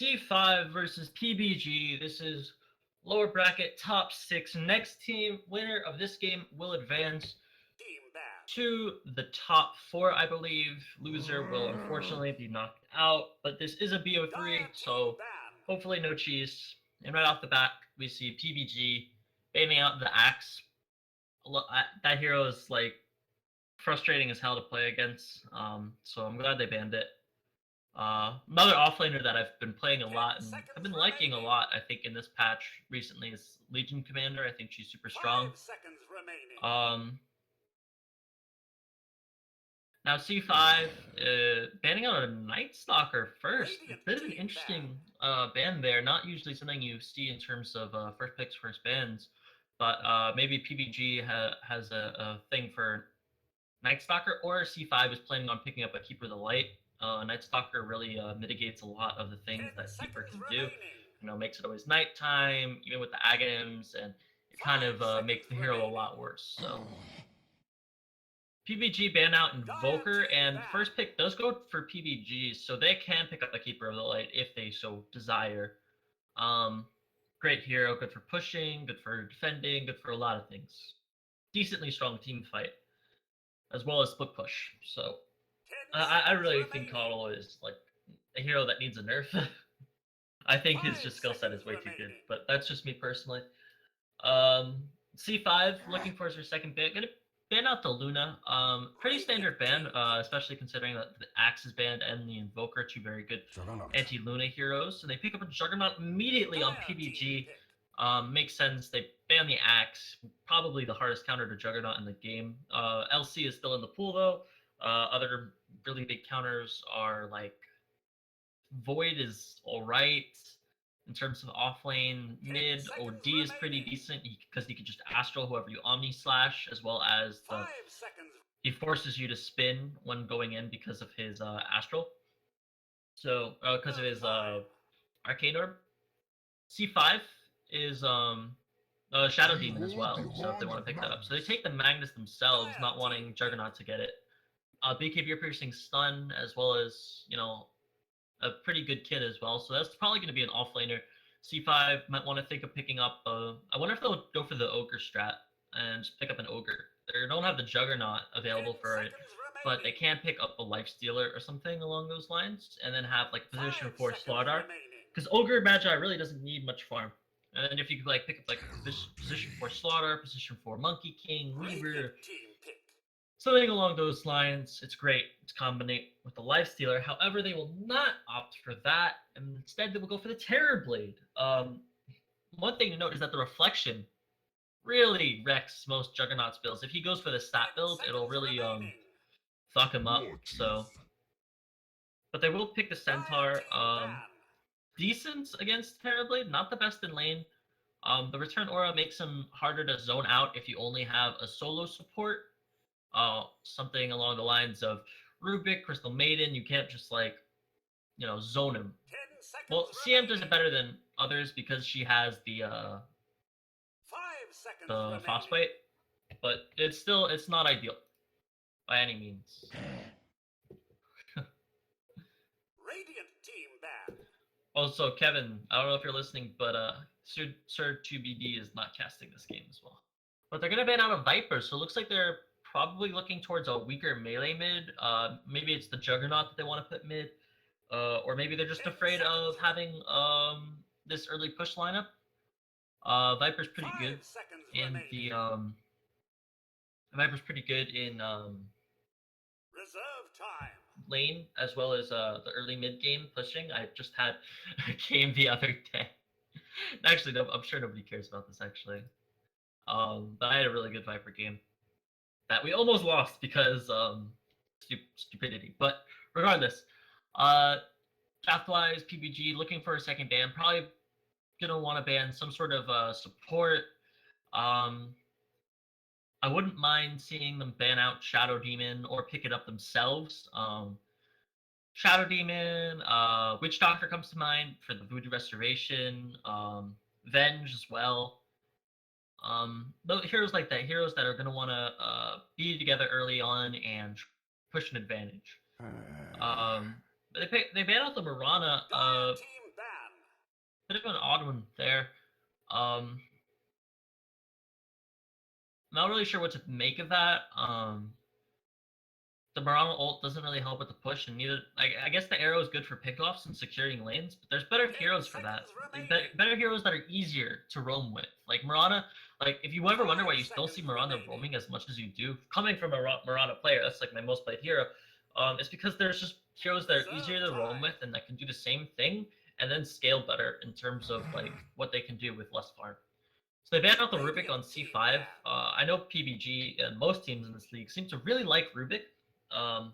C5 versus PBG. This is lower bracket top 6. Next team winner of this game will advance to the top 4, I believe. Loser will unfortunately be knocked out, but this is a BO3, so hopefully no cheese. And right off the bat, we see PBG banning out the Axe. That hero is like frustrating as hell to play against, so I'm glad they banned it. Another offlaner that I've been playing a lot and I've been liking a lot, I think, in this patch recently is Legion Commander. I think she's super strong. Now C5, banning out a Night Stalker first. A bit of an interesting ban there. Not usually something you see in terms of first picks, first bans, but maybe PBG has a thing for Night Stalker, or C5 is planning on picking up a Keeper of the Light. Night Stalker really mitigates a lot of the things that Keeper can do. You know, makes it always nighttime, even with the Agams, and it kind of makes the hero a lot worse. So PBG ban out Invoker, and first pick does go for PBG, so they can pick up a Keeper of the Light if they so desire. Great hero, good for pushing, good for defending, good for a lot of things. Decently strong team fight, as well as split push. So I really think Coddle is like a hero that needs a nerf. I think his just skill set is way too good, but that's just me personally. C5 looking for his second ban. Gonna ban out the Luna. Pretty standard ban, especially considering that the Axe is banned and the Invoker, two very good anti-Luna heroes. So they pick up a Juggernaut immediately on PBG. Makes sense. They ban the Axe, probably the hardest counter to Juggernaut in the game. LC is still in the pool though. Other really big counters are like Void is alright in terms of offlane. Mid OD is pretty decent because he can just Astral whoever you Omni Slash, as well as he forces you to spin when going in because of his Astral. So because of his Arcane Orb. C5 is Shadow Demon as well, so if they want to pick that up. So they take the Magnus themselves, not wanting Juggernaut to get it. BKB Piercing Stun, as well as, you know, a pretty good kit as well. So that's probably going to be an offlaner. C5 might want to think of picking up, I wonder if they'll go for the Ogre strat and just pick up an Ogre. They don't have the Juggernaut available for it, but they can pick up a Lifestealer or something along those lines, and then have like a position for Slardar. Because Ogre Magi really doesn't need much farm. And if you could like pick up like a position for Slaughter, position for Monkey King, Weaver, something along those lines, it's great. It's combinate with the Lifestealer. However, they will not opt for that, and instead they will go for the Terror Blade. One thing to note is that the Reflection really wrecks most Juggernaut's builds. If he goes for the stat build, it'll really fuck him up. So, but they will pick the Centaur. Decent against Terrorblade, not the best in lane. The Return Aura makes him harder to zone out if you only have a solo support. Something along the lines of Rubik, Crystal Maiden. You can't just like, you know, zone him. Well, CM does it better than others because she has the Frostbite, but it's not ideal by any means. Also, Kevin, I don't know if you're listening, but Sir 2BD is not casting this game as well. But they're going to ban out a Viper, so it looks like they're probably looking towards a weaker melee mid. Maybe it's the Juggernaut that they want to put mid, or maybe they're just afraid of having this early push lineup. Viper's pretty good in the Viper's pretty good in reserve time lane, as well as the early mid game pushing. I just had a game the other day. Actually, no, I'm sure nobody cares about this actually. But I had a really good Viper game that we almost lost because stupidity. But regardless, draft-wise, PBG looking for a second ban. Probably gonna want to ban some sort of support. I wouldn't mind seeing them ban out Shadow Demon or pick it up themselves. Shadow Demon, Witch Doctor comes to mind for the Voodoo Restoration, Venge as well. Heroes like that, heroes that are going to want to be together early on and push an advantage. They ban out the Mirana. Bit of an odd one there. Um, not really sure what to make of that. The Morano ult doesn't really help with the push, and neither. I guess the arrow is good for pickoffs and securing lanes, but there's better heroes for that. Better heroes that are easier to roam with, like Mirana. Like if you ever wonder why you still see Mirana roaming as much as you do, coming from a Mirana player, that's like my most played hero. It's because there's just heroes that are easier to roam with and that can do the same thing and then scale better in terms of like what they can do with less farm. So they banned out the Rubik on C5. I know PBG and most teams in this league seem to really like Rubik. Um,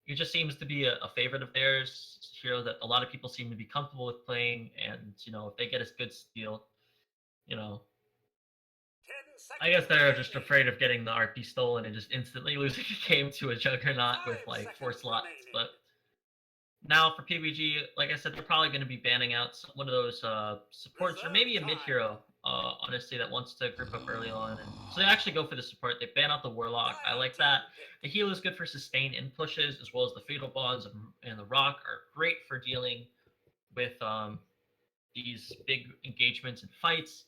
it just seems to be a favorite of theirs. It's a hero that a lot of people seem to be comfortable with playing, and if they get a good steal, you know, I guess they're just afraid of getting the RP stolen and just instantly losing a game to a Juggernaut with like 4 slots. But now for PBG, like I said, they're probably going to be banning out one of those supports or maybe a mid hero, honestly, that wants to group up early on. And so they actually go for the support. They ban out the Warlock. I like that. The heal is good for sustain in pushes, as well as the Fatal Bonds and the Rock are great for dealing with these big engagements and fights.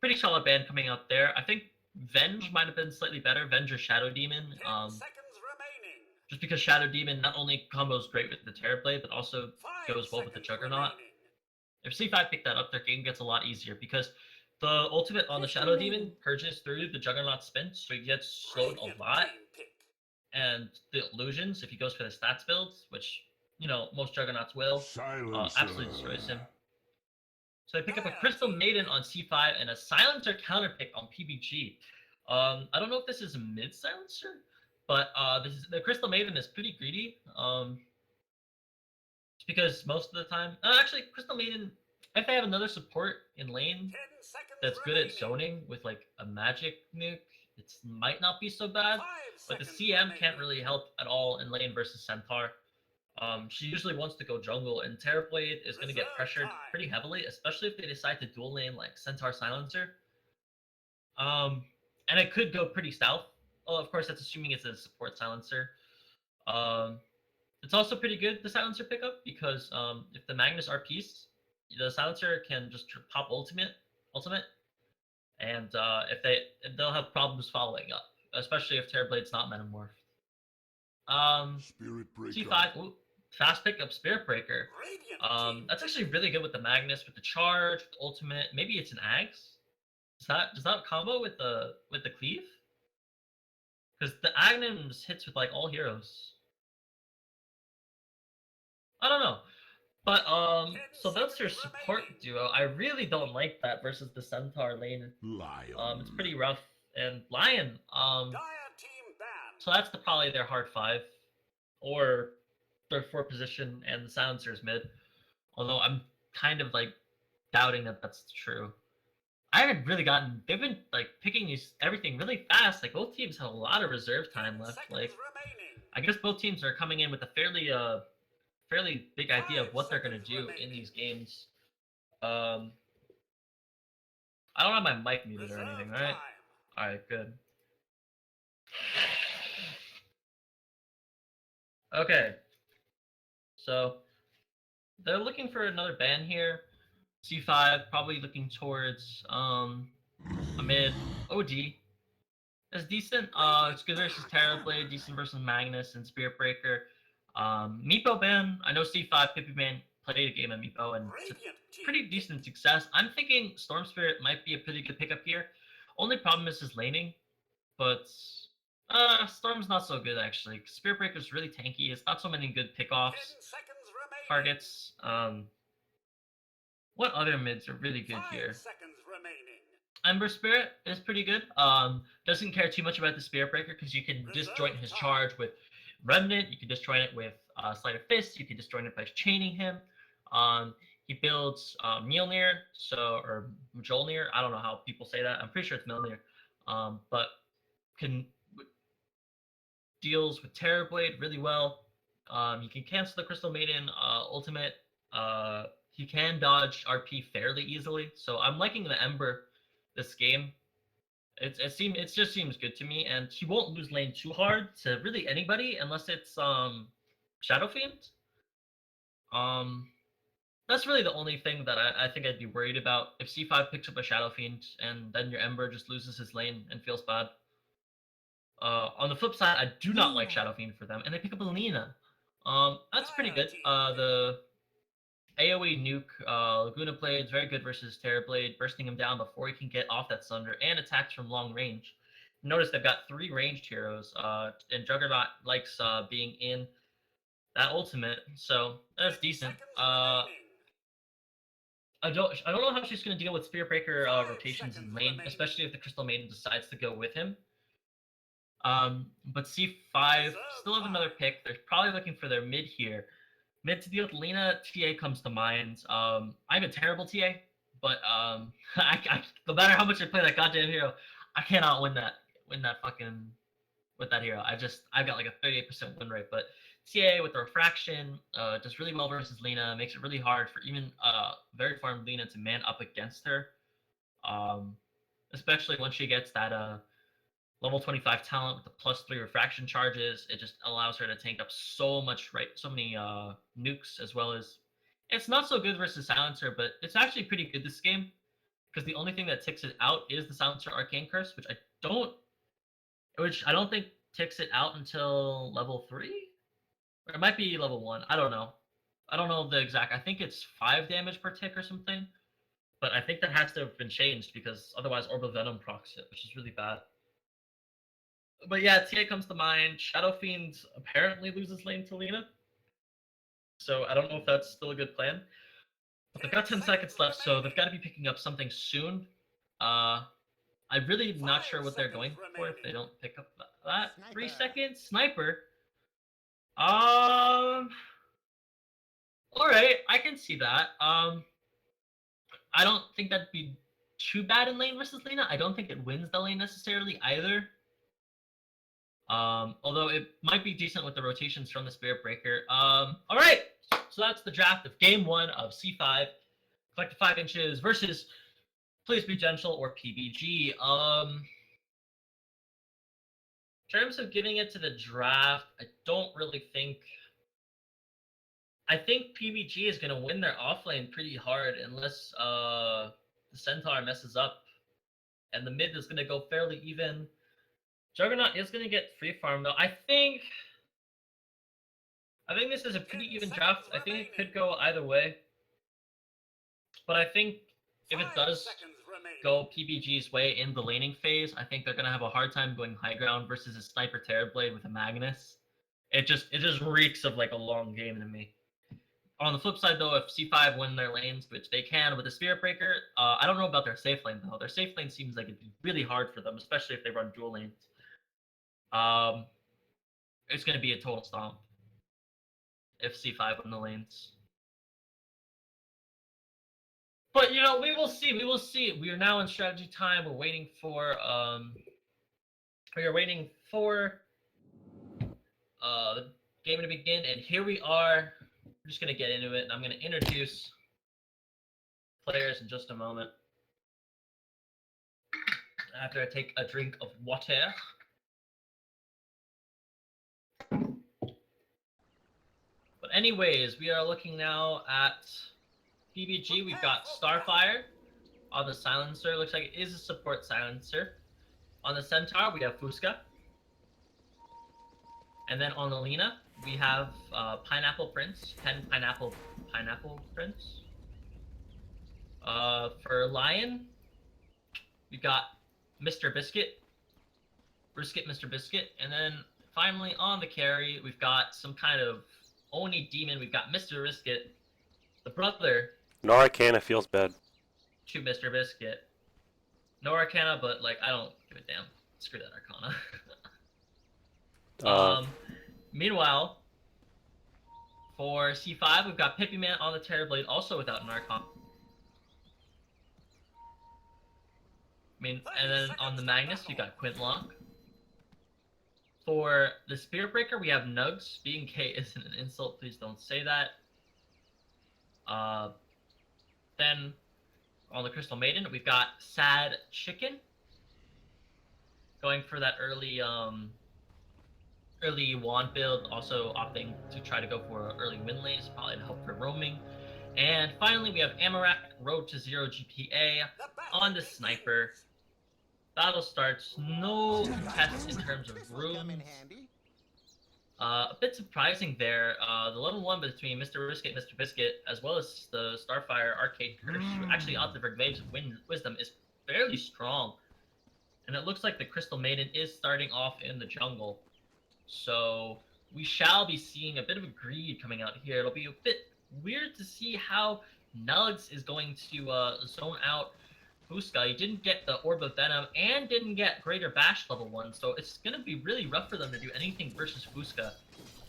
Pretty solid ban coming out there. I think Venge might have been slightly better. Venge or Shadow Demon. Just because Shadow Demon not only combos great with the Terrorblade, but also goes well with the Juggernaut. If C5 picked that up, their game gets a lot easier because the ultimate on the Shadow Demon purges through the Juggernaut spin, so he gets slowed a lot. And the illusions, if he goes for the stats builds, which most Juggernauts will, absolutely destroys him. So they pick up a Crystal Maiden on C5 and a Silencer counterpick on PBG. I don't know if this is a mid Silencer, but the Crystal Maiden is pretty greedy. Because most of the time, actually, Crystal Maiden, if they have another support in lane that's good at zoning with like a magic nuke, it might not be so bad. But the CM can't really help at all in lane versus Centaur. She usually wants to go jungle, and Terrorblade is going to get pressured pretty heavily, especially if they decide to dual lane like Centaur Silencer. And it could go pretty south. Well, of course, that's assuming it's a support Silencer. It's also pretty good, the Silencer pickup, because if the Magnus RPs, the Silencer can just pop ultimate, and they'll have problems following up, especially if Terrorblade's not metamorphed. C5, ooh, fast pickup Spirit Breaker. That's actually really good with the Magnus, with the charge, with the ultimate. Maybe it's an Axe. Does that combo with the cleave? Because the Aghanim's hits with like all heroes. I don't know. But so that's your support duo. I really don't like that versus the Centaur lane. Lion. It's pretty rough. And Lion, so that's probably their hard 5. Or their 4 position and the Silencer's mid. Although I'm kind of like doubting that that's true. I haven't really gotten. They've been like picking everything really fast. Like both teams have a lot of reserve time left. Like I guess both teams are coming in with a fairly big idea of what they're going to do in these games. I don't have my mic muted or anything, right? All right, good. Okay. So they're looking for another ban here. C5 probably looking towards a mid OD. It's decent. It's good versus Terrorblade, decent versus Magnus and Spirit Breaker. Meepo ban. I know C5 Pippi Man played a game of Meepo and it's a pretty decent success. I'm thinking Storm Spirit might be a pretty good pickup here. Only problem is his laning, but Storm's not so good actually. Spirit Breaker's really tanky. It's not so many good pickoffs targets. What other mids are really good here? Ember Spirit is pretty good. Doesn't care too much about the Spirit Breaker because you can disjoint his charge with Remnant. You can disjoint it with Sleight of Fist. You can disjoint it by chaining him. He builds Mjolnir, or Mjolnir. I don't know how people say that. I'm pretty sure it's Mjolnir. But deals with Terrorblade really well. You can cancel the Crystal Maiden ultimate. He can dodge RP fairly easily. So I'm liking the Ember this game. It just seems good to me, and he won't lose lane too hard to really anybody unless it's Shadow Fiend. That's really the only thing that I think I'd be worried about. If C5 picks up a Shadow Fiend and then your Ember just loses his lane and feels bad. On the flip side, I do not like Shadow Fiend for them, and they pick up a Lina. That's pretty good. The AoE nuke, Laguna Blade is very good versus Terrorblade, bursting him down before he can get off that Sunder, and attacks from long range. Notice they've got 3 ranged heroes, and Juggernaut likes being in that ultimate, so that's decent. I don't know how she's gonna deal with Spear Breaker rotations in lane, especially if the Crystal Maiden decides to go with him. But C5 still have another pick. They're probably looking for their mid here. Mid to deal with Lena, TA comes to mind. I'm a terrible TA, but no matter how much I play that goddamn hero, I cannot win that fucking with that hero. I've got like a 38% win rate, but TA with the refraction does really well versus Lena, makes it really hard for even very farmed Lena to man up against her. Um, Especially when she gets that level 25 talent with the +3 refraction charges. It just allows her to tank up so many nukes, as well as it's not so good versus Silencer, but it's actually pretty good this game because the only thing that ticks it out is the Silencer Arcane Curse, which I don't think ticks it out until level 3, or it might be level 1. I don't know. I don't know the exact. I think it's 5 damage per tick or something, but I think that has to have been changed because otherwise Orb of Venom procs it, which is really bad. But yeah, TA comes to mind. Shadow Fiend apparently loses lane to Lena, so I don't know if that's still a good plan. But they've got 10 seconds left, so they've got to be picking up something soon. I'm really not sure what they're going for if they don't pick up that. 3 seconds sniper. All right, I can see that. I don't think that'd be too bad in lane versus Lena. I don't think it wins the lane necessarily either. Although it might be decent with the rotations from the Spirit Breaker. All right, so that's the draft of Game 1 of C5. Collected 5 inches versus Please Be Gentle or PBG. In terms of giving it to the draft, I don't really think. I think PBG is going to win their offlane pretty hard unless the Centaur messes up. And the mid is going to go fairly even. Juggernaut is going to get free farm, though. I think this is a pretty even draft. I think it could go either way. But I think if it does go PBG's way in the laning phase, I think they're going to have a hard time going high ground versus a Sniper Terrorblade with a Magnus. It just reeks of like a long game to me. On the flip side, though, if C5 win their lanes, which they can with the Spirit Breaker, I don't know about their safe lane, though. Their safe lane seems like it'd be really hard for them, especially if they run dual lanes. It's going to be a total stomp if C5 win the lanes. But, we will see. We will see. We are now in strategy time. We're waiting for the game to begin, and here we are. We're just going to get into it, and I'm going to introduce players in just a moment. After I take a drink of water. But anyways, we are looking now at PBG. We've got Starfire on the Silencer. Looks like it is a support Silencer. On the Centaur, we have Fusca. And then on the Lena, we have Pineapple Prince. Pineapple Prince. For Lion, we've got Mr. Biscuit. Brisket, Mr. Biscuit. And then finally on the carry, we've got some kind of Oni demon. We've got Mr. Biscuit, the brother. No Arcana feels bad. To Mr. Biscuit. No Arcana, but like I don't give a damn. Screw that Arcana. Meanwhile, for C5, we've got Pippi Man on the Terrorblade, also without an Arcana. And then on the Magnus, we got Quintlock. For the Spirit Breaker, we have Nugs. Being K isn't an insult, please don't say that. Then on the Crystal Maiden, we've got Sad Chicken. Going for that early wand build, also opting to try to go for early win lanes, probably to help for roaming. And finally, we have Amarak, Road to 0 GPA on the Sniper. Battle starts, no contest in terms of rooms. A bit surprising there. The level 1 between Mr. Biscuit and Mr. Biscuit, as well as the Starfire Arcade Curse, who actually outlivered Waves of Wisdom, is fairly strong. And it looks like the Crystal Maiden is starting off in the jungle. So we shall be seeing a bit of a greed coming out here. It'll be a bit weird to see how Nugs is going to zone out Fusca. He didn't get the Orb of Venom and didn't get Greater Bash level 1, so it's going to be really rough for them to do anything versus Fusca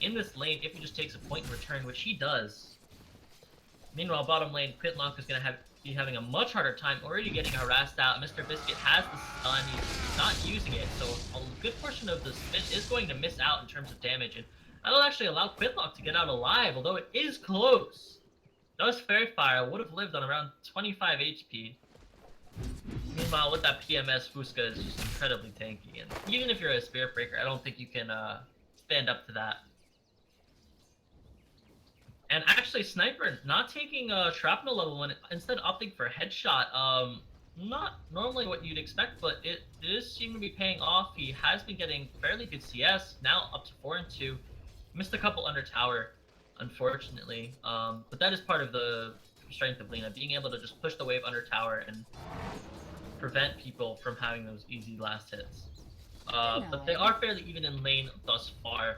in this lane if he just takes a point in return, which he does. Meanwhile, bottom lane, Quintlock is going to be having a much harder time, already getting harassed out. Mr. Biscuit has the stun, he's not using it, so a good portion of the spin is going to miss out in terms of damage, and that'll actually allow Quintlock to get out alive, although it is close. Those Fairy Fire would have lived on around 25 HP. Meanwhile, with that PMS, Fusca is just incredibly tanky, and even if you're a Spirit Breaker, I don't think you can stand up to that. And actually, Sniper not taking Shrapnel level 1, instead opting for Headshot. Not normally what you'd expect, but it does seem to be paying off. He has been getting fairly good CS, now up to 4 and 2. Missed a couple under tower, unfortunately. But that is part of the strength of Lina, being able to just push the wave under tower and prevent people from having those easy last hits. But they are fairly even in lane thus far.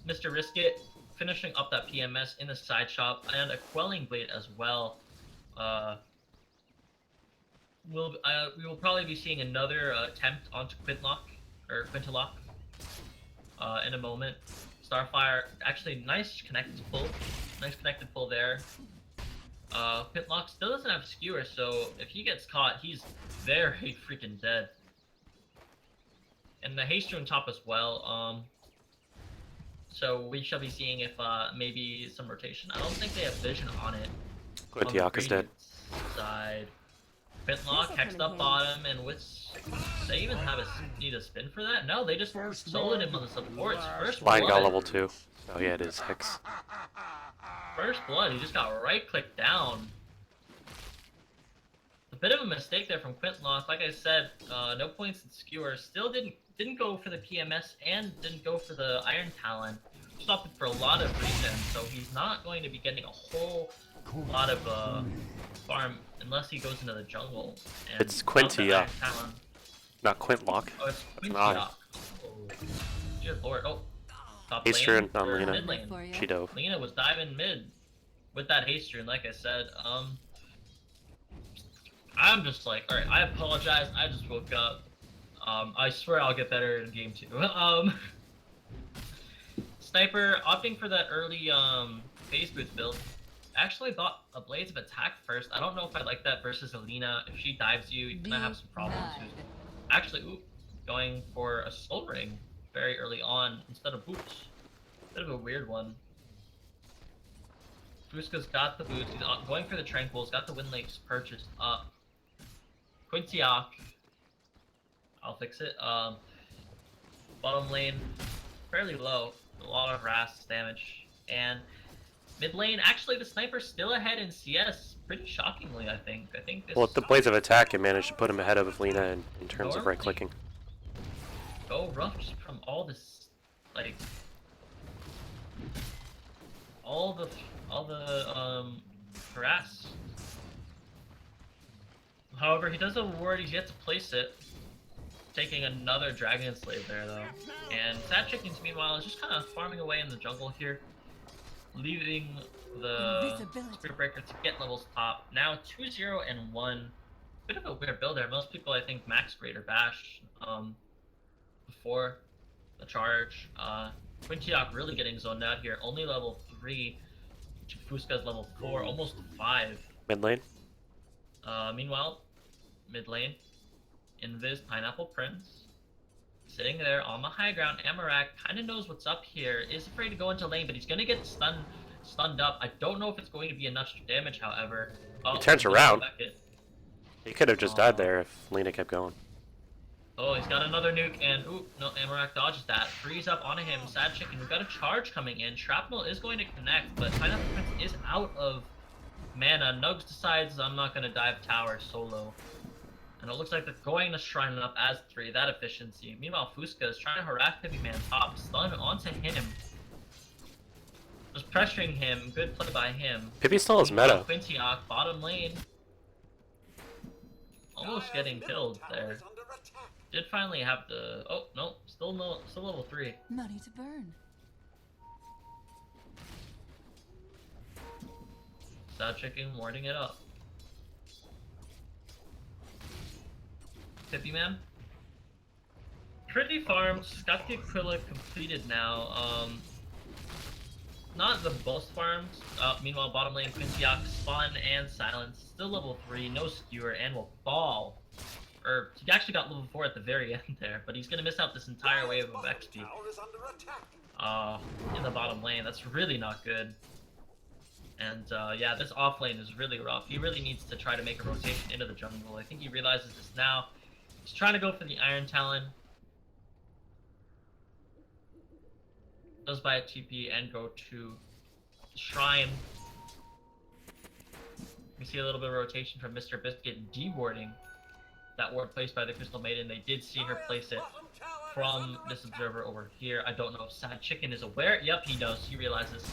Mr. Riskit finishing up that PMS in the side shop and a Quelling Blade as well. We will probably be seeing another attempt onto Quintlock in a moment. Starfire, actually nice connected pull there. Quintlock still doesn't have Skewer, so if he gets caught, he's very freaking dead. And the haste on top as well. So we shall be seeing if maybe some rotation. I don't think they have vision on it. Quintiac is dead. Side. Quintlock hexed up bottom, and with they even have need a spin for that? No, they just soloed him on the supports. First blood. Mine got level 2. Oh yeah, it is Hex. First blood, he just got right clicked down. A bit of a mistake there from Quintlock. Like I said, no points in Skewer. Still didn't go for the PMS and didn't go for the Iron Talon. Stopped it for a lot of reasons, so he's not going to be getting a whole lot of farm unless he goes into the jungle. And it's Quintiac, not Quintlock. Oh, it's Quintiac. Oh, dear lord. Oh, top haste lane rune on or Lina. mid lane. She dove. Lina was diving mid with that haste rune, like I said. I'm just like, alright, I apologize, I just woke up. I swear I'll get better in game 2. Sniper opting for that early phase boost build. Actually bought a Blades of Attack first. I don't know if I like that versus Alina. If she dives you, you're gonna have some problems. Actually, going for a Soul Ring very early on instead of boots. Bit of a weird one. Fusca's got the boots. He's going for the Tranquils. Got the Wind Lakes purchased up. Quintiac. I'll fix it. Bottom lane, fairly low. A lot of Ras damage. And mid lane, actually the Sniper's still ahead in CS. Pretty shockingly, I think. This Well, with the Blades of Attack, it managed to put him ahead of Lina in terms of right clicking. Go rough just from all this, like, all the harass. However, he does have a ward, he's yet to place it. Taking another Dragon Slave there, though. And Sad Chickens, meanwhile, is just kind of farming away in the jungle here. Leaving the Spirit Breaker to get levels top. Now 2-0 and 1. Bit of a weird build there. Most people, I think, max Greater Bash before the charge. Quintiac really getting zoned out here. Only level 3. Fusca's level 4, almost 5. Mid lane? Meanwhile, mid lane, Invis, Pineapple Prince, sitting there on the high ground. Amarak kind of knows what's up here, is afraid to go into lane, but he's going to get stunned up. I don't know if it's going to be enough damage, however. He turns around. He could have just died there if Lina kept going. Oh, he's got another nuke, and ooh, no, Amarak dodges that. Freeze up onto him. Sad Chicken. We've got a charge coming in. Shrapnel is going to connect, but Pineapple Prince is out of mana. Nugs decides I'm not going to dive tower solo. And it looks like they're going to shrine up as 3. That efficiency. Meanwhile, Fusca is trying to harass Pippy Man top. Stun onto him. Just pressuring him. Good play by him. Pippi still has meta. Quintiac, bottom lane. Almost getting killed there. Did finally have the... Oh, no. Still level 3. Money to burn. Sad Chicken warding it up. Pippy Man. Pretty farms. Got the acrylic completed now. Not the most farms. Meanwhile, bottom lane, Quintiac, Spawn, and Silence. Still level 3, no skewer, and will fall. Or, he actually got level 4 at the very end there, but he's gonna miss out this entire wave of XP. In the bottom lane, that's really not good. And, yeah, this off lane is really rough. He really needs to try to make a rotation into the jungle. I think he realizes this now. He's trying to go for the Iron Talon. Does buy a TP and go to the Shrine. We see a little bit of rotation from Mr. Biscuit dewarding that ward placed by the Crystal Maiden. They did see her place it from this observer over here. I don't know if Sad Chicken is aware. Yep, he knows. He realizes.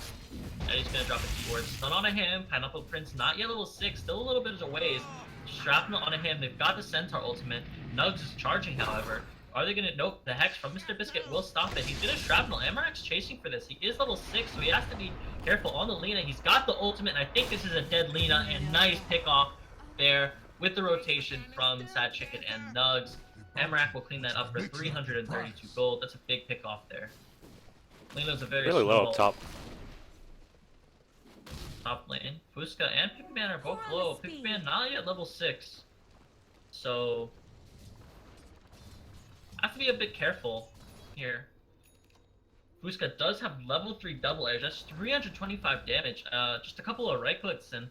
And he's going to drop a keyword. Stun on him. Pineapple Prince not yet level 6. Still a little bit of a ways. Shrapnel on him. They've got the Centaur ultimate. Nugs is charging, however. Are they going to... Nope. The Hex from Mr. Biscuit will stop it. He's going to Shrapnel. Amarak's chasing for this. He is level 6, so he has to be careful on the Lina. He's got the ultimate, and I think this is a dead Lina. And nice pick off there with the rotation from Sad Chicken and Nugs. Amarak will clean that up for 332 gold. That's a big pick off there. Lina's a very Really low up top. Top lane. Fusca and Pippy Man are both low. Pippy Man not yet level 6. So... have to be a bit careful here. Fusca does have level 3 double edge. That's 325 damage. Just a couple of right clicks and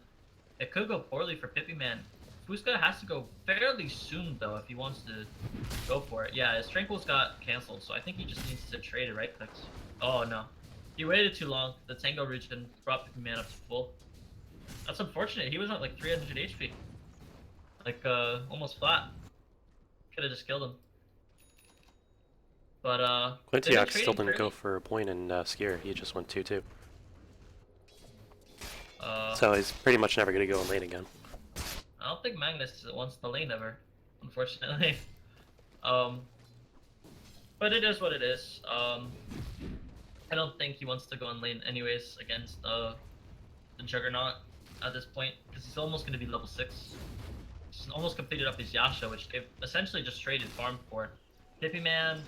it could go poorly for Pippy Man. Fusca has to go fairly soon though if he wants to go for it. Yeah, his Tranquils got cancelled, so I think he just needs to trade a right clicks. Oh no. He waited too long. The Tango region brought Pippy Man up to full. That's unfortunate. He was at like 300 HP. Like, almost flat. Could have just killed him. But, Quintiac still didn't go for a point in Skier. He just went 2-2. So he's pretty much never going to go in lane again. I don't think Magnus wants the lane ever, unfortunately. But it is what it is. I don't think he wants to go in lane anyways against the Juggernaut at this point, because he's almost going to be level 6. He's almost completed up his Yasha, which they've essentially just traded farm for. Pippy Man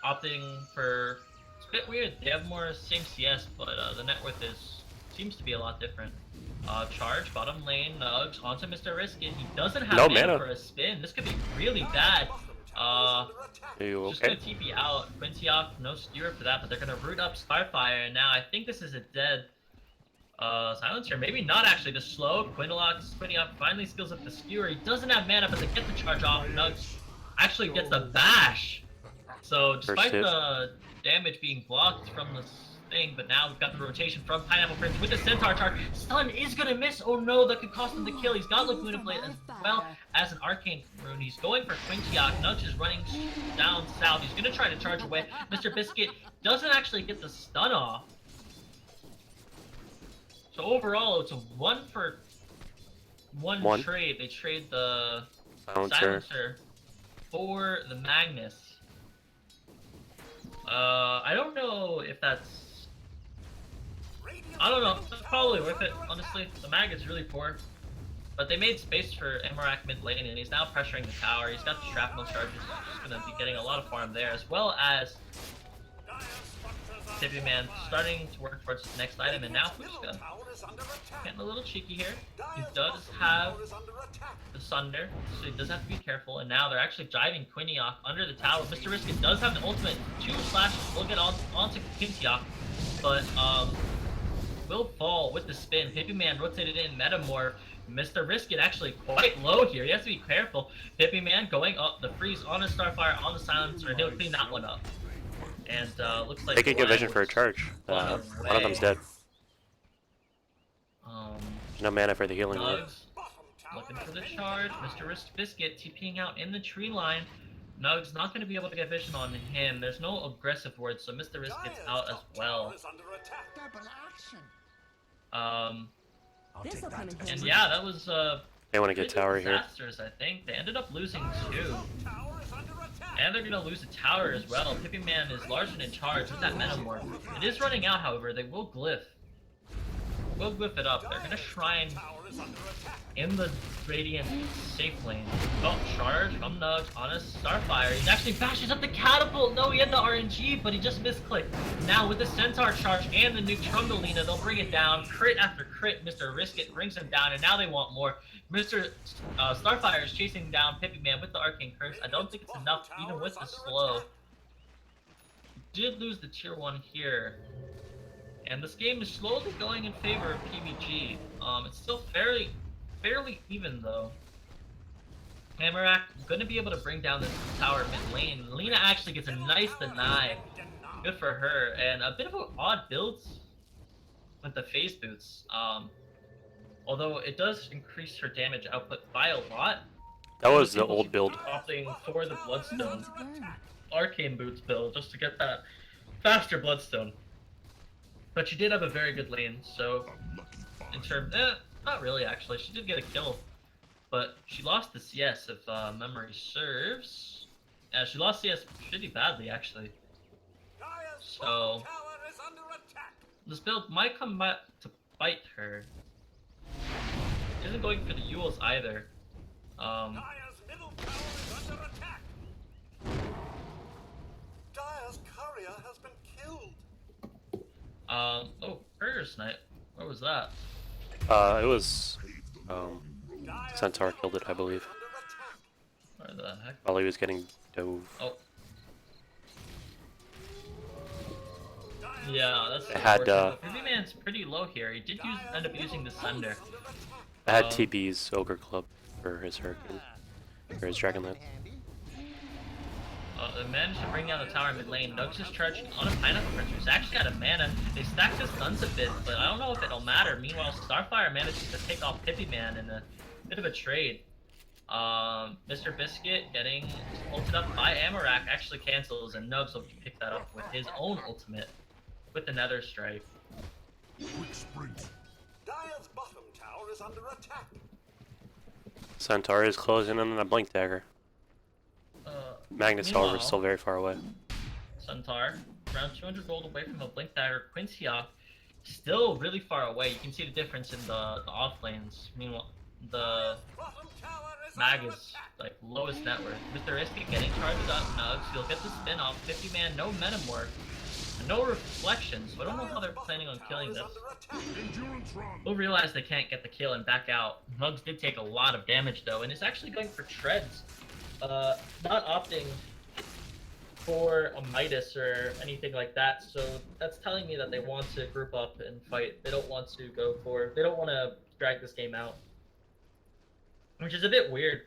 opting for... It's a bit weird. They have more same CS, but the net worth seems to be a lot different. Charge, bottom lane, Nugs, onto Mr. Riskin. He doesn't have no mana mana for a spin. This could be really bad. Are you Just okay? gonna TP out. Quintiac, no skewer for that, but they're gonna root up Starfire, and now I think this is a dead Silencer. Maybe not actually. The slow Quintiac finally skills up the skewer. He doesn't have mana, but they get the charge off. Nugs actually gets the bash. So despite the damage being blocked from this thing, but now we've got the rotation from Pineapple Prince with the Centaur charge. Stun is gonna miss. Oh no, that could cost him the kill. He's got Laguna Blade as well as an Arcane Rune. He's going for Quintiac. Nugs is running down south. He's gonna try to charge away. Mr. Biscuit doesn't actually get the stun off. So overall, it's a 1-for-1 trade. They trade the Silencer for the Magnus. I don't know if that's... I don't know. It's probably worth it, honestly. The mag is really poor. But they made space for Amarak mid lane, and he's now pressuring the tower. He's got the shrapnel charges. He's just going to be getting a lot of farm there, as well as Pippy Man starting to work towards his next item, and now Fusca getting a little cheeky here. He does have the Sunder, so he does have to be careful, and now they're actually driving Quintiac under the tower. Mr. Riskin does have the ultimate. 2 slashes will get onto Quintiac, but will fall with the spin. Hippie-Man rotated in, Metamorph. Mr. Riskit actually quite low here. He has to be careful. Hippie-Man going up, the freeze on the Starfire, on the Silencer. He'll clean that one up. And looks like They could get vision for a charge. One of them's dead. No mana for the healing. Nugs looking for the charge. Mr. Biscuit TPing out in the tree line. Nugs not going to be able to get vision on him. There's no aggressive word, so Mr. Biscuit's out as well. And yeah, that was they want to get tower here. Disasters, I think. They ended up losing 2. And they're going to lose a tower as well. Hippie-Man is largely in charge with that Metamorph. It is running out, however. They will glyph. We'll glyph it up. They're gonna shrine in the Radiant safe lane. Oh, charge from Nugs on a Starfire. He actually bashes up the catapult. No, he had the RNG, but he just misclicked. Now with the Centaur charge and the nuke from the Lina, they'll bring it down. Crit after crit. Mr. Riskit brings him down, and now they want more. Mr. Starfire is chasing down Hippie-Man with the Arcane Curse. I don't think it's enough, even with the slow. Did lose the tier 1 here. And this game is slowly going in favor of PBG. It's still fairly even though. Amarak gonna be able to bring down this tower mid lane. Lina actually gets a nice deny. Good for her. And a bit of an odd build with the phase boots. Although it does increase her damage output by a lot. That was the old build. Opting for the Bloodstone Arcane Boots build just to get that faster Bloodstone. But she did have a very good lane, so in terms, not really actually. She did get a kill, but she lost the CS if memory serves. Yeah, she lost CS pretty badly actually. So this build might come back to bite her. She isn't going for the Yules either. Oh, Courier Snipe. What was that? It was, Centaur killed it, I believe. Where the heck? While he was getting dove. Oh. Yeah, that's it had, Hippie-Man's pretty low here. He did end up using the Sunder. I had TB's Ogre Club for his Hurricane. For his Dragonlance. They managed to bring down the tower mid lane. Nugs is charging on a Pineapple Prince, who's actually out of mana. They stacked his stuns a bit, but I don't know if it'll matter. Meanwhile, Starfire manages to take off Hippie-Man in a bit of a trade. Mr. Biscuit getting ulted up by Amarak actually cancels, and Nugs will pick that up with his own ultimate with the Nether Strike. Dire's bottom tower is under attack. Centaur is closing in on a Blink Dagger. Magnus, however, is still very far away. Centaur, around 200 gold away from a Blink Dagger. Quincy still really far away. You can see the difference in the off lanes. Meanwhile, the Mag is like lowest net worth. Mr. Risky getting charged up Nugs. He'll get the spin off. 50-man, no Metamorph, no reflection. So I don't know how they're planning on killing this. We'll realize they can't get the kill and back out. Nugs did take a lot of damage though, and is actually going for treads. Not opting for a Midas or anything like that, so that's telling me that they want to group up and fight. They don't want to they don't want to drag this game out. Which is a bit weird.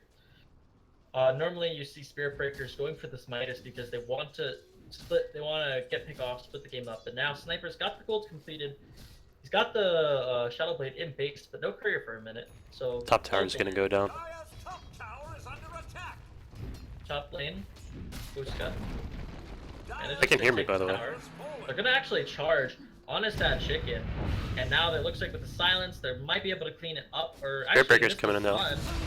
Normally you see Spirit Breakers going for this Midas because they want to get pick off, split the game up, but now Sniper's got the gold completed. He's got the Shadow Blade in base, but no courier for a minute, so... Top tower is gonna go down. Top lane, Buska. They can hear me, by the way. They're gonna actually charge Honest that Chicken, and now it looks like with the silence, they might be able to clean it up, or actually, Breaker's coming in now.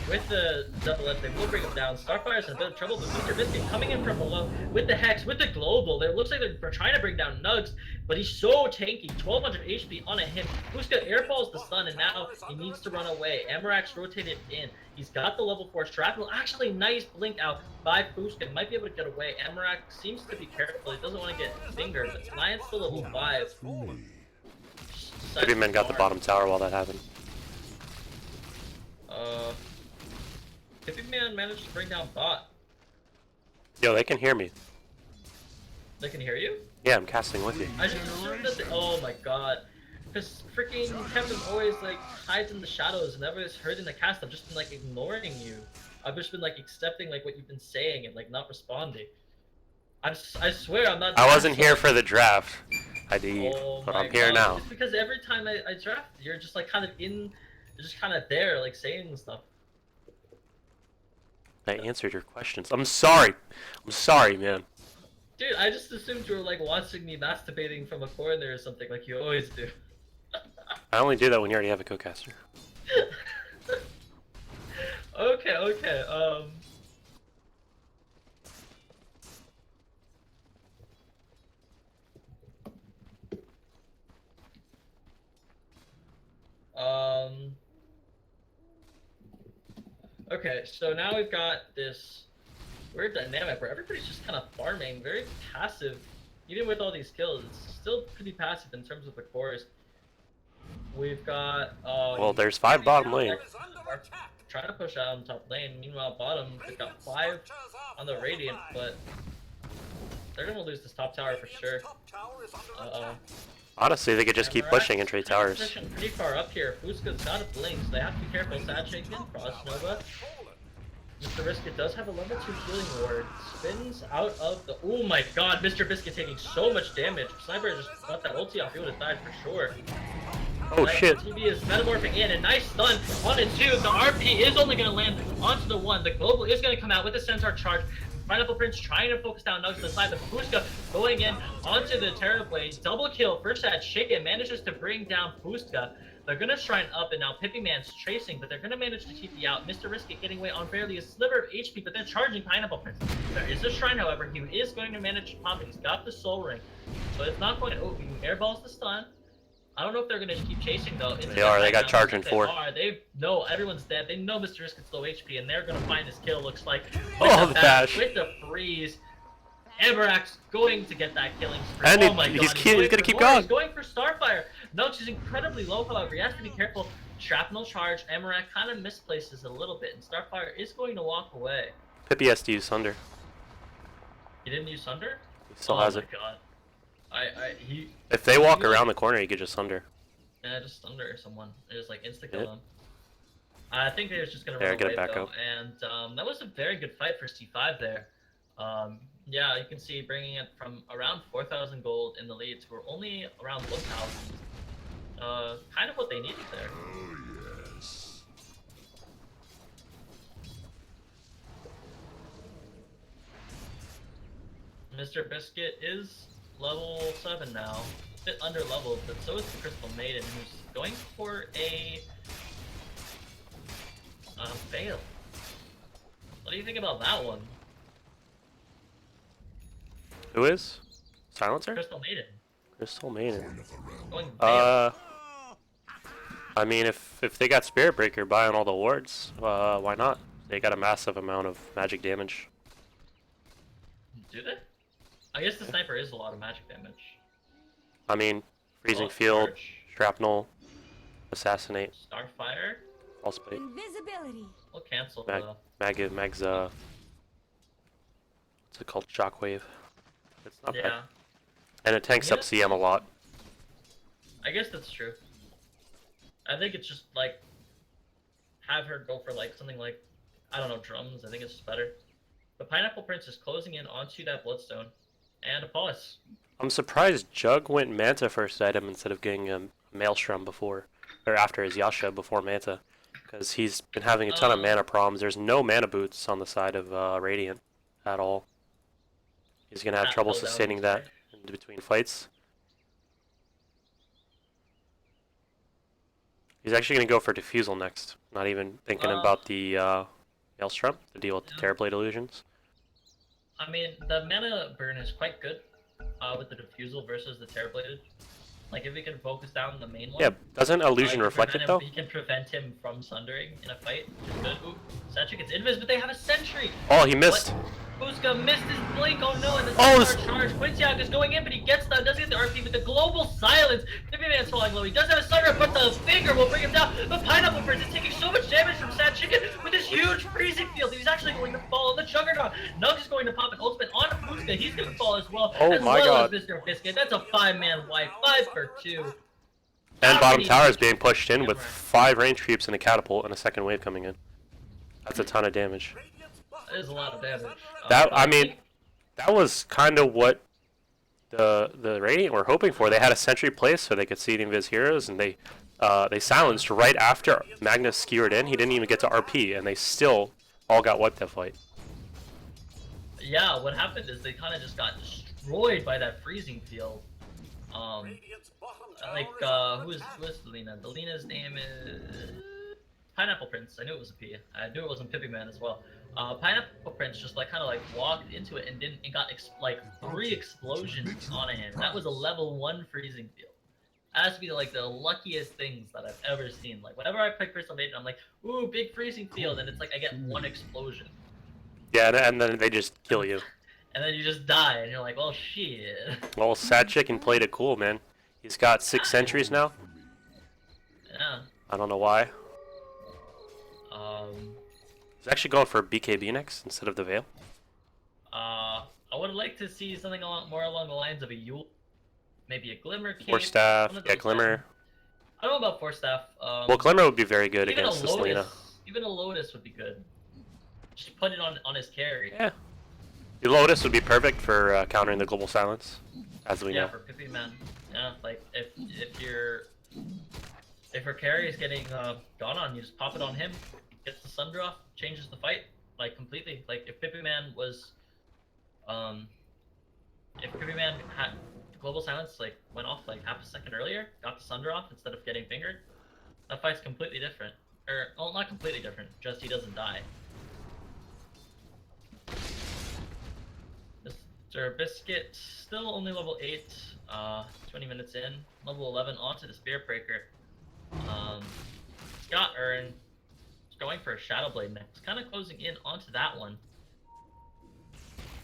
With the double edge, they will bring him down. Starfire's in a bit of trouble, but Mr. Biscuit coming in from below with the Hex, with the Global. It looks like they're trying to bring down Nugs, but he's so tanky, 1200 HP on a hit. Buska airballs the stun, and now he needs to run away. Amarak's rotated in. He's got the level 4 shrapnel. Actually, nice blink out by Buska. Might be able to get away. Amarak seems to be careful. He doesn't want to get fingered, but Lions still level 5. Hippie-Man got the bottom tower while that happened. Hippie-Man managed to bring down bot. Yo, they can hear me. They can hear you? Yeah, I'm casting with you. I just assumed that oh my god. Because freaking Kevin always like hides in the shadows and never is heard in the cast. I've just been like ignoring you. I've just been like accepting like what you've been saying and like not responding. I swear I'm not. I wasn't here for the draft. I did, but I'm here now. It's because every time I draft, you're just like kind of in, you're just kind of there, like saying stuff. I answered your questions. I'm sorry. I'm sorry, man. Dude, I just assumed you were like watching me masturbating from a corner or something, like you always do. I only do that when you already have a co-caster. Okay. Okay, so now we've got this weird dynamic where everybody's just kind of farming, very passive. Even with all these kills, it's still pretty passive in terms of the cores. We've got well, there's 5 bottom lane. Trying to push out on top lane. Meanwhile, bottom they've got 5 on the Radiant, but they're gonna lose this top tower for sure. Honestly, they could just keep pushing and trade towers. Pretty far up here. Fusca's got a blink, so they have to be careful. Sad shaken, Frost Nova. Mr. Biscuit does have a level 2 healing ward. Spins out of the. Oh my god, Mr. Biscuit taking so much damage. Sniper just got that ulti off, he would have died for sure. Oh shit. TV is metamorphing in, a nice stun on it too. The RP is only going to land onto the 1. The global is going to come out with the Centaur charge. Pineapple Prince trying to focus down Nugs to the side. The Fusca going in onto the Terra Blade. Double kill. First that Chicken manages to bring down Fusca. They're going to shrine up, and now Pippi Man's tracing, but they're going to manage to TP out. Mr. Risky getting away on barely a sliver of HP, but then charging Pineapple Prince. There is a shrine, however. He is going to manage to pop it. He's got the Soul Ring. So it's not going to. Oh, he airballs the stun. I don't know if they're going to keep chasing, though. They are. They got charging 4. They know everyone's dead. They know Mr. Risket's low HP, and they're going to find this kill, looks like. Oh, the dash. With the freeze. Amarak's going to get that killing spree. And oh my god, he's going to keep going. He's going for Starfire. Nux is incredibly low, however. He has to be careful. Shrapnel charge. Amarak kind of misplaces a little bit, and Starfire is going to walk away. Pippi has to use Sunder. He didn't use Sunder? He still has it. Oh my god. If they walk around the corner, you could just Sunder. Yeah, just Sunder someone. Just like insta-kill them. I think they was just going to run away, get it back though. up. And that was a very good fight for C5 there. Yeah, you can see bringing it from around 4,000 gold in the lead to only around 1,000. Kind of what they needed there. Oh, yes. Mr. Biscuit is level 7 now. A bit under leveled, but so is the Crystal Maiden, who's going for a fail. What do you think about that one? Who is? Silencer? Crystal Maiden. Crystal Maiden. Going fail. I mean, if they got Spirit Breaker buying all the wards, why not? They got a massive amount of magic damage. Do they? I guess the sniper is a lot of magic damage. I mean, Freezing Field, Shrapnel, Assassinate, Starfire, False Bait. Invisibility. We'll cancel Mag's what's it called? Shockwave. It's not bad. And it tanks up CM a lot. I guess that's true. I think it's just like have her go for like something like, I don't know, drums. I think it's just better. The Pineapple Prince is closing in onto that Bloodstone and a pause. I'm surprised Jug went Manta first item instead of getting a Maelstrom before, or after his Yasha before Manta, because he's been having a ton of mana problems. There's no mana boots on the side of Radiant at all. He's gonna have trouble sustaining that in between fights. He's actually gonna go for Diffusal next, not even thinking about the Maelstrom to deal with the Terrorblade illusions. I mean, the mana burn is quite good with the Diffusal versus the Terrorbladed. Like, if we can focus down the main one. Yeah, doesn't Illusion reflect it, though? He can prevent him from sundering in a fight, which is good. Ooh, Sentry gets invis, but they have a Sentry! Oh, he missed! Fusca missed his blink, oh no, and the charge. Quintiac is going in, but he gets that, doesn't get the RP with the global silence. Pippi Man's falling low, he does have a Sunder, but the finger will bring him down. The Pineapple Prince is taking so much damage from Sad Chicken with this huge freezing field. He's actually going to fall on the Juggernaut. Nugs is going to pop an ultimate on Fusca, he's going to fall as well. Oh as my well god. As Mr. Biscuit. That's a 5-man wipe, 5 for 2. And I bottom need tower to is being pushed in with camera. 5 range creeps and a catapult and a second wave coming in. That's a ton of damage. That is a lot of damage. That But I mean, that was kind of what the Radiant were hoping for. They had a sentry placed so they could see the invis heroes, and they silenced right after Magnus skewered in. He didn't even get to RP, and they still all got wiped that fight. yeah, what happened is they kind of just got destroyed by that freezing field. Like who is Lena? The Lena's name is Pineapple Prince. I knew it was a P. I knew it wasn't Pippi Man as well. Pineapple Prince just like kind of like walked into it and got like 3 explosions on him. That was a level 1 freezing field. That has to be like the luckiest things that I've ever seen. Like whenever I play Crystal Maiden, I'm like, ooh, big freezing field, and it's like I get 1 explosion. Yeah, and then they just kill you. And then you just die, and you're like, well, shit. Well, Sad Chicken played it cool, man. He's got 6 sentries now. Yeah. I don't know why. He's actually going for BKB next instead of the Veil. I would like to see something more along the lines of a Yule, maybe a Glimmer Cape. Force Staff, one of yeah, those Glimmer. things. I don't know about Force Staff. Well, Glimmer would be very good even against a this Lena. Lotus, even a Lotus would be good. Just put it on his carry. Yeah. The Lotus would be perfect for countering the Global Silence, as we Yeah, know. for Pippi Man. Yeah, like if her carry is getting gone on, you just pop it on him, gets the Sun Draw, changes the fight like completely. Like if Pippi Man was, if Pippi Man had Global Silence like went off like half a second earlier, got the Sun Draw instead of getting fingered, that fight's completely different. Or well, not completely different, just he doesn't die. Mr. Biscuit still only level 8, 20 minutes in. Level 11 onto the Spear Breaker. Scott Earn is going for a Shadow Blade next. Kind of closing in onto that one.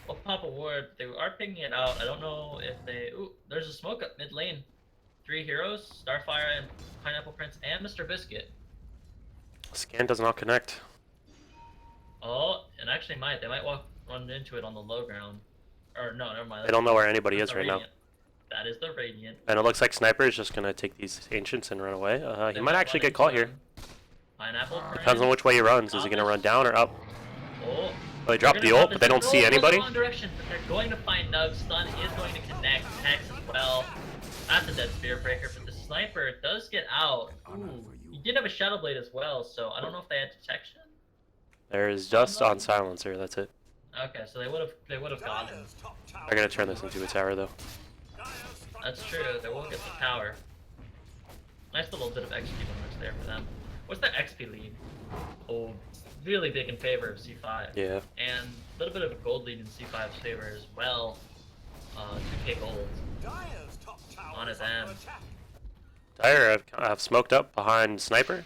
We'll pop a ward. They are picking it out. I don't know if they... Ooh, there's a smoke up mid lane. 3 heroes, Starfire and Pineapple Prince and Mr. Biscuit. Scan does not connect. Oh, and actually they might run into it on the low ground. Or no, never mind. They don't know where anybody is right now. That is the Radiant. And it looks like Sniper is just going to take these Ancients and run away. He might actually get caught here. Pineapple Prince. Depends on which way he runs. Is he going to run down or up? Oh. They dropped the ult, but they don't see anybody. Direction, but they're going to find Nug. Stun is going to connect. Hex as well. That's a dead Spear Breaker, but the Sniper does get out. Ooh. He did have a Shadow Blade as well, so I don't know if they had detection. There is just on Silencer, that's it. Okay, so they would have gotten him. They're going to turn this into a tower, though. That's true, they will get the tower. Nice little bit of XP bonus there for them. What's the XP lead? Oh, really big in favor of C5. Yeah. And a little bit of a gold lead in C5's favor as well. 2k gold. On his end. Dire have smoked up behind Sniper.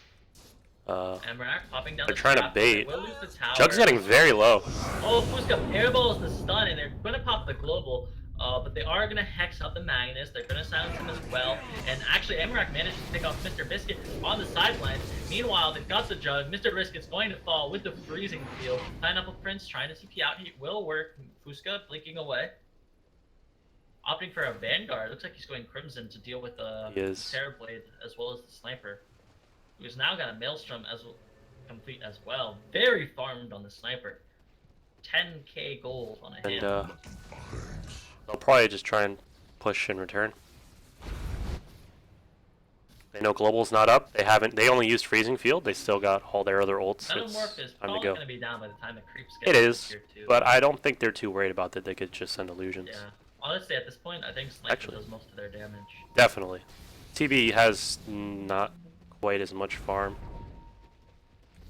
Emrak popping down They're the trying to trap, bait. they will lose the tower. Jug's getting very low. Oh, Fusca airballs the stun, and they're gonna pop the global. But they are gonna hex out the Magnus. They're gonna silence him as well. And actually, Emrak managed to pick off Mr. Biscuit on the sidelines. Meanwhile, they've got the Jug. Mr. Biscuit's going to fall with the freezing field. Pineapple Prince trying to TP out. He will work. Fusca blinking away. Opting for a Vanguard. Looks like he's going Crimson to deal with the Terror Blade as well as the Sniper. Who's now got a Maelstrom as complete as well. Very farmed on the Sniper. 10k gold on a hand. And they'll probably just try and push in return. They know Global's not up. They only used Freezing Field. They still got all their other ults. Metamorph is time to probably go. going to be down by the time the creeps get It is, here too. but I don't think they're too worried about that. They could just send illusions. Yeah. Honestly, at this point, I think Sniper Actually. does most of their damage. Definitely. TB has not quite as much farm.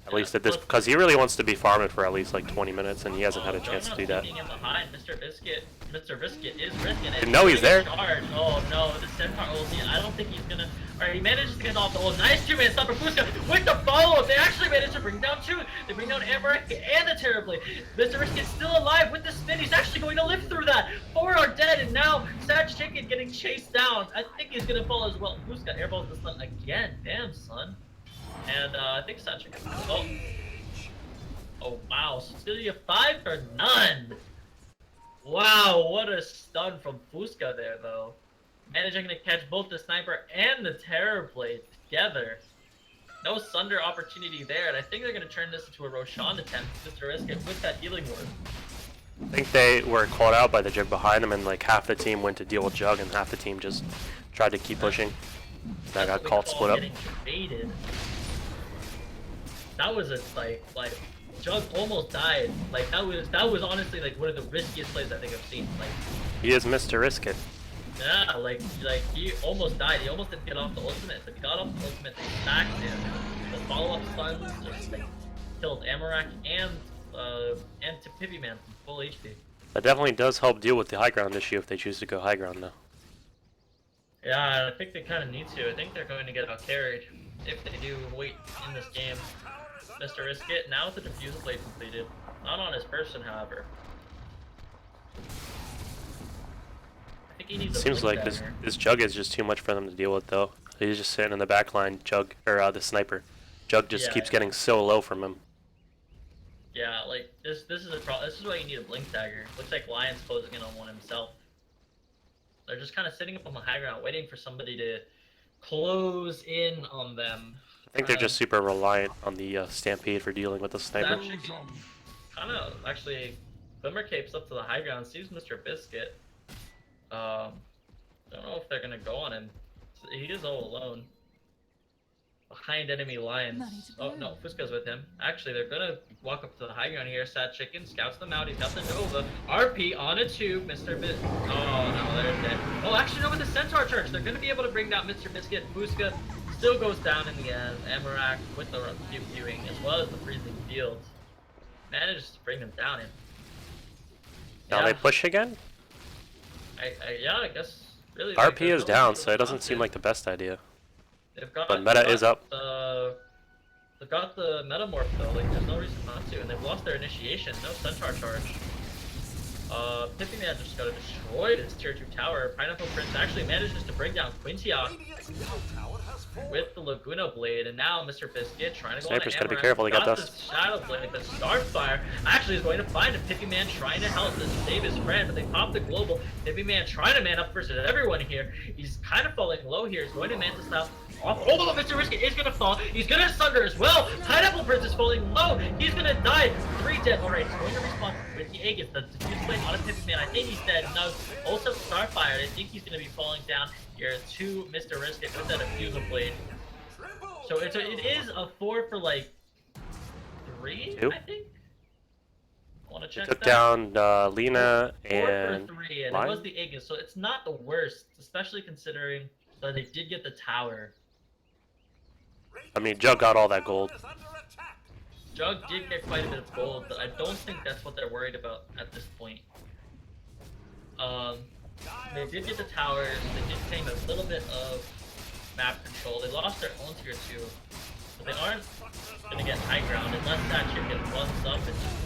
At least at this, because he really wants to be farming for at least like 20 minutes, and he hasn't had a chance to do that. In behind, Mr. Biscuit is risking it. Didn't know he's there. Charge. Oh no, the Centaur ulti. I don't think he's gonna. Alright, he manages to get off the ult. Nice 2-man stop for Fusca with the follow-up. They actually managed to bring down 2. They bring down Amaranth and the Terribly. Mr. Biscuit's still alive with the spin. He's actually going to live through that. 4 are dead, and now Sag Chicken getting chased down. I think he's gonna fall as well. Fusca airballs the stun again. Damn, son. And I think Sag Chicken. Oh wow, Cecilia 5 for none! Wow, what a stun from Fusca there though. Managing to catch both the sniper and the Terror Blade together. No Sunder opportunity there, and I think they're going to turn this into a Roshan attempt just to risk it with that healing ward. I think they were called out by the Jug behind them, and like half the team went to deal with Jug, and half the team just tried to keep pushing. That got called split up. Getting baited. That was a like Jug almost died. Like that was honestly like one of the riskiest plays I think I've seen. Like He is Mr. Risk It. yeah, like he almost died. He almost didn't get off the ultimate, but he got off the ultimate. They stacked him. The follow-up stuns just like killed Amarak and Pippi Man from full HP. That definitely does help deal with the high ground issue if they choose to go high ground now. Yeah, I think they kind of need to. I think they're going to get out carried if they do wait in this game. Mr. Risk It now with the Diffusal Blade completed. Not on his person, however. I think he needs a Seems blink like dagger. this Jug is just too much for them to deal with, though. He's just sitting in the back line, Jug, or the sniper. Jug just keeps getting so low from him. Yeah, like this is a problem. This is why you need a blink dagger. Looks like Lion's closing in on one himself. They're just kind of sitting up on the high ground, waiting for somebody to close in on them. I think they're just super reliant on the Stampede for dealing with the sniper. Kind of actually, Glimmer Capes up to the high ground, sees Mr. Biscuit. Don't know if they're gonna go on him. He is all alone. Behind enemy lions. Oh no, Fusco's with him. Actually, they're gonna walk up to the high ground here. Sad Chicken scouts them out. He's got the Nova. RP on a tube. Mr. Bis. Oh no, they're dead. Oh, actually, no, with the Centaur Church, they're gonna be able to bring down Mr. Biscuit. Fusca still goes down in the end. Amarak with the viewing as well as the freezing fields manages to bring them down. Now they push again? Yeah, I guess really. RP is down, so it doesn't seem like the best idea. But meta is up. They've got the Metamorph though, like there's no reason not to, and they've lost their initiation, no Centaur charge. Pippi Man just got destroyed his tier 2 tower. Pineapple Prince actually manages to bring down Quintiac with the Laguna Blade, and now Mr. Biscuit trying to go Sniper's on gotta be careful, he got dust. the Shadow Blade, the Starfire actually is going to find a Pippi Man trying to help to save his friend, but they pop the global. Pippi Man trying to man up versus everyone here. He's kind of falling low here. He's going to Manta style. Oh, Mr. Risk It is gonna fall. He's gonna Sunder as well. Pineapple Prince is falling low. He's gonna die. 3 dead. Alright, he's going to respawn with the Aegis. The Diffuse Blade on a Pippi Man. I think he's dead. No, also Starfire. I think he's gonna be falling down here to Mr. Risk It with that Diffusal Blade. So it is a 4 for like 3, I think. I want to check Took that. down Lena 4 and for 3, and Lion? it was the Aegis, so it's not the worst, especially considering that they did get the tower. I mean, Jug got all that gold. Jug did get quite a bit of gold, but I don't think that's what they're worried about at this point. They did get the towers, they did claim a little bit of map control. They lost their own tier 2, but they aren't going to get high ground unless that chicken runs up and just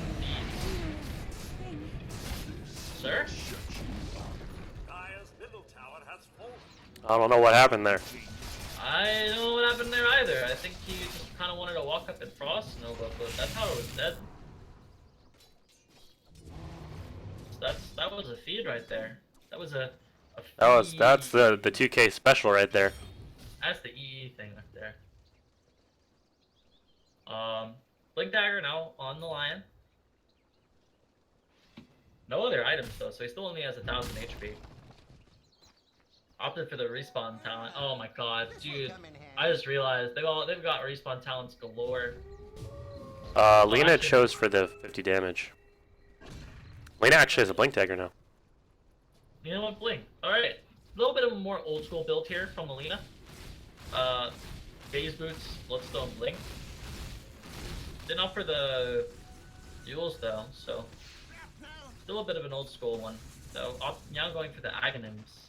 feeds. Sir? I don't know what happened there. I don't know what happened there either. I think he just kind of wanted to walk up and Frost Nova, but that's how it was dead. So that was a feed right there. That was a feed. That's the 2K special right there. That's the EE thing right there. Blink Dagger now on the Lion. No other items though, so he still only has 1,000 HP. Opted for the respawn talent. Oh my god, dude! I just realized they've got respawn talents galore. Lena actually, chose for the 50 damage. Lena actually has a blink dagger now. You know what, blink. All right, a little bit of a more old school build here from Melina. Phase boots, Bloodstone, blink. Didn't offer the duels though, so still a bit of an old school one. So now going for the Aghanim's.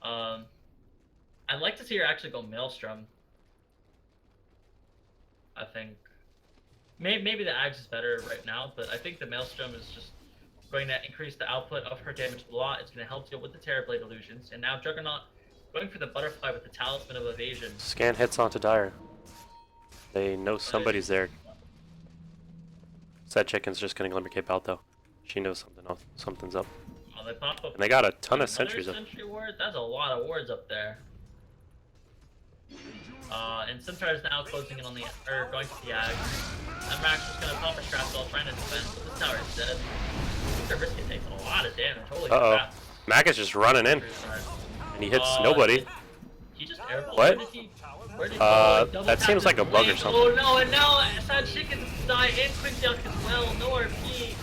I'd like to see her actually go Maelstrom. I think maybe the Ags is better right now, but I think the Maelstrom is just going to increase the output of her damage a lot. It's going to help deal with the Terrorblade illusions, and now Juggernaut going for the Butterfly with the Talisman of Evasion. Scan hits onto Dire. They know somebody's there. Sad Chicken's just gonna Glimmer Cape out though. She knows something's up. Oh, they pop up. And they got a ton of another sentries up. sentry ward? That's a lot of wards up there. And Simtar is now closing in on the, or going to the Ag. And Max is gonna pop a trap while trying to defend, but this tower is dead. Mr. Brisket takes a lot of damage. Holy crap. Mac is just running in. And he hits nobody. He just airballed. What? Where did he go? Like, That seems like a bug or something. Oh no, and now Sad Chickens die and Quick Duck as well. No RP.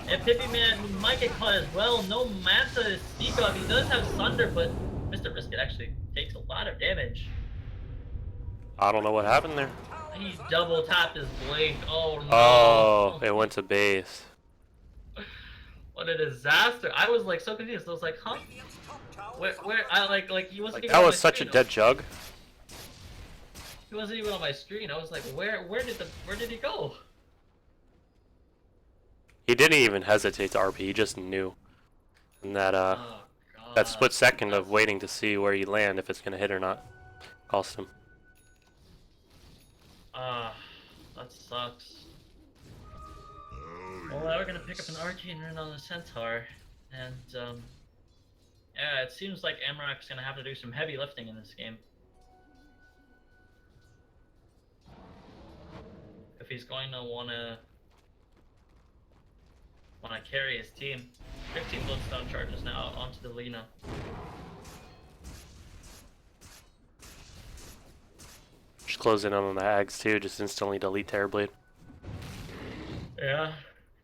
And Pippi Man might get caught as well. No Manta to speak of. He does have Sunder, but Mr. Brisket actually takes a lot of damage. I don't know what happened there. He double tapped his blink. Oh no. Oh, it went to base. What a disaster. I was like so confused. I was like, huh? Where I like he wasn't even That on was my such a screen. dead jug. He wasn't even on my screen. I was like, where did he go? He didn't even hesitate to RP, he just knew. And that Oh, God. that split second of waiting to see where you land, if it's gonna hit or not, cost him. That sucks. Well, now we're gonna pick up an RT and run on the Centaur, and yeah, it seems like Amarak's gonna have to do some heavy lifting in this game. If he's going to wanna carry his team. 15 Bloodstone charges now onto the Lina. Just close in on the Ags too, just instantly delete Terrorblade. Yeah,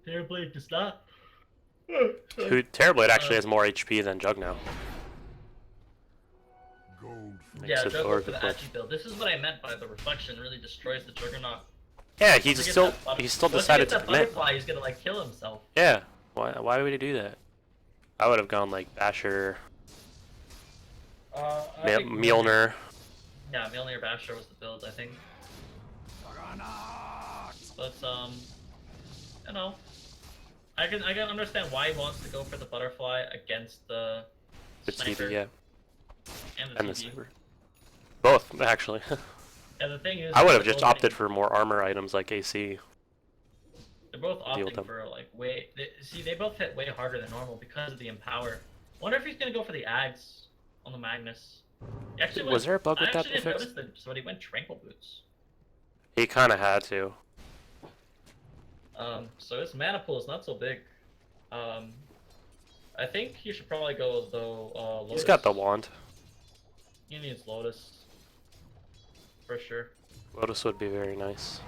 Terrorblade does not. Terrorblade actually has more HP than Jug now. Gold Yeah, Makes it Juggle for the overkill. Agi build. This is what I meant by the reflection really destroys the Juggernaut. Yeah, Once he gets still that he still once decided he to gets that commit. butterfly, he's gonna like kill himself. Yeah, why would he do that? I would have gone like Basher, I think Mjolnir. Yeah, Mjolnir Basher was the build, I think. But you know, I can understand why he wants to go for the butterfly against the sniper TV, yeah, and the the TV. sniper. Both actually. And the thing is, I would have they're just both opted hitting- for more armor items like AC. They're both deal with opting them. for like they both hit way harder than normal because of the Empower. Wonder if he's gonna go for the Ags on the Magnus. He actually Was there a bug with I that actually didn't fix? notice so he went Tranquil Boots. He kind of had to. So his mana pool is not so big. I think he should probably go though. Lotus. He's got the wand. He needs Lotus for sure. Lotus would be very nice.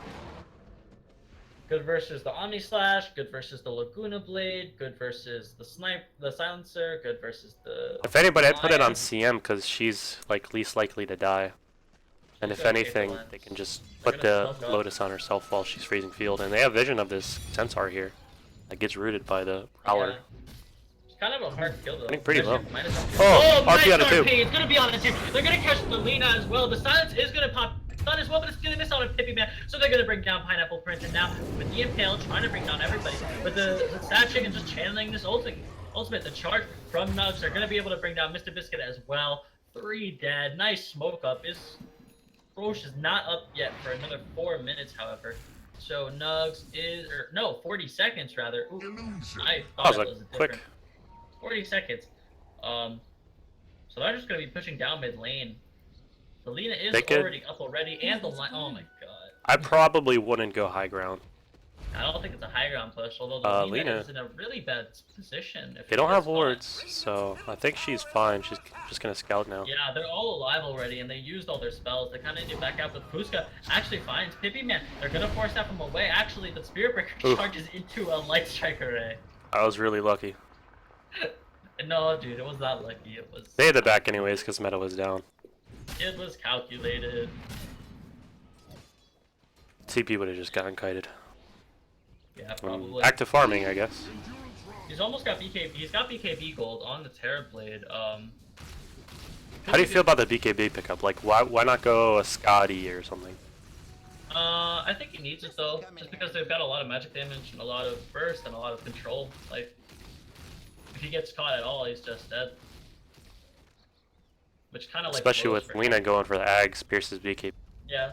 Good versus the Omni Slash. Good versus the Laguna Blade. Good versus the the Silencer. Good versus the. If anybody, I'd put it on Lion. CM because she's like least likely to die. And She's if got anything, Fatal they Lens. can just They're put gonna the smoke up. Lotus on herself while she's freezing field. And they have vision of this Centaur here that gets rooted by the Prowler. Yeah. It's kind of a hard kill though. I think pretty low. Minus Oh, nice RP on it too. RP. It's gonna be on it too. They're gonna catch the Lina as well. The Silence is gonna pop stun as well, but it's gonna miss on a Pippi Man. So they're gonna bring down Pineapple Printer now with the Impale trying to bring down everybody. But the Sad Chicken just channeling this ultimate. The charge from Nugs are gonna be able to bring down Mr. Biscuit as well. 3 dead. Nice smoke up. Roche is not up yet for another 4 minutes, however. So Nugs is, or no, 40 seconds rather. Ooh, illusion. I That thought was it a was quick. different. 40 seconds. So they're just gonna be pushing down mid lane. The Lina is They could- already up already, and the line. Oh my god. I probably wouldn't go high ground. I don't think it's a high ground push, although the Lina Lina- is in a really bad position. If They it don't gets have caught. wards, so I think she's fine. She's just gonna scout now. Yeah, they're all alive already, and they used all their spells. They kind of need to back out, but Fuska actually finds Pippi Man. They're gonna force that from away, actually, but Spirit Breaker Oof. charges into a Light Strike Array. I was really lucky. No, dude, it was not lucky. They had the back anyways because meta was down. It was calculated. TP would have just gotten kited. Yeah, probably. Active farming, I guess. He's almost got BKB. He's got BKB gold on the Terrorblade. How do you feel about the BKB pickup? Like, why not go a Scotty or something? I think he needs it though, just because they've got a lot of magic damage and a lot of burst and a lot of control. Like, if he gets caught at all, he's just dead. Which kind of like. Especially blows with for Lina him. going for the Ags, Pierce's BKB. Yeah,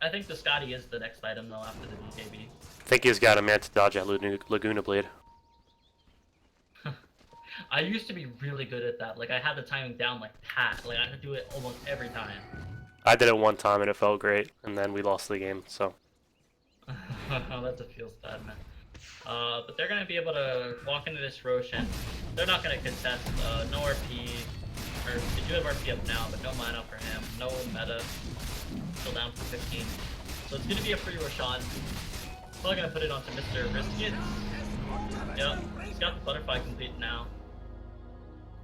I think the Scotty is the next item though after the BKB. I think he's got a man to dodge at Laguna Blade. I used to be really good at that. Like I had the timing down like pat. Like I could do it almost every time. I did it one time and it felt great, and then we lost the game. So That just feels bad, man. But they're gonna be able to walk into this Roshan. They're not gonna contest. No RP, or they do have RP up now, but no mana for him. No meta. Still down for 15. So it's gonna be a free Roshan. Probably gonna put it onto Mr. Riskit. Yep, he's got the butterfly complete now.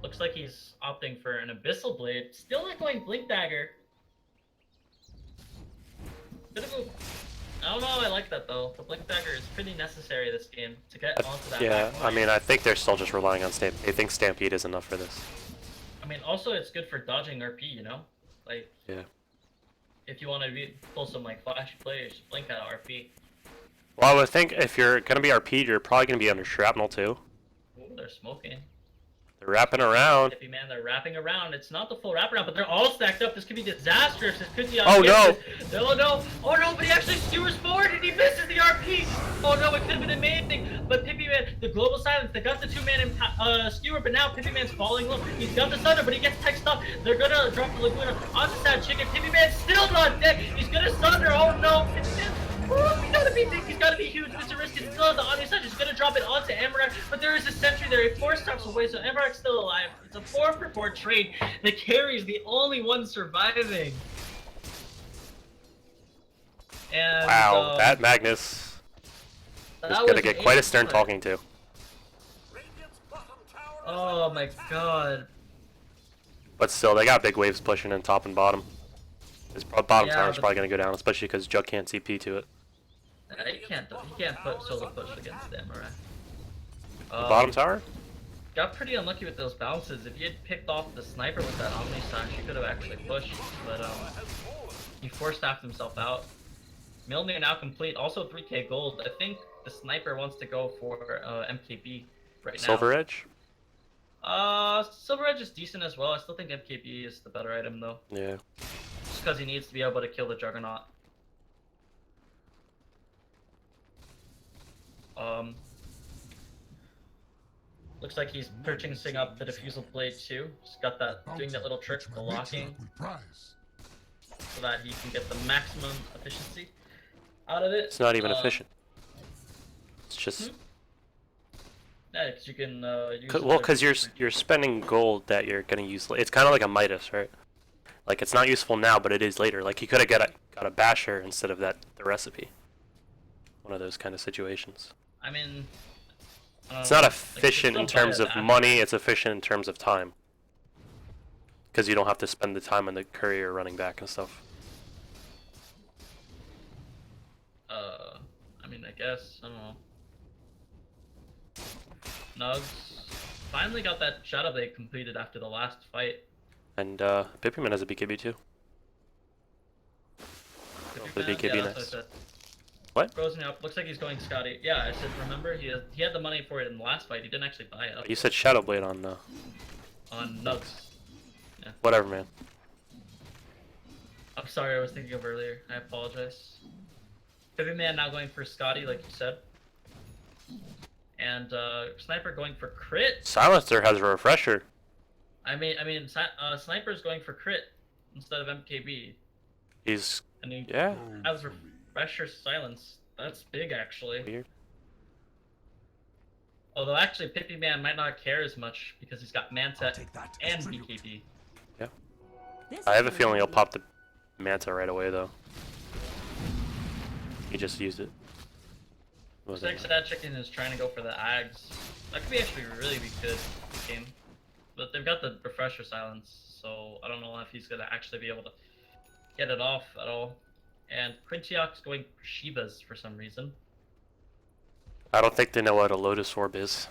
Looks like he's opting for an Abyssal Blade. Still not going Blink Dagger. Bit of a... I don't know, I like that though. The Blink Dagger is pretty necessary this game to get onto that yeah, back I line. mean, I think they're still just relying on Stampede. They think Stampede is enough for this. I mean, also it's good for dodging RP, you know? Like, Yeah. if you want to pull some like flashy plays, just blink out RP. Well, I would think if you're gonna be RP'd, you're probably gonna be under shrapnel too. Ooh, they're smoking. They're wrapping around. Hippie man, they're wrapping around. It's not the full wraparound, but they're all stacked up. This could be disastrous. This could be on Oh, no. Oh no! Oh no! But he actually skewers forward and he misses the RP. Oh no! It could have been amazing. But Pippi Man, the global silence. They got the two-man skewer, but now Pippi Man's falling low. He's got the thunder, but he gets tech stuff. They're gonna drop the Laguna onto that chicken. Pippi Man's still not dead. He's gonna thunder. Oh no! Pippi Man. Oh, he's gotta be big, he's gotta be huge. Mr. Risk is still on the audio side, he's gonna drop it onto Amarak, but there is a sentry there, he 4 steps away, so Amarak's still alive. It's a 4-for-4 trade. The carry's the only one surviving. And, Wow, that Magnus is gonna get quite a stern talking to. Oh my god. But still, they got big waves pushing in top and bottom. His bottom Yeah, tower's but- probably gonna go down, especially because Jug can't CP to it. You can't put solo push against Amarak. The bottom tower? Got pretty unlucky with those bounces. If he had picked off the sniper with that Omni Sash, he could have actually pushed, but he force-staffed himself out. Milner now complete, also 3k gold. I think the sniper wants to go for MKB right now. Silver Edge? Silver Edge is decent as well. I still think MKB is the better item though. Yeah. Just because he needs to be able to kill the Juggernaut. Looks like he's purchasing up the Diffusal Blade too. He's got that, doing that little trick, the locking, so that he can get the maximum efficiency out of it. It's not even efficient. It's just... Yeah, because you can use... Well, because you're spending gold that you're gonna use. It's kind of like a Midas, right? Like, it's not useful now, but it is later. Like, you could have got a Basher instead of the recipe. One of those kind of situations. I mean... It's not like, efficient in terms of money, it's efficient in terms of time. Because you don't have to spend the time on the courier running back and stuff. I mean, I guess, I don't know. Nugs finally got that Shadow Blade completed after the last fight. And Pippyman has a BKB too. If The you BKB found- nice. What? Frozen up. Looks like he's going Scotty. Yeah, I said, remember, he had the money for it in the last fight. He didn't actually buy it up. You said Shadow Blade on Nugs. Yeah. whatever, man. I'm sorry, I was thinking of earlier. I apologize. Heavy Man now going for Scotty, like you said. And Sniper going for crit. Silencer has a refresher. Sniper's going for crit instead of MKB. He's... And he yeah. has refresher silence. That's big, actually. Weird. Although, actually, Pippy Man might not care as much because he's got Manta and BKB. Yeah. I have a feeling he'll pop the Manta right away, though. He just used it. Six that chicken is trying to go for the Ags. That could be actually really be good game. But they've got the refresher silence, so I don't know if he's gonna actually be able to get it off at all. And Quintioc's going for Shivas for some reason. I don't think they know what a Lotus Orb is.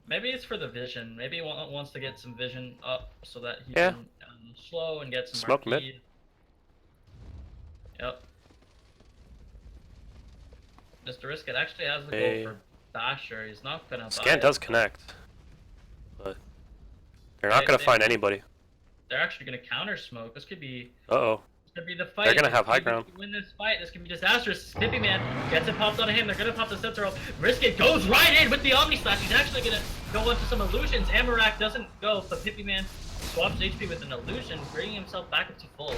Maybe it's for the vision. Maybe he wants to get some vision up so that he Yeah. can slow and get some Smoke RP. mid. Yep. Mr. Riskett actually has the Hey. goal for Basher. He's not gonna buy Scan it, does but connect. But they're not gonna find anybody. They're actually gonna counter smoke. This could be Uh-oh. could be the fight. They're gonna have high PBG ground. Win this fight. This could be disastrous. Pippy Man gets it popped out of him. They're gonna pop the Sentinel. Risk it goes right in with the Omni Slash. He's actually gonna go into some illusions. Amarak doesn't go, but Pippy Man swaps HP with an illusion, bringing himself back up to full.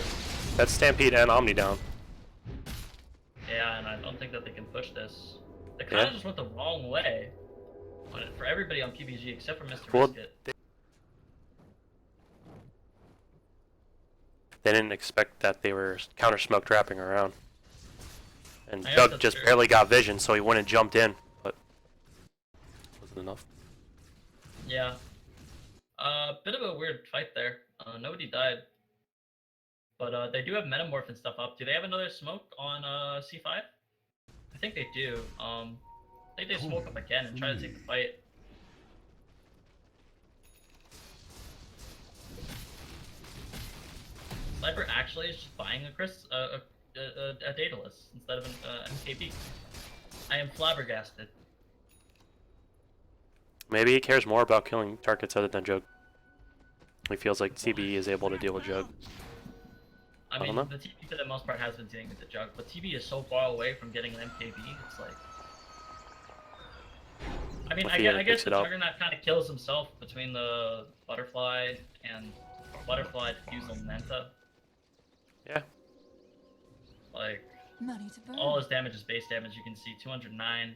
That's Stampede and Omni down. Yeah, and I don't think that they can push this. They kind of just went the wrong way for everybody on PBG except for Mr. Well, Biscuit. They didn't expect that they were counter smoke trapping around. And I guess Doug that's just true. barely got vision, so he went and jumped in, but wasn't enough. Yeah. Bit of a weird fight there. Nobody died. But they do have Metamorph and stuff up. Do they have another smoke on C5? I think they do. I think they smoke up again and try to take the fight. Sniper actually is just buying a Daedalus instead of an MKB. I am flabbergasted. Maybe he cares more about killing targets other than Jug. He feels like TB is able to deal with Jug. I mean, the TB for the most part has been dealing with the Jug, but TB is so far away from getting an MKB, it's like... I mean, I guess the Juggernaut kind of kills himself between the Butterfly and Butterfly Fusel Manta. Yeah. Like, all his damage is base damage, you can see 209.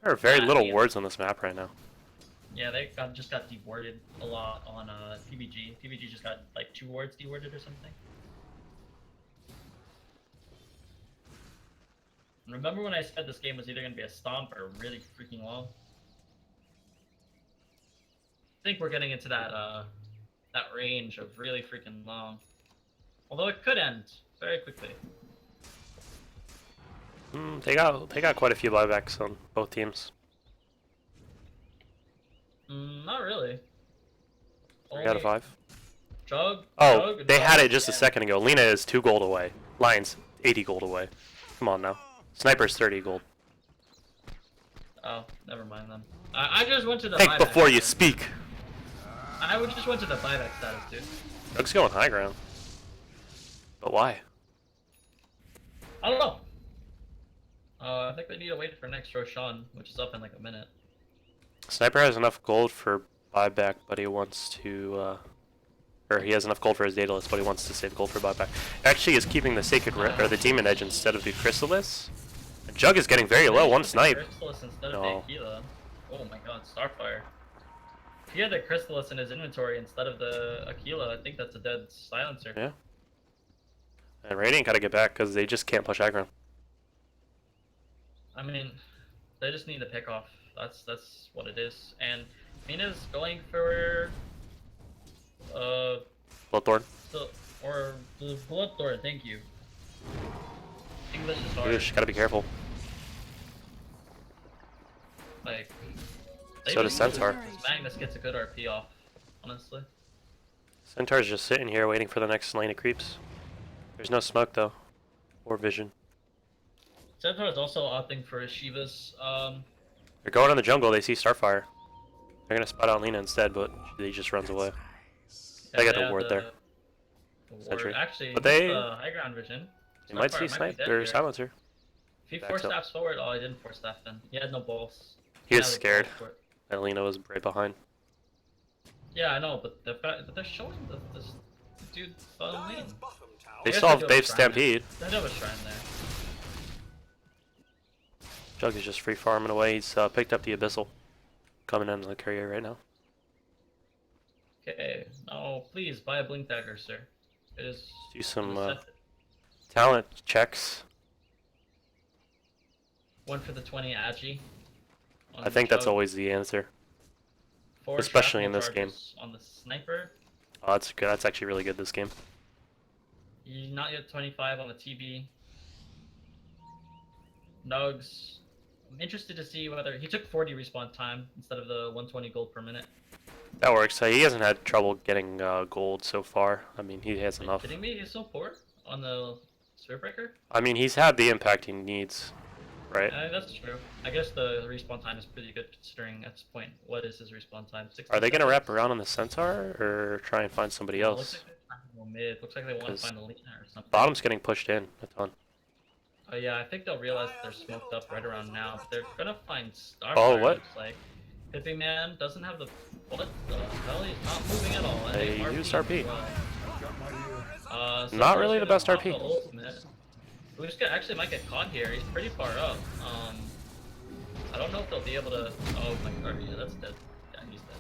There are very little wards on this map right now. Yeah, they just got dewarded a lot on PBG. PBG just got like 2 wards dewarded or something. Remember when I said this game was either going to be a stomp or really freaking long? I think we're getting into that that range of really freaking long. Although it could end very quickly. They got quite a few buybacks on both teams. Not really. 3 out of 5. Jug. Oh, they had it just a yeah. second ago. Lena is 2 gold away. Lion's 80 gold away. Come on now. Sniper's 30 gold. Oh, never mind then. I just went to the Think buyback before you status. speak. I just went to the buyback status, dude. Jug's going high ground. But why? I don't know. I think they need to wait for next Roshan, which is up in like a minute. Sniper has enough gold for buyback, but he wants to, or he has enough gold for his Daedalus, but he wants to save gold for buyback. Actually, is keeping the Sacred or the Demon Edge instead of the Chrysalis. Jug is getting very low. One snipe. Chrysalis instead No. of the Aquila. Oh my god, Starfire. If he had the Chrysalis in his inventory instead of the Aquila, I think that's a dead silencer. Yeah. And Radiant gotta get back because they just can't push aggro. I mean, they just need to pick off. That's what it is. And Mina's going for Bloodthorn. or the Bloodthorn, thank you. English is hard. Oosh, gotta be careful. Like, So does Centaur. Magnus gets a good RP off, honestly. Centaur's just sitting here waiting for the next lane of creeps. There's no smoke though, or vision. Centaur is also opting for Shiva's. They're going in the jungle. They see Starfire. They're gonna spot out Lena instead, but he just runs away. They got the ward there. The ward. Sentry. Actually, But they- high ground vision. You might Starfire see be snipe dead or here. silencer. If he Backs force up. staffs forward, oh, he didn't force staff then. He had no balls. He was had the scared. balls for it. And Lena was right behind. Yeah, I know, but they're showing this dude bottom lane. They I guess still have do they've a shrine stampede. there. They do have a shrine there. Jug is just free farming away. He's picked up the Abyssal. Coming in the courier right now. Okay, no, please buy a blink dagger, sir. It is. Do some necessity. talent checks. One for the 20 Agi. I think that's always the answer. 4 especially in shrapnel this game. charges on the sniper. Oh, that's good. That's actually really good this game. He's not yet 25 on the TB. Nugs. I'm interested to see whether he took 40 respawn time instead of the 120 gold per minute. That works. He hasn't had trouble getting gold so far. I mean, he has Are you enough. kidding me? He's so poor on the Spirit Breaker? I mean, he's had the impact he needs, right? That's true. I guess the respawn time is pretty good considering at this point. What is his respawn time? 60 Are they gonna seconds? wrap around on the Centaur or try and find somebody Looks else? like Well, mid. Looks like they want to 'Cause find the Lena or something. Bottom's getting pushed in a ton. Oh yeah, I think they'll realize that they're smoked up right around now. But they're gonna find Starfire. Oh, what? Looks like Hippie Man doesn't have the. What the hell? He's not moving at all. And They used RP. as well. So Not Frost really the gonna best pop RP. the ultimate. Fusca actually might get caught here. He's pretty far up. I don't know if they'll be able to. Oh my god, yeah, that's dead. Yeah, he's dead.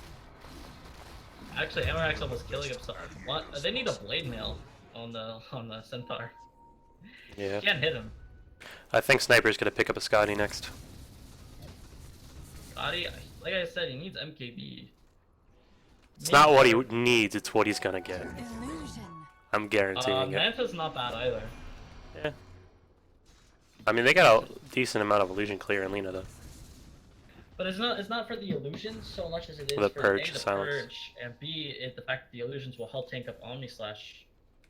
Actually, Amarak's almost killing himself. What? They need a blade mail on the Centaur. Yeah. Can't hit him. I think Sniper's gonna pick up a Scotty next. Scotty, like I said, he needs MKB. It's not what he needs, it's what he's gonna get. Illusion. I'm guaranteeing it. Manta's not bad either. Yeah. I mean, they got a decent amount of illusion clear in Lena, though. But it's not for the illusions so much as it is The for purge, A, the silence. purge, and B, the fact that the illusions will help tank up Omni Slash.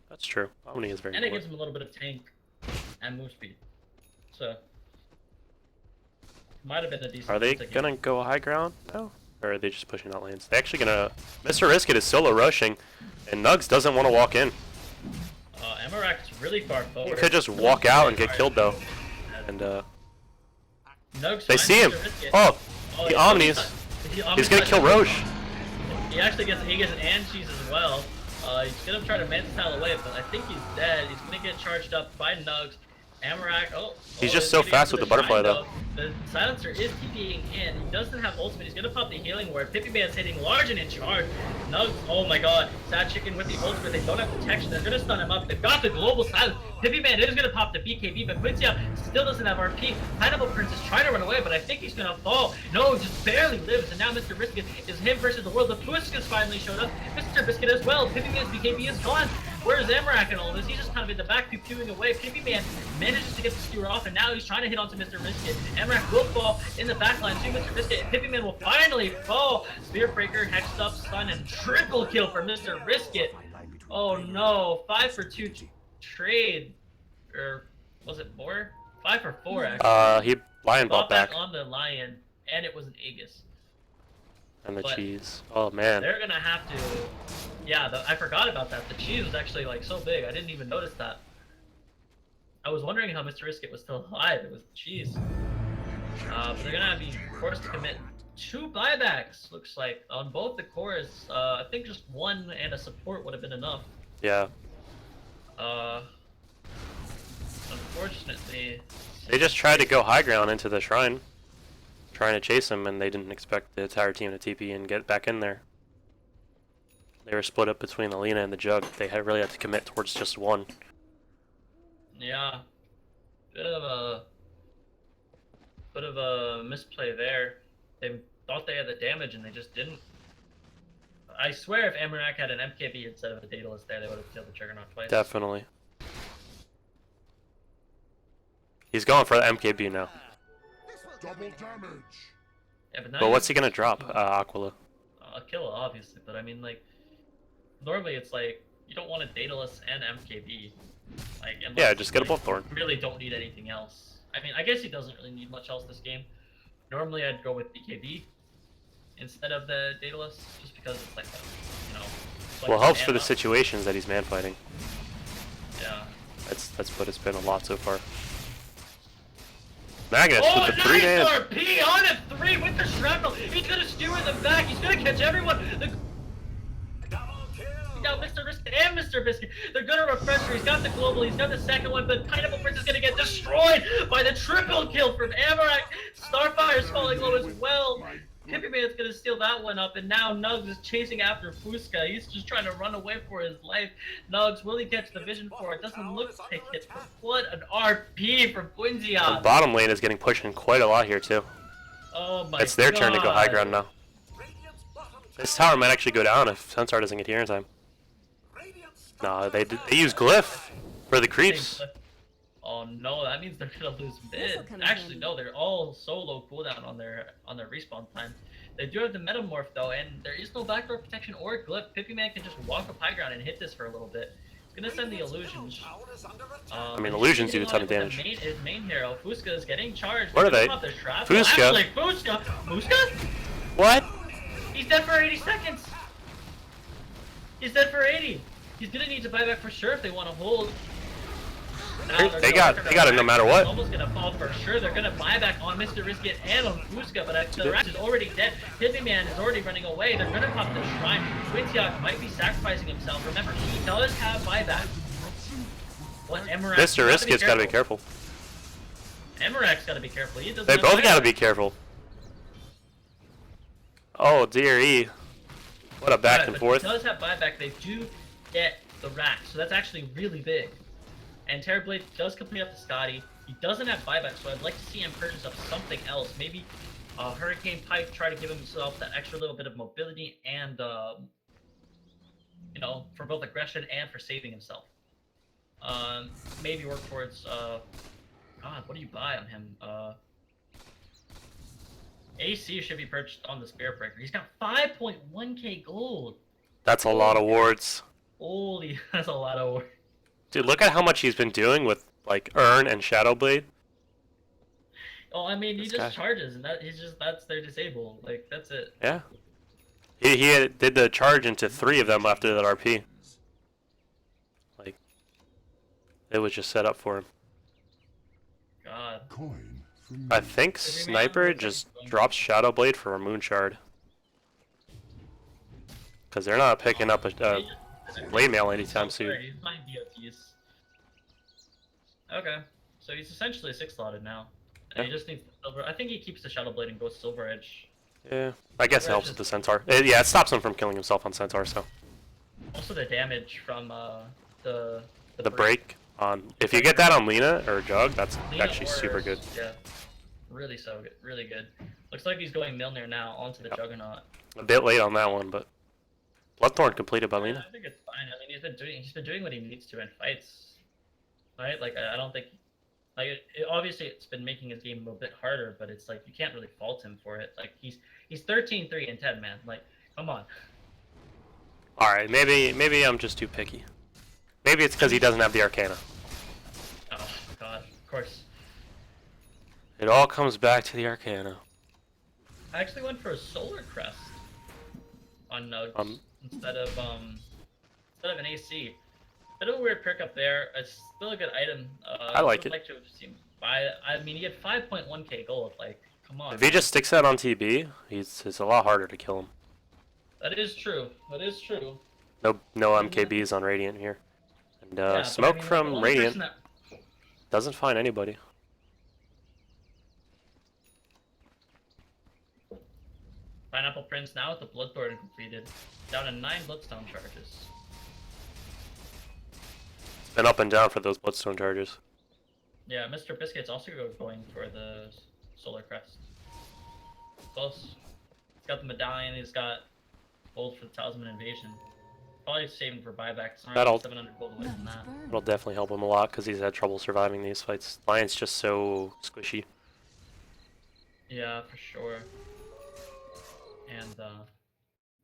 That's true. Omni is very And it important. gives him a little bit of tank and move speed. So might have been a decent. Are they ticket. gonna go high ground now? Or are they just pushing out lanes? They're actually gonna... Mr. Riskit is solo rushing, and Nugs doesn't want to walk in. Amarak's really far forward. He could just walk out and get killed, though. And, Nugs they finds see him! Mr. Riskit. Oh! Oh, The Omnis! He's gonna kill Roche! He actually gets and cheese as well. He's gonna try to mantis away, but I think he's dead. He's gonna get charged up by Nugs. Amarak, He's just so fast with the butterfly, though. The silencer is TPing in. He doesn't have ultimate. He's gonna pop the healing ward. Pippi Man's hitting large and in charge. Nugs, oh my god. Sad Chicken with the ultimate. They don't have protection. They're gonna stun him up. They've got the global silence. Pippi Man is gonna pop the BKB, but Quincy still doesn't have RP. Pineapple Prince is trying to run away, but I think he's gonna fall. No, just barely lives. And now Mr. Biscuit is him versus the world. The Fusca's finally showed up. Mr. Biscuit as well. Pippi Man's BKB is gone. Where's Amarak and all this? He's just kind of in the back, pew-pewing away. Pippi Man manages to get the skewer off, and now he's trying to hit onto Mr. Biscuit. Amarak will fall in the backline to Mr. Biscuit, and Pippi Man will finally fall. Spear Breaker, Hexed Up, Stun, and triple kill for Mr. Biscuit. Oh no, 5 for 2 trade. Or was it 4? 5 for 4, actually. He Lion bought back. on the Lion, and it was an Aegis. And the but cheese. Oh, man. They're gonna have to. Yeah, I forgot about that. The cheese was actually like so big. I didn't even notice that. I was wondering how Mr. Riskit was still alive. It was the cheese. But they're gonna be forced to commit 2 buybacks. Looks like on both the cores. I think just 1 and a support would have been enough. Yeah. Unfortunately. They just tried to go high ground into the shrine, trying to chase him, and they didn't expect the entire team to TP and get back in there. They were split up between the Lena and the Jug. They really had to commit towards just one. Yeah. Bit of a misplay there. They thought they had the damage and they just didn't. I swear if Amarak had an MKB instead of a Daedalus there, they would have killed the Juggernaut twice. Definitely. He's going for the MKB now. Double damage. Yeah, but, now But what's he gonna drop? Aquila. A kill, obviously, but I mean, like, normally it's like, you don't want a Daedalus and MKB. Like, unless, Yeah, just get a like, Bullthorn. you really don't need anything else. I mean, I guess he doesn't really need much else this game. Normally I'd go with BKB instead of the Daedalus, just because it's like, you know. It's like Well, helps for the mana. situations that he's man fighting. Yeah. That's what it's been a lot so far. Magnus Oh, with the nice 3 damage. RP on a 3 with the shrapnel. He's gonna skewer them back. He's gonna catch everyone. Now Mr. Biscuit and Mr. Biscuit, they're gonna refresh her. He's got the global, he's got the second one, but Pineapple Prince is gonna get destroyed by the triple kill from Amarak. Starfire's falling low as well. Hippie Man's gonna steal that one up, and now Nugs is chasing after Fusca. He's just trying to run away for his life. Nugs, will he catch the vision for it? Doesn't look like it, but what an RP from The Quinzia. bottom lane is getting pushed in quite a lot here too. Oh my god. It's their turn to go high ground now. This tower might actually go down if Sunstar doesn't get here in time. No, they use Glyph for the creeps. Oh no, that means they're gonna lose This'll mid. come in Actually, handy. no, they're all so low cooldown on their respawn time. They do have the metamorph though, and there is no backdoor protection or glyph. Pippi Man can just walk up high ground and hit this for a little bit. He's gonna send the illusions. I mean, illusions do a ton of damage. His main hero, Fusca, is getting charged. What are He's they? gonna pop the shrapnel. Fusca? Actually, Fusca? Fusca? What? He's dead for 80 seconds. He's dead for 80. He's gonna need to buy back for sure if they want to hold. They got it no matter what. Almost gonna fall for sure. They're gonna buy back on Mr. Riskit and on Fuska, but the Rat is already dead. Hitman is already running away. They're gonna pop the Shrine. Quintiac might be sacrificing himself. Remember, he does have buyback. What Mr. Riskit's gotta be careful. Emarak's gotta be careful. He doesn't They have both gotta buyback. be careful. Oh dear E. What a back Right, and but forth. He does have buyback. They do get the rack, so that's actually really big. And Terrorblade does complete up to Scotty. He doesn't have buyback, so I'd like to see him purchase up something else. Maybe Hurricane Pipe, try to give himself that extra little bit of mobility and, you know, for both aggression and for saving himself. Maybe work towards, God, what do you buy on him? AC should be purchased on the Spirit Breaker. He's got 5.1k gold. That's a lot of wards. Holy, that's a lot of work. Dude, look at how much he's been doing with like Urn and Shadowblade. Oh, I mean, he This just guy. charges, and that's their disable. Like, that's it. Yeah. Did the charge into 3 of them after that RP. Like, it was just set up for him. God. Coin from I think Sniper just drops Shadowblade for a Moonshard. Because they're not picking up a lay mail anytime soon. He's buying DOTs. Okay, so he's essentially 6-slotted now. And he just needs the silver. I think he keeps the Shadow Blade and goes Silver Edge. Yeah, I guess it helps with the Centaur. Yeah, it stops him from killing himself on Centaur, so. Also the damage from the break on. If you get that on Lena or Jug, that's Lena actually or- super good. Yeah, really so good, really good. Looks like he's going Milner now onto the Juggernaut. A bit late on that one, but Bloodthorn completed by Yeah, Lena. I think it's fine. I mean, he's been doing what he needs to in fights, right? Like I don't think, like obviously it's been making his game a bit harder, but it's like you can't really fault him for it. Like he's 13, 3, and 10, man. Like come on. All right, maybe I'm just too picky. Maybe it's because he doesn't have the Arcana. Oh God, of course. It all comes back to the Arcana. I actually went for a Solar Crest on Nugs instead of an AC. Bit of a weird pick up there. It's still a good item. I like would it. like to have seen buy it. I mean, he had 5.1k gold. Like, come on. If he just sticks that on TB, it's a lot harder to kill him. That is true. That is true. No MKBs on Radiant here. And Yeah, but I smoke mean, the from only Radiant person that- doesn't find anybody. Pineapple Prince now with the Bloodthorn completed. Down to 9 Bloodstone charges. It's been up and down for those Bloodstone charges. Yeah, Mr. Biscuit's also going for the Solar Crest. Close. He's got the medallion, he's got gold for the Talisman Invasion. Probably saving for buyback. It's around That'll- 700 gold away from that. It'll definitely help him a lot because he's had trouble surviving these fights. Lion's just so squishy. Yeah, for sure. And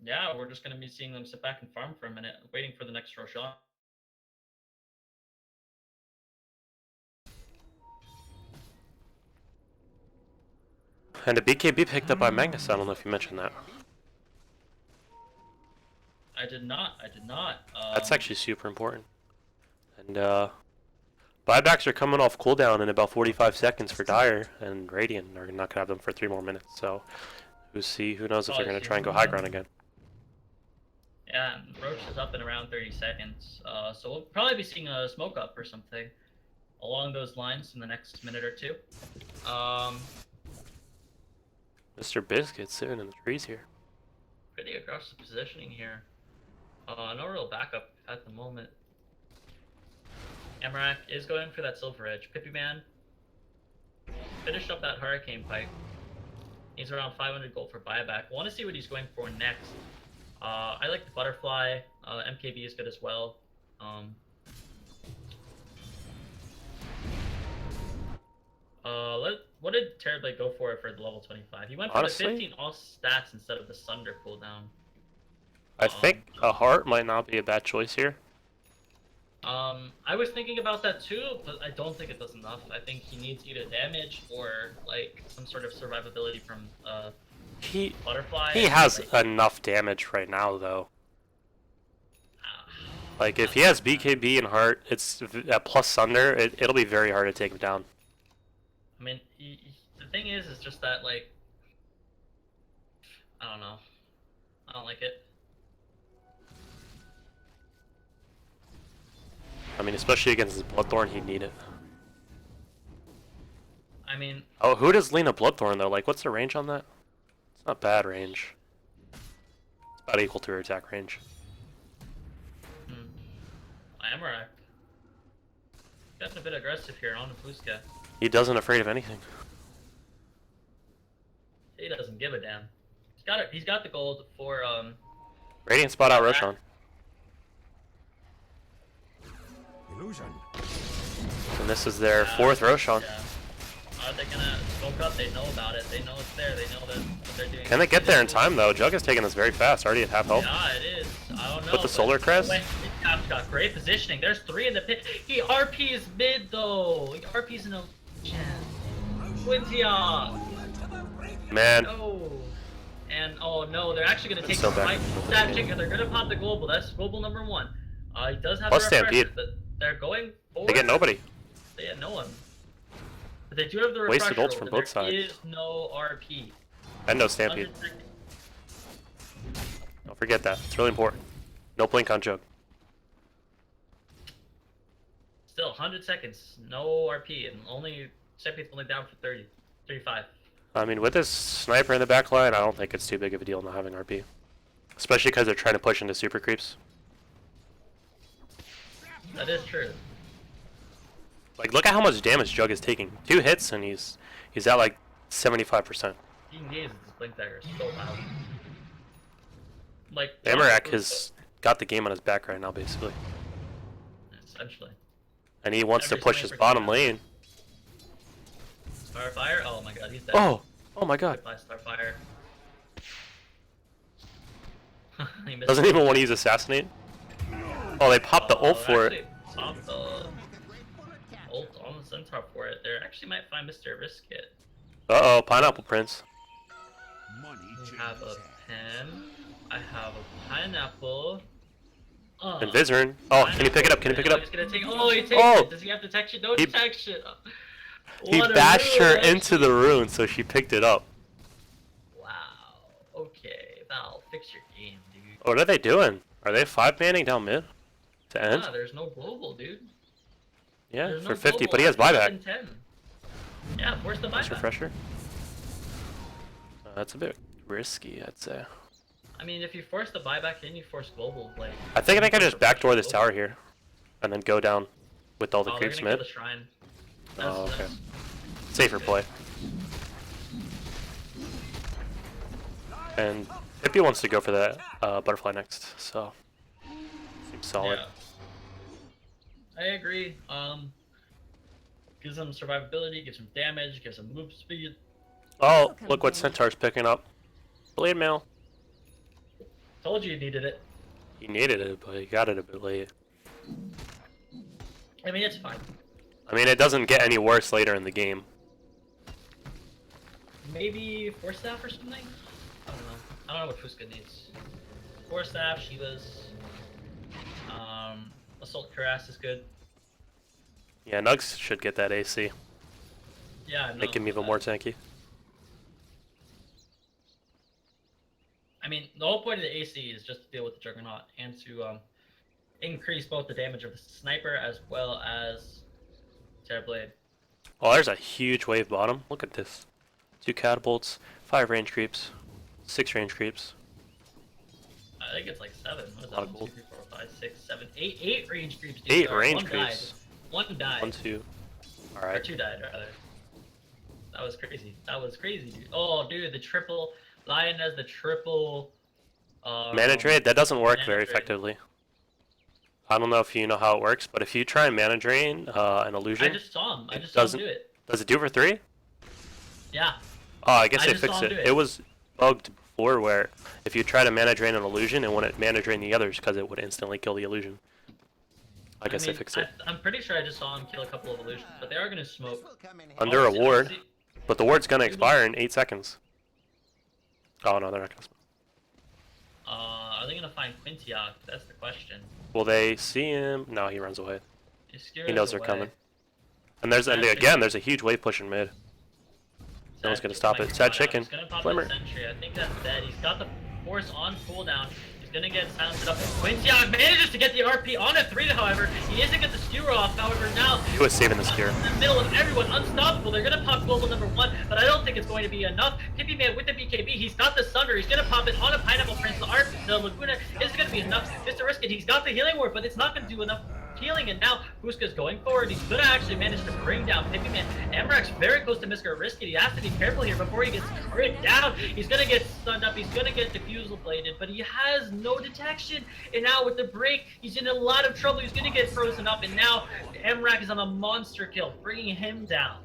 yeah, we're just gonna be seeing them sit back and farm for a minute, waiting for the next Roshan. And a BKB picked up by Magnus. I don't know if you mentioned that. I did not. That's actually super important. And buybacks are coming off cooldown in about 45 seconds for Dire, and Radiant are not gonna have them for 3 more minutes. So who knows if they're gonna try and go high ground again. Yeah, and Roach is up in around 30 seconds. So we'll probably be seeing a smoke up or something along those lines in the next minute or two. Mr. Biscuit's sitting in the trees here. Pretty aggressive positioning here. No real backup at the moment. Amarak is going for that Silver Edge. Pippi Man finished up that Hurricane Pipe. He's around 500 gold for buyback. Want to see what he's going for next. I like the Butterfly. MKB is good as well. What did Terrorblade go for the level 25? He went for Honestly? the 15 all stats instead of the Sunder cooldown. I think a heart might not be a bad choice here. I was thinking about that too, but I don't think it does enough. I think he needs either damage or like some sort of survivability from He Butterfly. he has enough damage right now though. Like, if he has BKB and Heart, it's at plus Sunder, it'll be very hard to take him down. I mean, the thing is just that, like, I don't know. I don't like it. I mean, especially against his Bloodthorn, he'd need it. I mean... Oh, who does Lena Bloodthorn, though? Like, what's the range on that? It's not bad range. It's about equal to her attack range. Amarak. Getting a bit aggressive here on Fuska. He doesn't afraid of anything. He doesn't give a damn. He's got the gold for Radiant spot out Roshan. Illusion. And this is their fourth Roshan. Yeah. Are they gonna smoke up? They know about it. They know it's there. They know that what they're doing. Can they get there in time though? Jug is taking this very fast, already at half health. Yeah, it is. I don't know. With the solar crest? Cap's got great positioning. There's 3 in the pit. He RP's mid though. He RP's in a chance. Quintia. Man. No. And oh no, they're actually gonna take so the bad. fight. That chicken, they're gonna pop the global. That's global number 1. He does have Plus the refresher, Stampede. but they're going forward. They get nobody. They get no one. But they do have the Wasted refresher. ults from both sides. There is no RP. And no Stampede. Don't forget that. It's really important. No blink on Jug. Still 100 seconds, no RP, and only Stampede's only down for 30, 35. I mean, with this sniper in the back line, I don't think it's too big of a deal not having RP. Especially because they're trying to push into super creeps. That is true. Like, look at how much damage Jug is taking. 2 hits and he's at like 75%. He engages his blink dagger so loud. Like Amarak has got the game on his back right now, basically. Essentially. And he wants to Every push his sniper bottom can. lane. Starfire? Oh my god, he's dead. Oh my god. Goodbye, Starfire. He missed Doesn't it. even want to use Assassinate. Oh, they popped the ult for it. Actually, popped the ult on the Centaur for it. They actually might find Mr. Risk it. Uh-oh, Pineapple Prince. Money I have a pen. I have a pineapple. And Vizerin. Oh, can you pick it up? Can you pick it up? He's gonna take. Oh, he takes Oh! it. Does he have detection? No He- detection. He What a bashed her rule, into the rune, so she picked it up. Wow. Okay, Val, fix your game, dude. What are they doing? Are they 5-manning down mid? To end? Ah, there's no global, dude. Yeah, There's for no 50, global but he has after buyback. 7-10. Yeah, where's the Nice buyback? refresher. That's a bit risky, I'd say. I mean, if you force the buyback, then you force global. Like. I think they can just backdoor this global. tower here. And then go down with all the Oh, creeps they're gonna mid. kill the shrine. Oh, okay. That's- Safer play. And Pippi wants to go for that butterfly next, so seems solid. Yeah. I agree. Gives them survivability, gives them damage, gives them move speed. Oh, look what Centaur's picking up. Blade mail. Told you needed it. He needed it, but he got it a bit late. I mean, it's fine. I mean, it doesn't get any worse later in the game. Maybe Force Staff or something? I don't know. I don't know what Fuska needs. Force Staff, Shiva's. Assault Cuirass is good. Yeah, Nugs should get that AC. Yeah, no, Make him even more tanky. I mean, the whole point of the AC is just to deal with the Juggernaut and to increase both the damage of the sniper as well as Terrorblade. Oh, there's a huge wave bottom. Look at this. 2 catapults, 5 range creeps, 6 range creeps. I think it's like 7. What is Lot that? of 1, gold. 2, 3, 4, 5, 6, 7, 8. 8 range creeps. Dude. 8 Or range one died. creeps. One died. 1, 2. Or Alright. 2 died, rather. That was crazy. That was crazy, dude. Oh, dude, the triple. Lion has the triple. Mana trade? That doesn't work mana very trade. effectively. I don't know if you know how it works, but if you try and mana drain an I illusion, just saw him. I It just saw him doesn't- do it. does it do for 3? Yeah. Oh, I guess I they just saw fixed him it. do it. It was bugged before where if you try to mana drain an illusion, it wouldn't mana drain the others because it would instantly kill the illusion. I guess they mean, fixed it. I'm pretty sure I just saw him kill a couple of illusions, but they are gonna smoke. Under a Honestly, ward, honestly, but the ward's gonna expire in 8 seconds. Oh no, they're not gonna smoke. I Are they gonna find Quintiac? That's the question. Will they see him? No, he runs away. He knows they're coming. And again, there's a huge wave pushing mid. No one's gonna stop it. Sad chicken. He's gonna pop Glimmer. the sentry. I think that's dead. He's got the force on cooldown. He's gonna get silenced up. Quintiac manages to get the RP on a 3, however. He isn't get the skewer off, however, now He was saving the skewer. in the middle of everyone, unstoppable. They're gonna pop global number 1, but I don't think it's going to be enough. Pippy Man with the BKB, he's got the Sunder. He's gonna pop it on a Pineapple Prince. The Laguna is gonna be enough. Mr. Risk It, he's got the healing ward, but it's not gonna do enough healing, and now Huska's going forward. He's gonna actually manage to bring down Pippy Man. Amrak's very close to Mr. Risk It. He has to be careful here before he gets ripped down. He's gonna get stunned up. He's gonna get diffusal bladed, but he has no detection. And now with the break, he's in a lot of trouble. He's gonna get frozen up, and now Amrak is on a monster kill, bringing him down.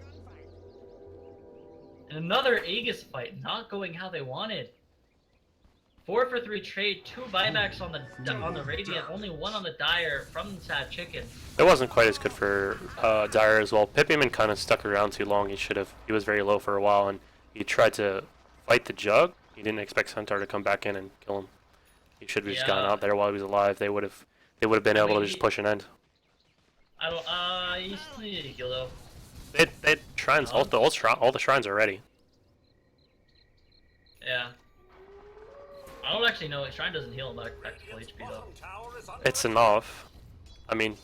And another Aegis fight, not going how they wanted. 4 for 3 trade, 2 buybacks on the Radiant, only 1 on the Dire from Sad Chicken. It wasn't quite as good for Dire as well. Pippyman kind of stuck around too long. He was very low for a while, and he tried to fight the Jug. He didn't expect Centaur to come back in and kill him. He should have just gone out there while he was alive. They would have been able to just push an end. I don't. He still needed a heal though. They shrines. All the shrines are ready. Yeah. I don't actually know. Shrine doesn't heal like practical HP though. It's enough. I mean,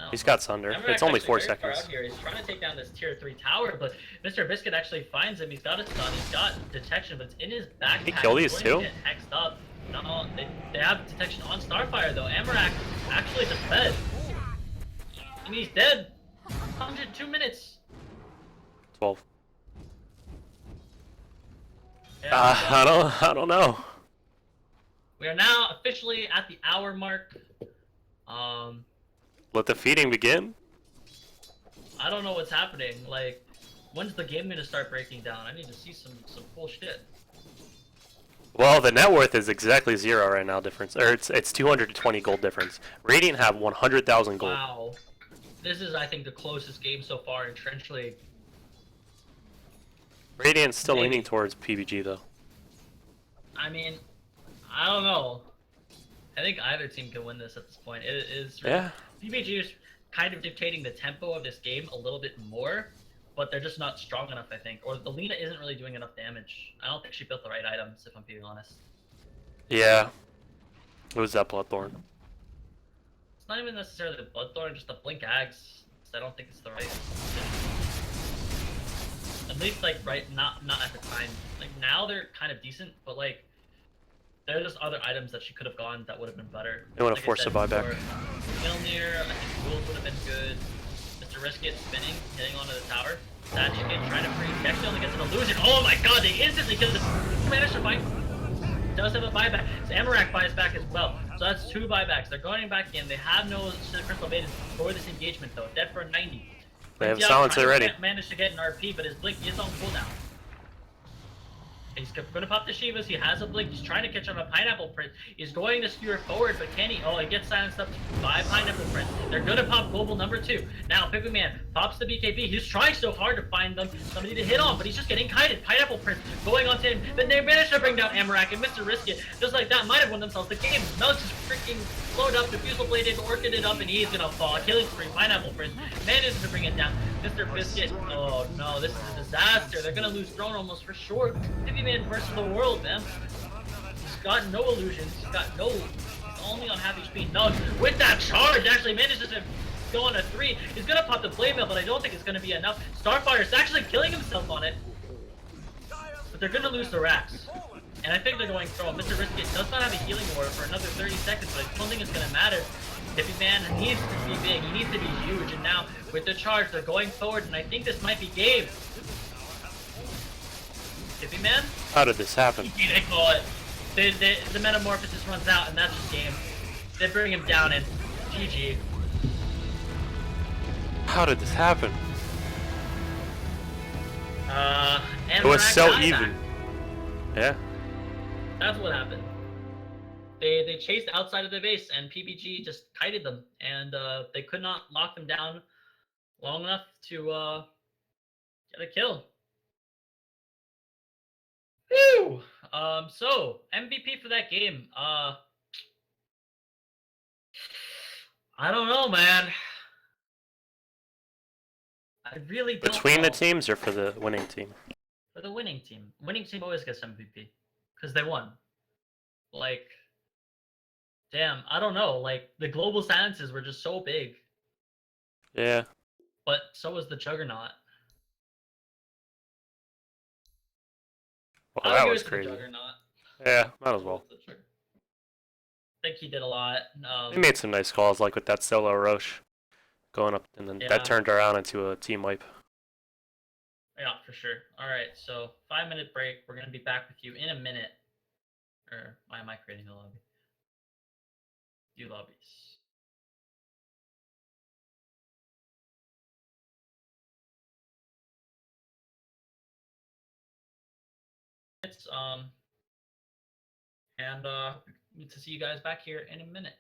he's got Sunder. It's only 4 seconds. Here. He's trying to take down this tier 3 tower, but Mr. Biscuit actually finds him. He's got a stun. He's got detection, but it's in his backpack. He killed these too. Get hexed up. No, they have detection on Starfire though. Amarak actually just fed, and he's dead. 102 minutes. 12. Yeah, I don't know. We are now officially at the hour mark. Let the feeding begin. I don't know what's happening. Like, when's the game gonna start breaking down? I need to see some cool shit. Well, the net worth is exactly 0 right now. Difference, or it's 220 gold difference. Radiant have 100,000 gold. Wow, this is I think the closest game so far in Trench League. Radiant's still leaning towards PBG though. I mean, I don't know. I think either team can win this at this point. It is. Yeah. PBG is kind of dictating the tempo of this game a little bit more, but they're just not strong enough, I think. Or the Lina isn't really doing enough damage. I don't think she built the right items, if I'm being honest. Yeah. It was that Bloodthorn. It's not even necessarily the Bloodthorn, just the Blink Axe. I don't think it's the right. At least, like, not at the time. Like, now they're kind of decent, but, like, there are just other items that she could have gone that would have been better. They want to force a buyback. Milnir, I think Ghouls would have been good. Mr. Risk It spinning, hitting onto the tower. Sad Chicken trying to freeze. He actually only gets an illusion. Oh my god, they instantly kill this. Managed to fight. Does have a buyback. So Amarak buys back as well. So that's 2 buybacks. They're going back in. They have no crystal maidens for this engagement though. Dead for a 90. They have Silencer ready. Managed to get an RP, but his blink is on cooldown. He's gonna pop the Shivas. He has a blink. He's trying to catch on a Pineapple Prince. He's going to skewer forward, but can he? Oh, he gets silenced up by Pineapple Prince. They're gonna pop global number 2. Now, Pippin Man pops the BKB. He's trying so hard to find somebody to hit on, but he's just getting kited. Pineapple Prince going on to him. Then they managed to bring down Amarak and Mr. Risk It. Just like that, might have won themselves the game. Mel's just freaking slowed up, diffusal bladed, orchided up, and he's gonna fall. Killing spree, Pineapple Prince manages to bring it down. Mr. Biscuit, oh no, this is a disaster. They're gonna lose throne almost for sure. Pippin Man versus the world, man. He's got no illusions. He's got no. He's only on half HP. No, with that charge, actually manages to go on a 3. He's gonna pop the blade mail, but I don't think it's gonna be enough. Starfire's actually killing himself on it. But they're gonna lose the racks. And I think they're going throne. Mr. Risk It does not have a healing ward for another 30 seconds, but I don't think it's gonna matter. Pippin Man needs to be big. He needs to be huge. And now with the charge, they're going forward, and I think this might be game. Pippin Man? How did this happen? They call it. The metamorphosis runs out, and that's just game. They bring him down, and GG. How did this happen? It was so even. Yeah. That's what happened. They chased outside of the base, and PBG just kited them, and they could not lock them down long enough to get a kill. Whew! So MVP for that game. I don't know, man. I really don't Between know. the teams or for the winning team? For the winning team. Winning team always gets MVP. Because they won. Like, damn, I don't know. Like, the global silences were just so big. Yeah. But so was the Juggernaut. Well, I'll that give was it to the crazy. Juggernaut. Yeah, might as I'll give well. it to the Juggernaut. I think he did a lot. They made some nice calls, like with that solo Roche going up, and then Yeah. that turned around into a team wipe. Yeah, for sure. All right, so 5-minute break. We're gonna be back with you in a minute. Or why am I creating a lobby? View lobbies. It's and need to see you guys back here in a minute.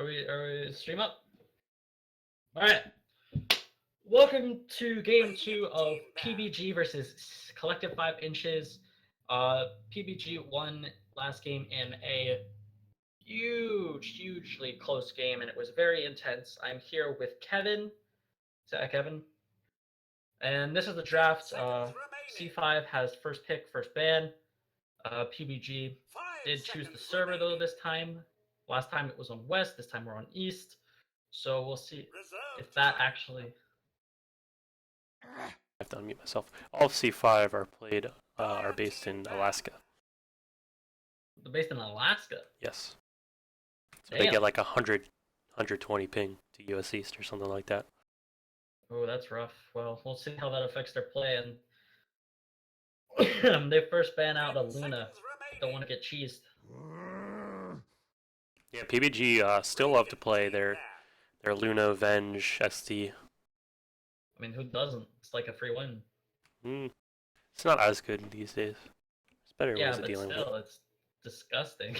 Are we stream up? All right. Welcome to game 2 of PBG versus Collective 5 Inches. PBG won last game in a hugely close game, and it was very intense. I'm here with Kevin. Is that Kevin? And this is the draft. C5 has first pick, first ban. PBG did choose the server though this time. Last time it was on West. This time we're on East. So we'll see if that actually. I have to unmute myself. All of C5 are based in Alaska. They're based in Alaska. Yes. So Damn. they get like 120 ping to US East or something like that. Oh, that's rough. Well, we'll see how that affects their play. And they first ban out a Luna. Don't want to get cheesed. Yeah, PBG still love to play their Luna, Venge, ST. I mean, who doesn't? It's like a free win. It's not as good these days. There's better Yeah, ways of but dealing still, with it. it's disgusting.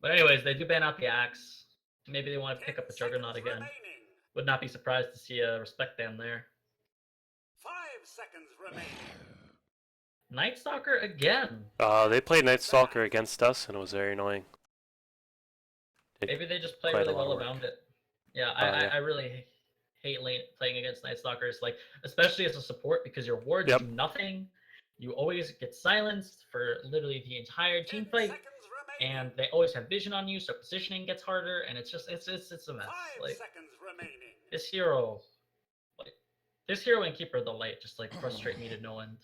But anyways, they do ban out the Axe. Maybe they want to pick up a Juggernaut again. Would not be surprised to see a respect ban there. 5 seconds remaining. Night Stalker again. They played Night Stalker against us, and it was very annoying. Maybe they just play quite really a lot well of work. around it. Yeah, Yeah. I really hate playing against Night Stalkers, like especially as a support because your wards Yep. do nothing. You always get silenced for literally the entire team fight, and they always have vision on you, so positioning gets harder, and it's just it's a mess. 5 Like seconds remaining. this hero, and Keeper of the Light just like frustrate me to no end.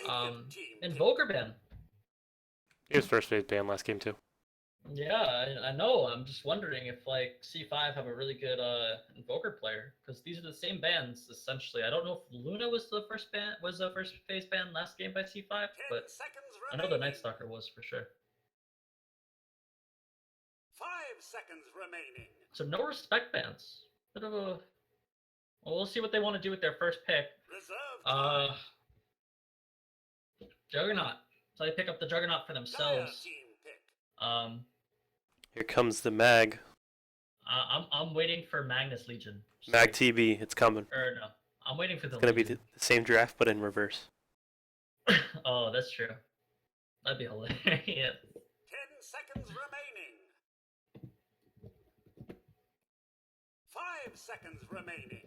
Radiant team Invoker ban. He was first phase banned last game too. Yeah, I know. I'm just wondering if like C5 have a really good Invoker player because these are the same bans essentially. I don't know if Luna was the first phase ban last game by C5, 10 but seconds I remaining. know the Night Stalker was for sure. 5 seconds remaining. So no respect bans. Bit of a. Well, we'll see what they want to do with their first pick. Reserve Juggernaut. So they pick up the Juggernaut for themselves. team pick. Here comes the Mag. I'm waiting for Magnus Legion. Mag TB, it's coming. Or no, I'm waiting for the. It's gonna be Legion. the same draft, but in reverse. Oh, that's true. That'd be hilarious. 10 seconds remaining. 5 seconds remaining.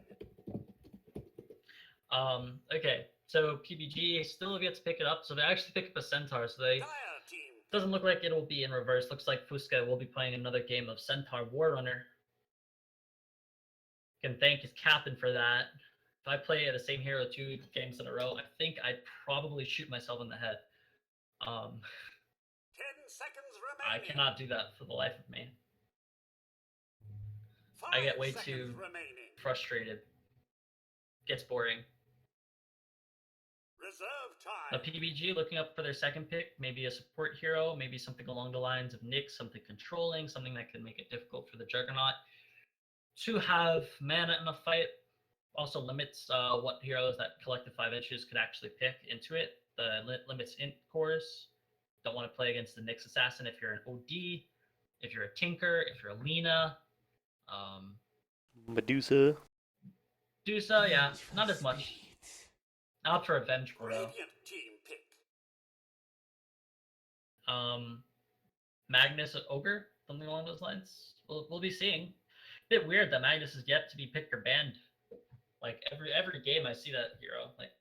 Okay, so PBG still have yet to pick it up, so they actually pick up a Centaur, so they Dire team. doesn't look like it'll be in reverse. Looks like Fusca will be playing another game of Centaur Warrunner. Can thank his captain for that. If I play the same hero 2 games in a row, I think I'd probably shoot myself in the head. 10 seconds remaining. I cannot do that for the life of me. 5 I get way seconds too remaining. frustrated. Gets boring. Reserve A time. PBG looking up for their second pick, maybe a support hero, maybe something along the lines of Nyx, something controlling, something that can make it difficult for the Juggernaut to have mana in a fight. Also limits what heroes that Collective 5 Inches could actually pick into it. The limits int cores. Don't want to play against the Nyx Assassin if you're an OD, if you're a Tinker, if you're a Lena. Medusa. Dusa, yeah, not as much. Not for a Vengeful though. Radiant team pick. Magnus Ogre, something along those lines. We'll be seeing. Bit weird that Magnus is yet to be picked or banned. Like every game I see that hero. Like,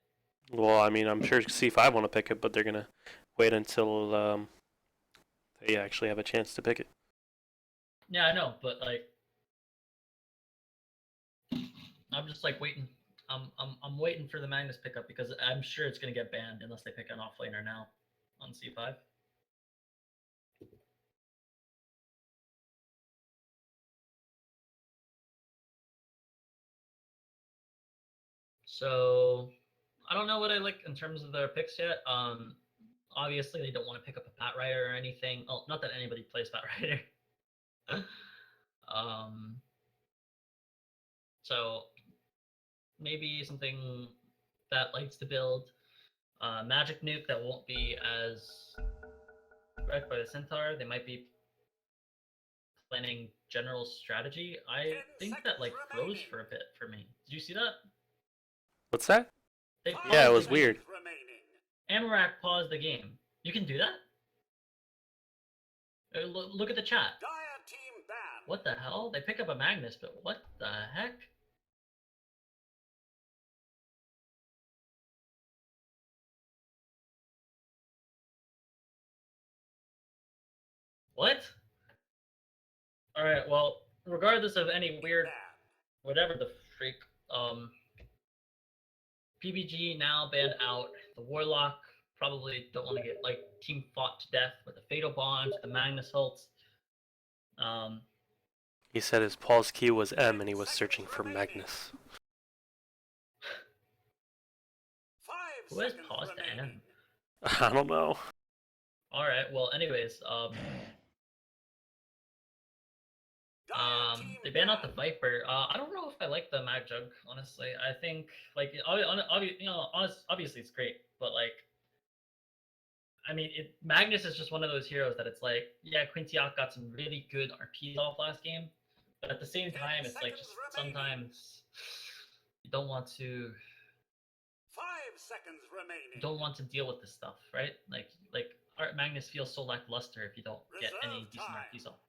Well, I mean, I'm sure C5 want to pick it, but they're gonna wait until they actually have a chance to pick it. yeah, I know, but like, I'm just like waiting. I'm waiting for the Magnus pickup because I'm sure it's gonna get banned unless they pick an offlaner now on C5. So I don't know what I like in terms of their picks yet. Obviously they don't want to pick up a Pat Rider or anything. Oh, not that anybody plays Pat Rider. So maybe something that likes to build Magic Nuke that won't be as wrecked by the Centaur. They might be planning general strategy, I 10 think that like seconds froze remaining. for a bit for me. Did you see that? What's that? They Five Yeah, it paused was the game. weird. seconds remaining. Amarak paused the game. You can do that? Look at the chat. Dire team banned. What the hell? They pick up a Magnus, but what the heck? What? Alright, well, regardless of any weird, Banned. whatever the freak, PBG now banned out. The Warlock probably don't want to get, like, team fought to death with the Fatal Bonds, the Magnus Hults. He said his pause key was M and he was searching for Magnus. Five Who has seconds paused the remaining. M? I don't know. Alright, well, anyways, Dire team they banned out the banned. Viper. I don't know if I like the Mag Jug, honestly. I think, like, obviously it's great, but, like, I mean, Magnus is just one of those heroes that it's like, yeah, Quintiac got some really good RPs off last game, but at the same 10 time, it's like seconds just remaining. sometimes you don't want to 5 seconds remaining. deal with this stuff, right? Like Magnus feels so lackluster if you don't get any Reserve decent time. RPs off.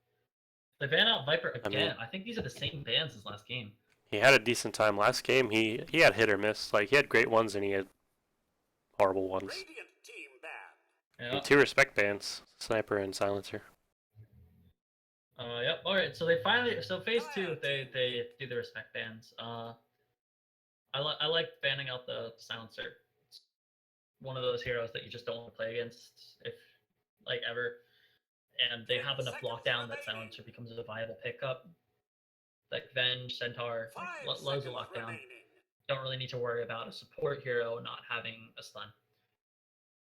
They ban out Viper I again. mean- I think these are the same bans as last game. He had a decent time last game. He had hit or miss. Like he had great ones and he had horrible ones. Radiant team banned. Yeah. And 2 respect bans, sniper and silencer. Yep. All right. So phase 2, they do the respect bans. I like banning out the silencer. It's one of those heroes that you just don't want to play against if like ever. And they 10 have enough seconds lockdown that remaining. silencer becomes a viable pickup. Like Venge, Centaur, 5 loads of seconds lockdown. remaining. Don't really need to worry about a support hero not having a stun.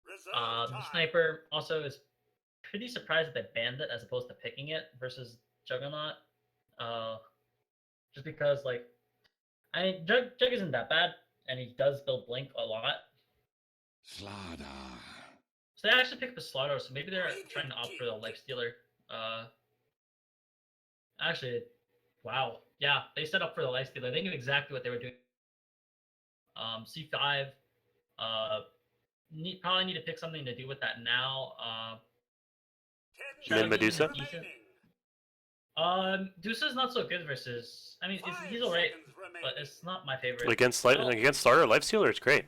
Reserve The time. sniper also is pretty surprised that they banned it as opposed to picking it versus Juggernaut. Just because, like, I mean, Jug isn't that bad, and he does build Blink a lot. Slaughter. So they actually picked up a Slaughter, so maybe they're Radiant trying to opt team for the Lifestealer. Actually, wow. Yeah, they set up for the Lifestealer. They knew exactly what they were doing. C5, probably need to pick something to do with that now. 10 Min Medusa? seconds Decent. remaining. Dusa's not so good versus. I mean, 5 he's alright, seconds remaining. but it's not my favorite. Against Oh. against starter lifestealer, it's great.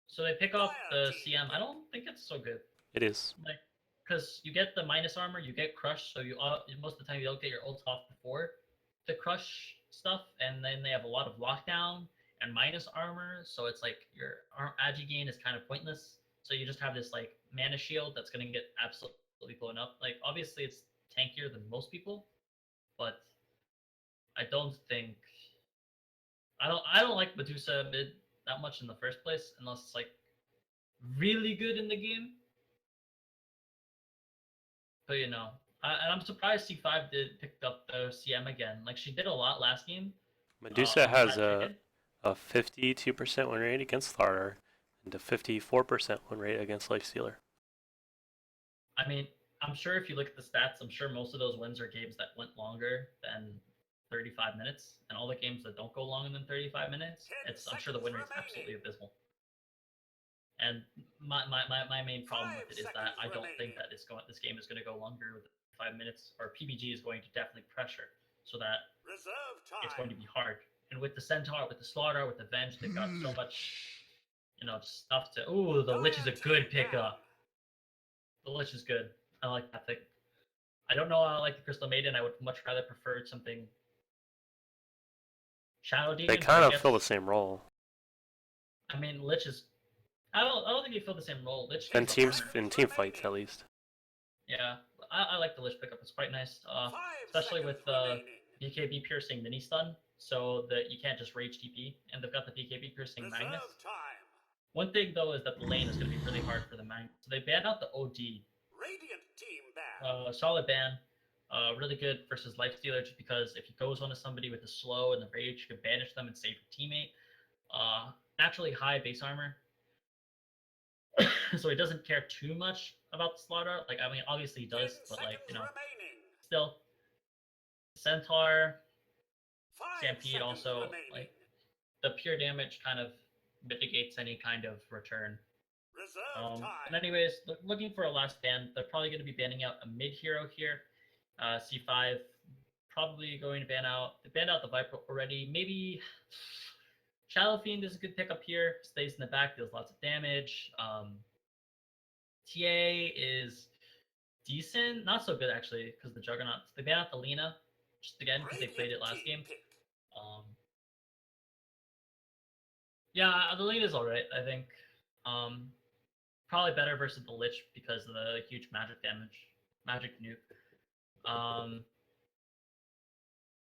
So they pick up the CM. I don't think it's so good. It is. Like, because you get the minus armor, you get crush, so you most of the time you don't get your ult off before the crush stuff, and then they have a lot of lockdown and minus armor, so it's like your agi gain is kind of pointless. So you just have this like mana shield that's gonna get absolutely blown up. Like obviously it's tankier than most people, but I don't think I don't like Medusa mid that much in the first place unless it's like really good in the game. But you know, and I'm surprised C5 did pick up the CM again. Like she did a lot last game. Medusa on has that a 52% win rate against starter and a 54% win rate against lifestealer. I mean, I'm sure if you look at the stats, I'm sure most of those wins are games that went longer than 35 minutes, and all the games that don't go longer than 35 minutes, I'm sure the win rate's absolutely abysmal. And my main problem with it is that I don't think that this game is going to go longer with 5 minutes, or PBG is going to definitely pressure, so that Reserve time. it's going to be hard. And with the Centaur, with the Slaughter, with the Venge, they've got so much, stuff to. Ooh, the Lich is a good pickup. The Lich is good. I like that thing. I don't know how I like the Crystal Maiden. I would much rather prefer something Shadow Demon. They kind of fill the same role. I mean, Lich is. I don't think they fill the same role. Lich In team fights, at least. Yeah, I like the Lich pickup. It's quite nice, 5 especially with seconds the remaining. BKB piercing mini stun, so that you can't just rage TP, and they've got the BKB piercing Reserve Magnus. time. One thing though is that the lane is going to be really hard for the Magnus. So they banned out the OD. Radiant team banned. Solid ban. Really good versus Lifestealer, just because if he goes onto somebody with the slow and the rage, you can banish them and save your teammate. Naturally high base armor, so he doesn't care too much about the slaughter. Like, I mean, obviously he does, 10 but like, seconds remaining. still, Centaur, 5 Stampede seconds also, remaining. like, the pure damage kind of mitigates any kind of return. Reserve time. And anyways, looking for a last ban. They're probably going to be banning out a mid hero here. C5 probably going to ban out. They banned out the Viper already. Maybe Shadow Fiend is a good pickup here. Stays in the back, deals lots of damage. TA is decent, not so good actually, because the Juggernauts. They banned out the Lena just again because they played it last game. Yeah, the Lena is alright, I think. Probably better versus the Lich because of the huge magic damage, magic nuke.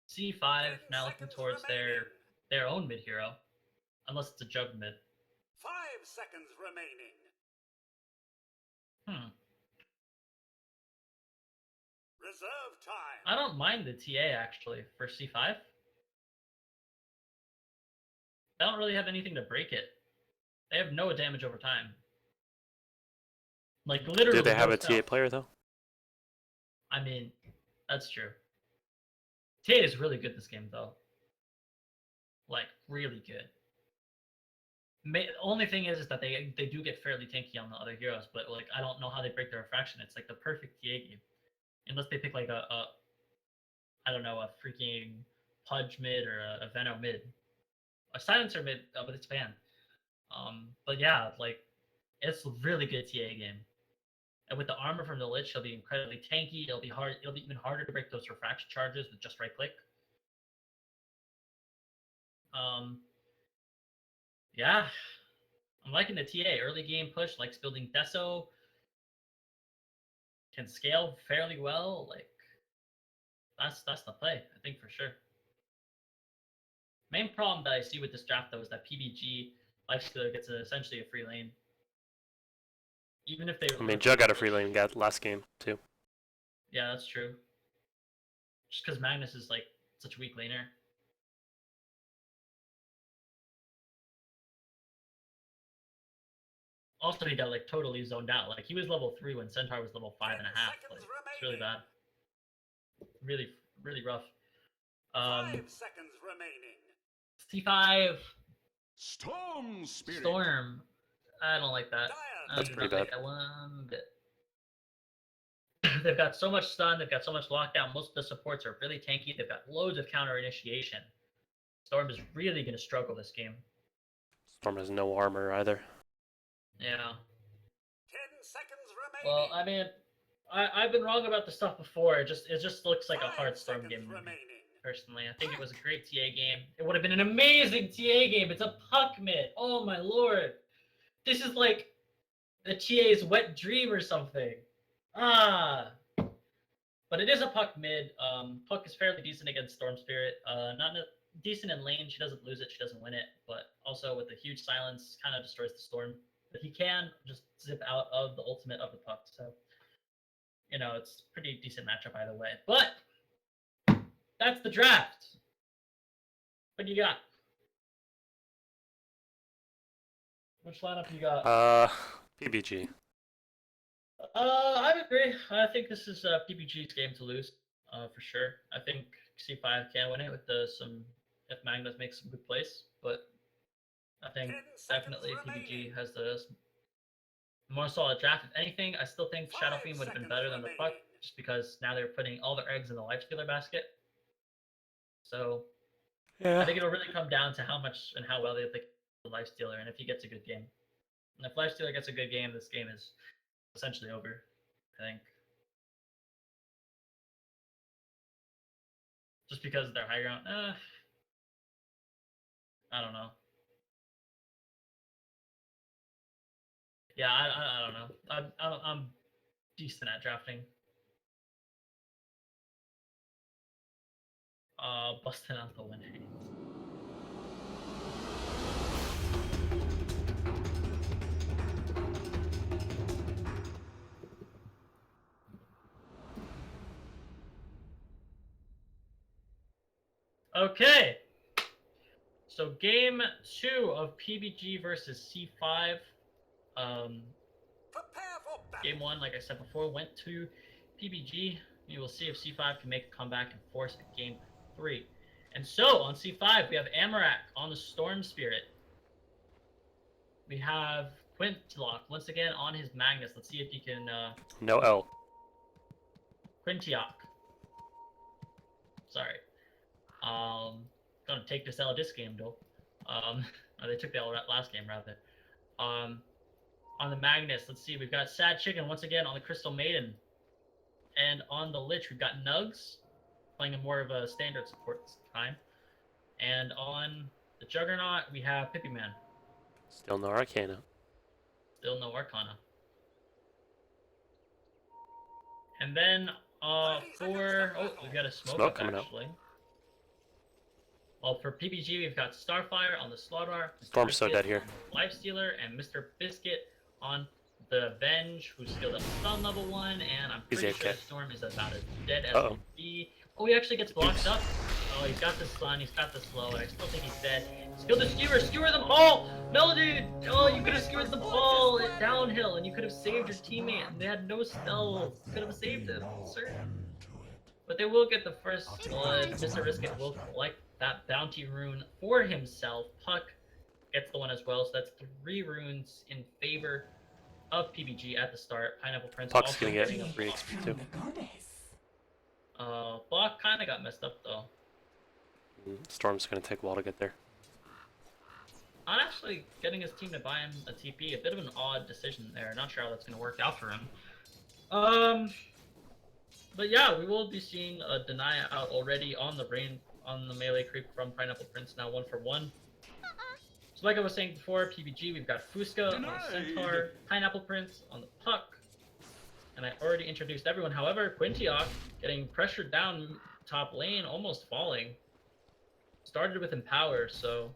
C5 now looking towards their own mid hero, unless it's a Jug mid. 5 seconds remaining. Reserve time. I don't mind the TA actually for C5. They don't really have anything to break it. They have no damage over time. Like literally. Do they have no a TA player though? I mean, that's true. TA is really good this game though. Like really good. Only thing is that they do get fairly tanky on the other heroes, but like I don't know how they break their refraction. It's like the perfect TA game, unless they pick like a I don't know, a freaking Pudge mid or a Veno mid, a Silencer mid, but it's banned. But yeah, like it's a really good TA game, and with the armor from the Lich, it'll be incredibly tanky. It'll be hard. It'll be even harder to break those refraction charges with just right click. Yeah, I'm liking the TA. Early game push, likes building Deso. Can scale fairly well. Like that's the play, I think for sure. Main problem that I see with this draft though is that PBG Lifestealer gets essentially a free lane. Even if they. I mean, Jug got a free lane last game too. Yeah, that's true. Just because Magnus is like such a weak laner. Also, he got like totally zoned out. Like he was level 3 when Centaur was level 5.5. Like it's really bad. Really, really rough. 5 seconds remaining. C5. Storm Spirit. Storm. I don't like that. That's pretty bad. Like that one bit. They've got so much stun. They've got so much lockdown. Most of the supports are really tanky. They've got loads of counter initiation. Storm is really going to struggle this game. Storm has no armor either. Yeah. 10 seconds remaining. Well, I mean, I've been wrong about the stuff before. It just looks like a hard Storm game to me, personally. I think it was a great TA game. It would have been an amazing TA game. It's a puck mid. Oh my lord. This is like the TA's wet dream or something. But it is a puck mid. Puck is fairly decent against Storm Spirit. Not decent in lane. She doesn't lose it. She doesn't win it. But also with the huge silence, kind of destroys the Storm. But he can just zip out of the ultimate of the puck. So, you know, it's pretty decent matchup either way. But that's the draft. What do you got? Which lineup you got? PBG. I would agree. I think this is PBG's game to lose, for sure. I think C5 can win it with if Magnus makes some good plays, but I think definitely PBG has the more solid draft. If anything, I still think Shadow Fiend would have been better than the Puck, just because now they're putting all their eggs in the Lifestealer basket. So Yeah. I think it'll really come down to how much and how well they pick the Lifestealer, and if he gets a good game. And if Lifestealer gets a good game, this game is essentially over, I think. Just because they're high ground. I don't know. Yeah, I don't know. I'm decent at drafting. Busting out the win hand. Okay. So game 2 of PBG versus C5. Game 1, like I said before, went to PBG. We will see if C5 can make a comeback and force a game 3. And so, on C5, we have Amarak on the Storm Spirit. We have Quintilock once again on his Magnus. Let's see if he can. No L. Quintilock. Sorry. Gonna take this L this game though. Or they took the L last game rather. On the Magnus, let's see. We've got Sad Chicken once again on the Crystal Maiden, and on the Lich we've got Nugs playing in more of a standard support this time, and on the Juggernaut we have Pippi Man. Still no Arcana. Still no Arcana. And then we've got a smoke up coming actually. Well, for PBG we've got Starfire on the Slaughter, Storm's so dead here. Lifestealer, and Mr. Biscuit on the Avenge, who's skilled up stun level 1, and I'm pretty sure Storm is about as dead as can be. Oh, he actually gets blocked up. Oh, he's got the stun, he's got the slow, I still think he's dead. Skill the skewer the ball! Melody! Oh, you could have skewered the ball downhill, and you could have saved your teammate, and they had no stealth. Could have saved him, sir. But they will get the first blood. Mr. Risket will collect that bounty rune for himself. Puck gets the one as well, so that's 3 runes in favor of PBG at the start. Pineapple Prince Puck's also gonna get getting a 3 XP too. block kind of got messed up though. Storm's gonna take a while to get there. Not actually getting his team to buy him a TP, a bit of an odd decision there. Not sure how that's gonna work out for him. But yeah, we will be seeing a deny out already on the melee creep from Pineapple Prince, now 1 for 1. So like I was saying before, PBG, we've got Fusca on the Centaur, Pineapple Prince on the Puck, and I already introduced everyone. However, Quintilock getting pressured down top lane, almost falling. Started with Empower, so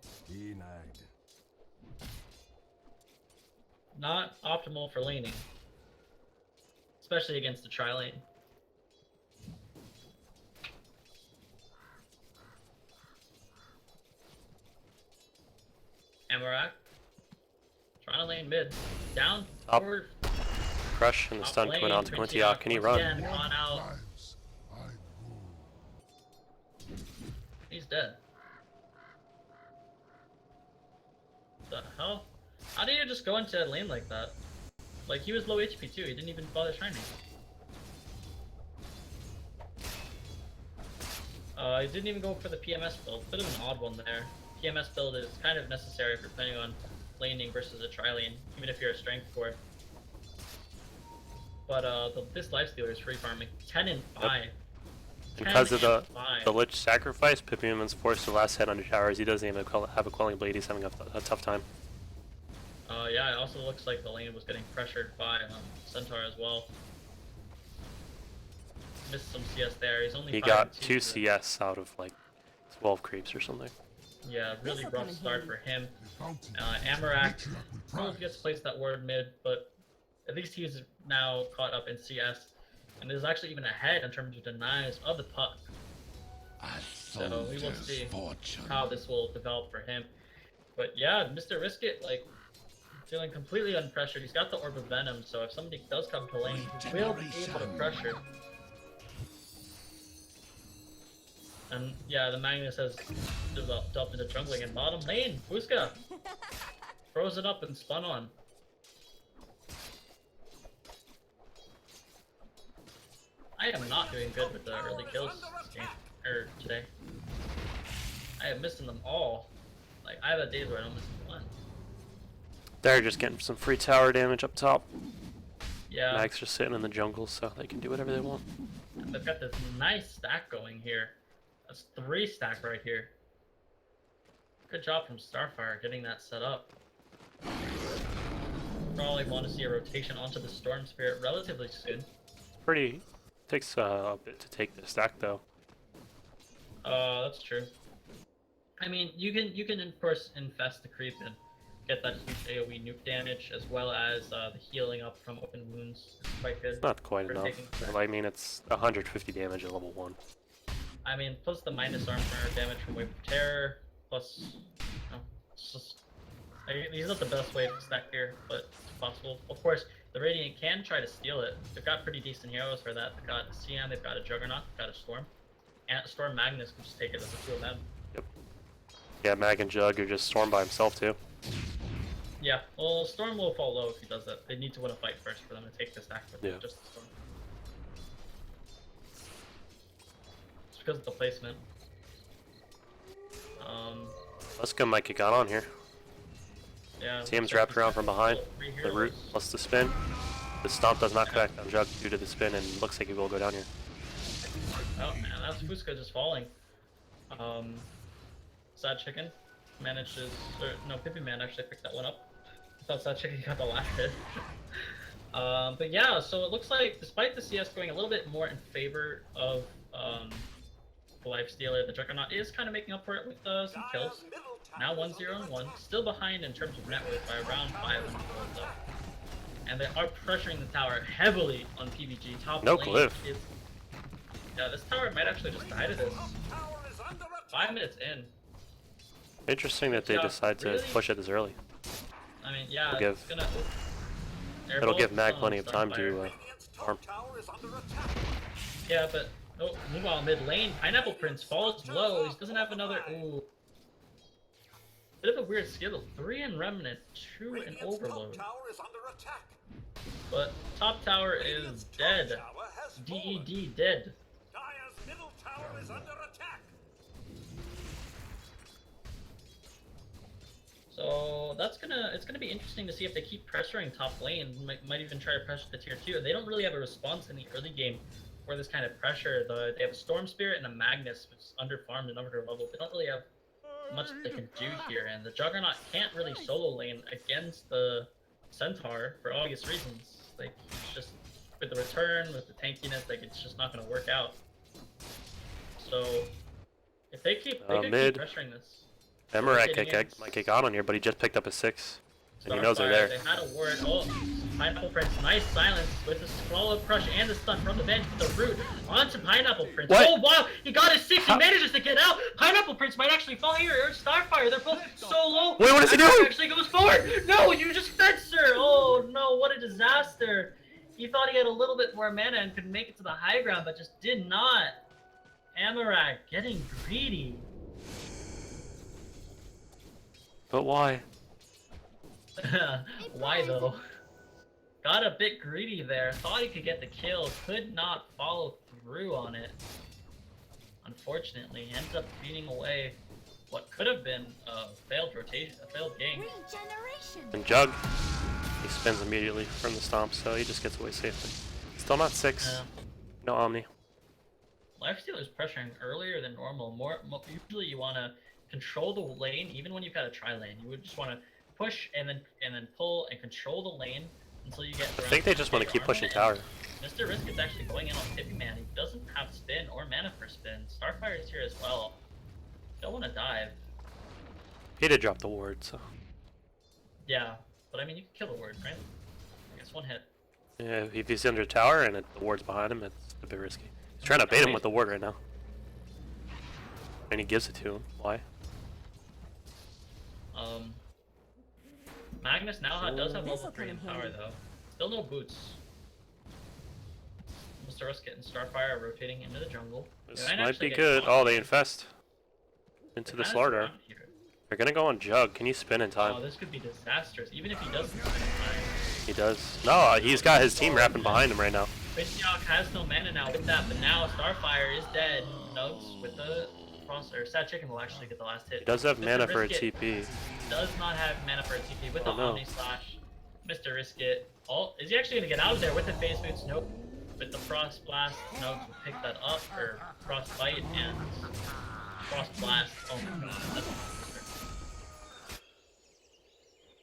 not optimal for laning, especially against the tri-lane. Amarak trying to lane mid, down Top. forward. Crush and the stun coming on to Quintilock. Can he run? Again, on out. He's dead. What the hell? How did you just go into lane like that? Like, he was low HP too, he didn't even bother trying. He didn't even go for the PMS build. Bit of an odd one there. PMS build is kind of necessary for depending on laning versus a tri-lane, even if you're a strength core. But this lifestealer is free farming 10 and 5. Because of the Lich sacrifice, Pippiman's forced to last hit under towers. He doesn't even have a Quelling Blade. He's having a tough time. Yeah, it also looks like the lane was getting pressured by Centaur as well. Missed some CS there. He's only He got 2 CS out of like 12 creeps or something. Yeah, really rough start for him. Amarak gets placed that ward mid, but at least he's now caught up in CS, and is actually even ahead in terms of denies of the Puck. So we will see how this will develop for him. But yeah, Mr. Risket, like, feeling completely unpressured. He's got the Orb of Venom, so if somebody does come to lane, he will be able to pressure. And yeah, the Magnus has developed into jungling in bottom lane. Fusca throws it up and spun on. I am not doing good with the early kills this game, or today. I am missing them all. Like, I have days where I don't miss one. They're just getting some free tower damage up top. Yeah. Mag's just sitting in the jungle, so they can do whatever they want. And they've got this nice stack going here. That's 3 stack right here. Good job from Starfire getting that set up. Probably want to see a rotation onto the Storm Spirit relatively soon. Pretty takes a bit to take the stack though. That's true. I mean, you can of course infest the creep and get that huge AoE nuke damage, as well as the healing up from open wounds. It's quite good. It's not quite enough. Well, I mean, it's 150 damage at level 1. I mean, plus the minus armor damage from Wave of Terror, plus, it's just, he's not the best way to stack here, but it's possible. Of course, The Radiant can try to steal it. They've got pretty decent heroes for that. They've got Cian, they've got a Juggernaut, they've got a Storm. And Storm Magnus can just take it as a 2 of them. Yep. Yeah, Mag and Jug are just Storm by himself too. Yeah, well, Storm will fall low if he does that. They need to win a fight first for them to take this stack with Yeah. just the Storm. It's because of the placement. Huska might get got on here. Yeah. TM's looks like wrapped he's around got from behind. three The root heroes. plus the spin. The stomp does not connect on Jug due to the spin, and looks like he will go down here. Oh man, that's Fusca just falling. Sad Chicken manages, or no, Pippi Man actually picked that one up. I thought Sad Chicken got the last hit. But yeah, so it looks like despite the CS going a little bit more in favor of the Lifestealer, the Juggernaut is kind of making up for it with some kills. Dire's middle Now tower is 1-0 under and 1, attack. still behind in terms of net worth by around 500 gold though. And they are pressuring the tower heavily on PBG. Top No lane glyph. is... Yeah, this tower might actually just die to this. Top tower is under attack. 5 minutes in. Interesting that they Yeah, decide to really? push it this early. I mean, yeah, It'll it's gonna... It'll give Mag plenty of time to Radiant's farm. top tower is under attack. Yeah, but... Oh, meanwhile, mid lane, Pineapple Prince falls low. He doesn't have another... Ooh. Bit of a weird skill. 3 in Remnant, 2 in Radiant's Overload. top tower is under attack. But top tower is Radiant's top dead. tower has fallen. DED dead. Dire's middle tower is under attack. So that's it's gonna be interesting to see if they keep pressuring top lane. Might even try to pressure the tier 2. They don't really have a response in the early game for this kind of pressure. They have a Storm Spirit and a Magnus, which is underfarmed and under level. They don't really have much that they can do here, and the Juggernaut can't really solo lane against the Centaur for obvious reasons. Like, it's just with the return, with the tankiness, like it's just not gonna work out. So if they keep, they could mid. keep pressuring this. Emmerich Getting in. might get got on here, but he just picked up a 6. And he knows they're there. They had a ward. Oh, Pineapple Prince, nice silence with the swallow crush and the stun from the bench with the root onto Pineapple Prince. What? Oh wow, he got his 6, How- he manages to get out. Pineapple Prince might actually fall here, or Starfire, they're both so low. Wait, what is he Emmerich doing? actually goes forward. No, you just fenced her. Oh no, what a disaster. He thought he had a little bit more mana and could make it to the high ground, but just did not. Amarak getting greedy. But why? Why though? Got a bit greedy there. Thought he could get the kill. Could not follow through on it. Unfortunately, ends up beating away what could have been a failed rotation, a failed game. Regeneration. And Jug, he spins immediately from the stomp, so he just gets away safely. Still not 6. Yeah. No Omni. Lifestealer's pressuring earlier than normal. Usually you want to control the lane, even when you've got a tri lane. You would just want to push and then pull and control the lane until you get. I think they just want to keep pushing tower. Mr. Risk is actually going in on Pippi Man. He doesn't have spin or mana for spin. Starfire is here as well. Don't want to dive. He did drop the ward, so. Yeah, but I mean you can kill the ward, right? I guess one hit. Yeah, if he's under tower and the ward's behind him, it's a bit risky. He's trying to bait him with the ward right now. And he gives it to him. Why? Magnus now does have level This'll 3 in come in power handy. though. Still no boots. Mr. Risk and Starfire rotating into the jungle. This They might actually be get good. caught. Oh, they infest into the Kinda Slardar. surrounded here. They're gonna go on Jug. Can you spin in Oh, time? this could be disastrous. Even if he doesn't spend time. He does. No, he's got his team wrapping behind him right now. Ritzyok has no mana now with that, but now Starfire is dead. Nugs with the cross, or Sad Chicken will actually get the last hit. He does have Mr. mana for a Riskit TP. Does not have mana for a TP with the Oh, no. Omni Slash. Mr. Riskit. Oh, is he actually gonna get out of there with the Phase Boots? Nope. With the Frost Blast, Nugs will pick that up, or Frost Bite and Frost Blast. Oh my god, that's a monster.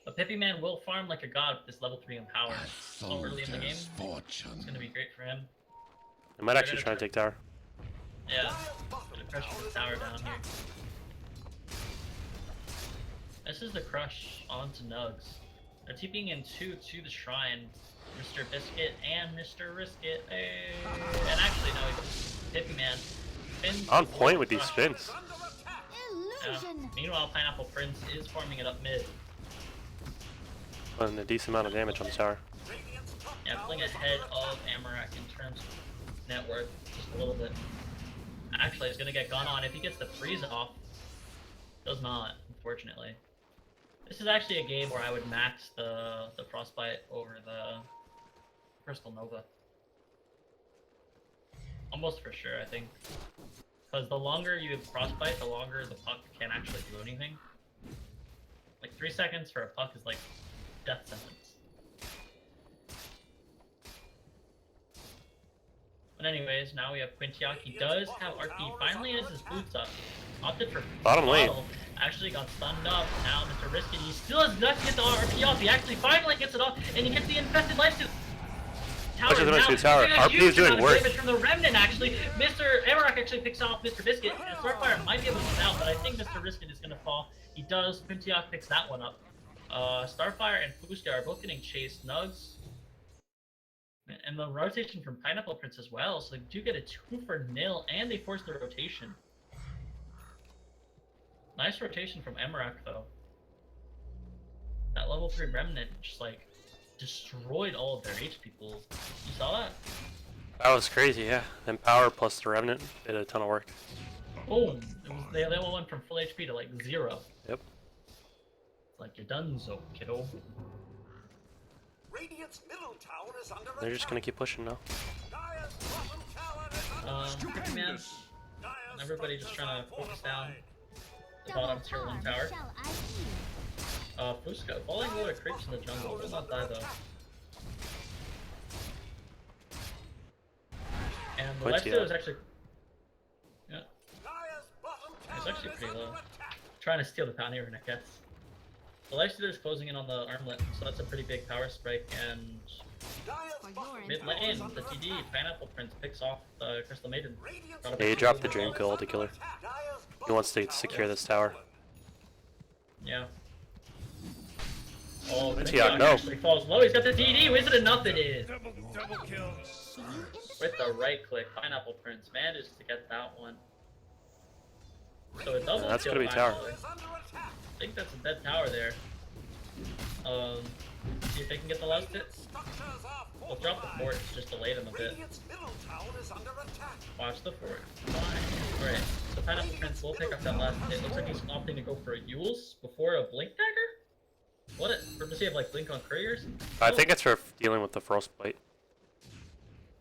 But Pippi Man will farm like a god with this level 3 in power. So early in the game, it's gonna be great for him. They might actually try and take tower. Yeah, gonna pressure the tower down here. This is the crush onto Nugs. They're TPing in 2 to the shrine. Mr. Biscuit and Mr. Riskit. Hey. And actually, no, Pippi Man spins. On the point with these crush. spins. Yeah. Illusion. Meanwhile, Pineapple Prince is farming it up mid. Putting a decent amount of damage on the tower. Radiant's top Yeah, pulling ahead of Amarak in terms of net worth, just a little bit. Actually, he's gonna get gone on if he gets the freeze off. Does not, unfortunately. This is actually a game where I would max the Frostbite over the Crystal Nova. Almost for sure, I think. Because the longer you Frostbite, the longer the puck can actually do anything. Like 3 seconds for a puck is like death sentence. But anyways, now we have Quintiac. He does have RP. Finally has his boots up. Opted for Bottom lane. Bottle. Actually got stunned up. Now Mr. Risky, he still has enough to get the RP off. He actually finally gets it off, and he gets the infested lifesteal. Much as the Rescue Tower. RP is doing work. From the Remnant, actually. Mr. Amarak actually picks off Mr. Biscuit, and Starfire might be able to get out, but I think Mr. Biscuit is going to fall. He does. Quintiac picks that one up. Starfire and Fuska are both getting chased. Nugs. And the rotation from Pineapple Prince as well, so they do get a 2-for-0, and they force the rotation. Nice rotation from Amarak, though. That level 3 Remnant just, like, destroyed all of their HP pools. You saw that? That was crazy, yeah. Then Power plus the Remnant did a ton of work. Boom! They all went from full HP to, like, 0. Yep. It's like, you're done, so, kiddo. Radiant's middle tower is under They're just attack. gonna keep pushing now. Dire's bottom tower is under Pretty man. Stupendous. Dire's Everybody just trying to structures focus are down fortified. the bottom tier 1 tower. Fuska, falling low to creeps in the jungle. Will not die, though. And the Quintiac. lifesteal is actually... Yeah, Dire's bottom it's tower actually is pretty under low. attack. Trying to steal the Pioneer when it gets. The lifestealer is closing in on the armlet, so that's a pretty big power spike, and Dire's bottom mid tower lane, is under the TD, attack. Pineapple Prince picks off the Crystal Maiden. Radiant's Got a Yeah, he big dropped the kill. Dream Kill to kill her. Dire's He wants to bottom secure tower this tower. Yeah. Oh, Quintiac, Quintiac no. actually falls low. He's got the TD. Is it enough? It is. Double kill. With the right click, Pineapple Prince manages to get that one. So a double That's kill gonna be tower. finally. Is under attack. I think that's a dead tower there. See if they can get the last hit. Structures are We'll drop the fortified. fort, it's just delayed them a bit. Radiant's middle tower is under attack. Watch the fort. Fine. Alright, so Pineapple Prince will pick up that last hit. Looks like he's opting to go for a Yule's before a Blink Dagger? What? Does he have like Blink on couriers? I think it's for dealing with the Frostbite.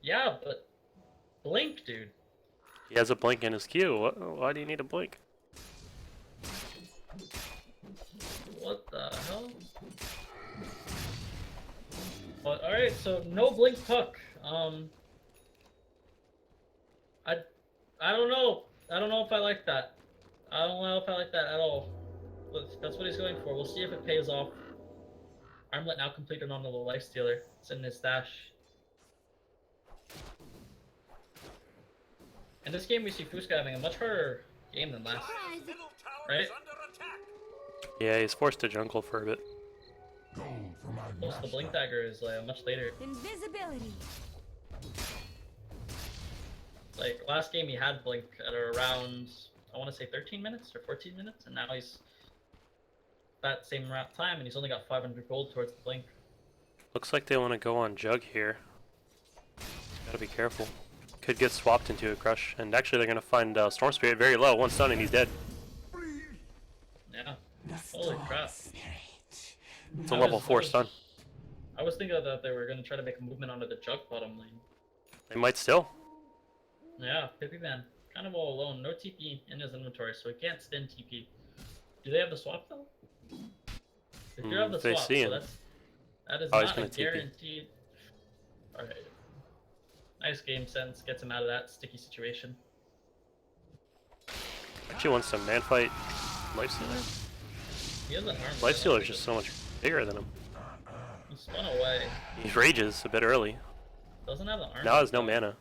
Yeah, but Blink, dude. He has a blink in his queue. Why do you need a blink? What the hell? But alright, so no Blink Puck. I don't know. I don't know if I like that. I don't know if I like that at all. That's what he's going for. We'll see if it pays off. Armlet now completed on the Lifestealer. It's in his stash. In this game, we see Fuska having a much harder game than last. Dire's middle tower Right? is under attack. Yeah, he's forced to jungle for a bit. Go for my Plus, the Blink Dagger is much later. Invisibility. Like, last game he had Blink at around, I want to say 13 minutes or 14 minutes, and now he's that same amount of time, and he's only got 500 gold towards the Blink. Looks like they want to go on Jug here. Gotta be careful. Could get swapped into a Crush, and actually they're gonna find Storm Spirit very low. One stun and he's dead. Yeah. Holy crap. It's a level 4 stun. I was thinking that they were going to try to make a movement onto the Jug bottom lane. They might still. Yeah, Pippi Man. Kind of all alone. No TP in his inventory, so he can't spin TP. Do they have the swap, though? They do have the they swap, see so him. that is Oh, he's not a gonna TP. guaranteed... Alright. Nice game sense. Gets him out of that sticky situation. Actually wants some man fight. Lifestealer? He has an arm. Lifestealer's just so much bigger than him. He spun away. He rages a bit early. Doesn't have the arm. Now has no mana.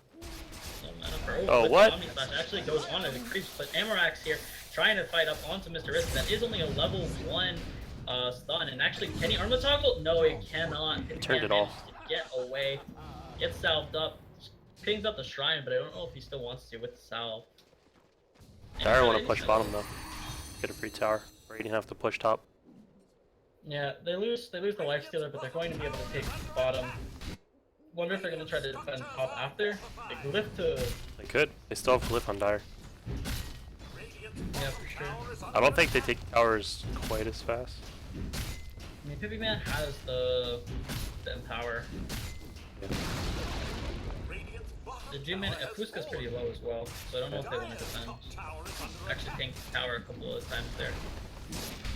No mana for Oh, with what? the Omni Slash actually goes on and it creeps, but Amarak's here trying to fight up onto Mr. Risk. That is only a level 1 stun, and actually, can he arm the toggle? No, he cannot. He turned can't it off. manage to get away. Gets salved up, pings up the shrine, but I don't know if he still wants to with the salve. Dire want to push bottom though. Get a free tower. Or you didn't have to push top. Yeah, they lose the Lifestealer, but they're going to be able to take bottom. Wonder if they're gonna try to defend top after. Like lift to. They could. They still have Glyph on Dire. Yeah, for sure. I don't think they take towers quite as fast. I mean, PB Man has the empower. Yeah. The G-Man Fusca's pretty low as well, so I don't know if they want to defend. Actually tanked the tower a couple of times there.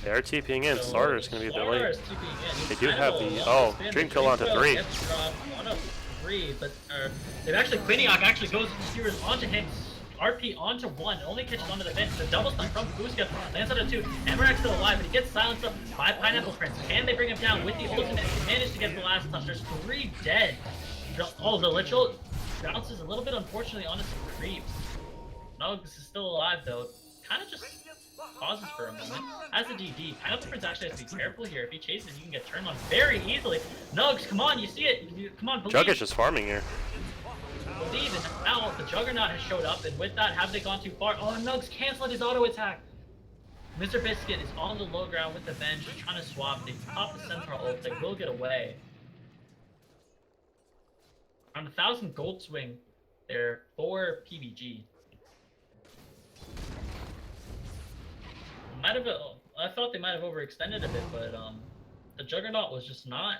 They are TPing in. So, Slaughter's gonna be a bit Slaughter late. is TPing in. He's They do kind have of the- low oh, spin. Dream The Kill onto 3. Gets dropped on a 3, but they've actually Quiniok actually goes and steers onto him. RP onto 1, only catches onto the bench. The double stun from Fusca lands on a 2. Emmerich still alive, but he gets silenced up by Pineapple Prince. Can they bring him down with the ultimate? He managed to get the last touch. There's 3 dead. Oh, the literal bounces a little bit unfortunately onto some creeps. Nugs is still alive though. Kind of just pauses for a moment. As a DD, Pineapple Prince actually has to be careful here. If he chases, you can get turned on very easily. Nugs, come on, you see it. Come on, believe. Jug is just farming here. Believe, and now the Juggernaut has showed up, and with that, have they gone too far? Oh, Nugs canceled his auto attack. Mr. Biscuit is on the low ground with the bench, trying to swap. They pop the Centaur ult. They will get away. On 1,000 gold swing there for PBG. I thought they might have overextended a bit, but the Juggernaut was just not.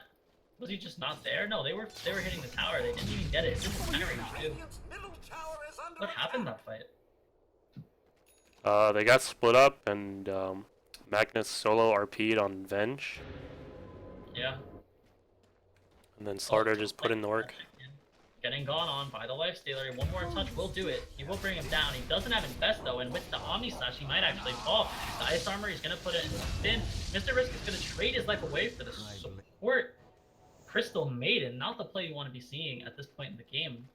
Was he just not there? No, they were hitting the tower. They didn't even get it. This is kind of too. What happened that fight? They got split up, and Magnus solo RP'd on Venge, Yeah. and then Slaughter just put in the work. Getting gone on by the Lifestealer. One more touch will do it. He will bring him down. He doesn't have Infest though, and with the Omni Slash, he might actually fall. The Ice Armor, he's gonna put it in the spin. Mr. Risk is gonna trade his life away for the support. Crystal Maiden, not the play you want to be seeing at this point in the game.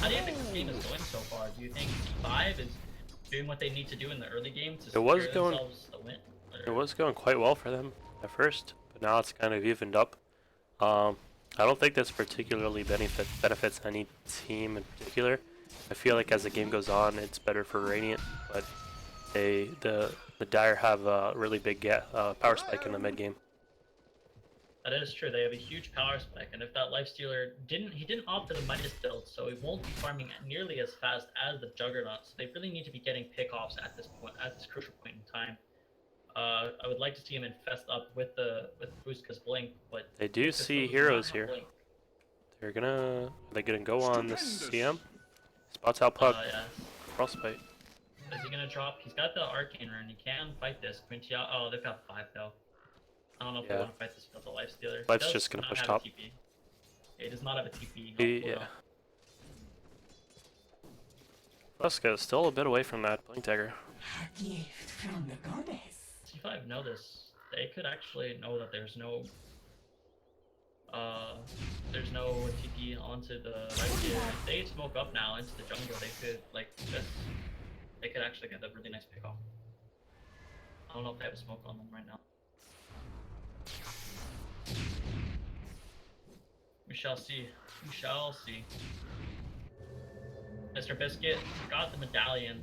How do you think this game is going so far? Do you think C5 is doing what they need to do in the early game to secure themselves the win? It was going quite well for them at first, but now it's kind of evened up. I don't think this particularly benefits any team in particular. I feel like as the game goes on, it's better for Radiant, but the Dire have a really big power spike in the mid game. That is true. They have a huge power spike, and if that Lifestealer didn't opt for the Midas build, so he won't be farming nearly as fast as the Juggernaut. So they really need to be getting pickoffs at this point, at this crucial point in time. I would like to see him infest up with Fusca's Blink, but they do see heroes here. They're gonna go on the CM. Spots out puck. Yeah. Frostbite. Is he gonna drop? He's got the Arcane Rune. He can fight this. Quintia. Oh, they've got 5 though. I don't know if they want to fight this without the Lifestealer. Life's just gonna push top. He does not have a TP. Yeah. Fusca is still a bit away from that Blink Dagger. A gift from the goddess. C5 know this. They could actually know that there's no TP onto the Lifestealer. If they smoke up now into the jungle, they could they could actually get a really nice pick off. I don't know if they have a smoke on them right now. We shall see. We shall see. Mr. Biscuit got the medallion.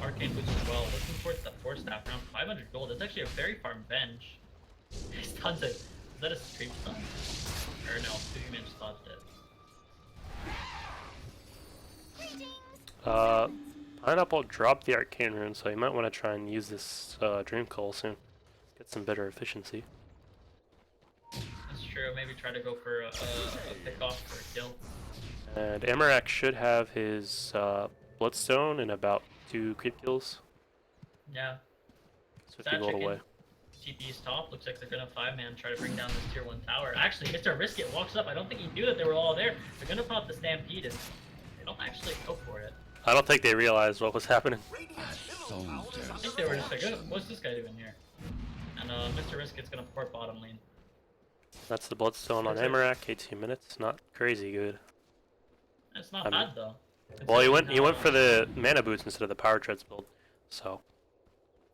Arcane boots as well. Looking towards the 4-staff around 500 gold. That's actually a very farm bench. He stuns it. Is that a stream stun? Or no, PB just dodged it. Pineapple dropped the Arcane Rune, so you might want to try and use this Dream Coal soon. Get some better efficiency. That's true. Maybe try to go for a pick off for a kill. And Amarak should have his Bloodstone in about 2 creep kills. Yeah. 50 gold away. TP's top. Looks like they're gonna 5-man try to bring down this tier 1 tower. Actually, Mr. Riskit walks up. I don't think he knew that they were all there. They're gonna pop the Stampede and they don't actually go for it. I don't think they realized what was happening. I think they were just like, oh, what's this guy doing here? And Mr. Riskit's gonna port bottom lane. That's the Bloodstone on Amarak, 18 minutes. Not crazy good. It's not bad though. Well, he went for the mana boots instead of the power treads build, so.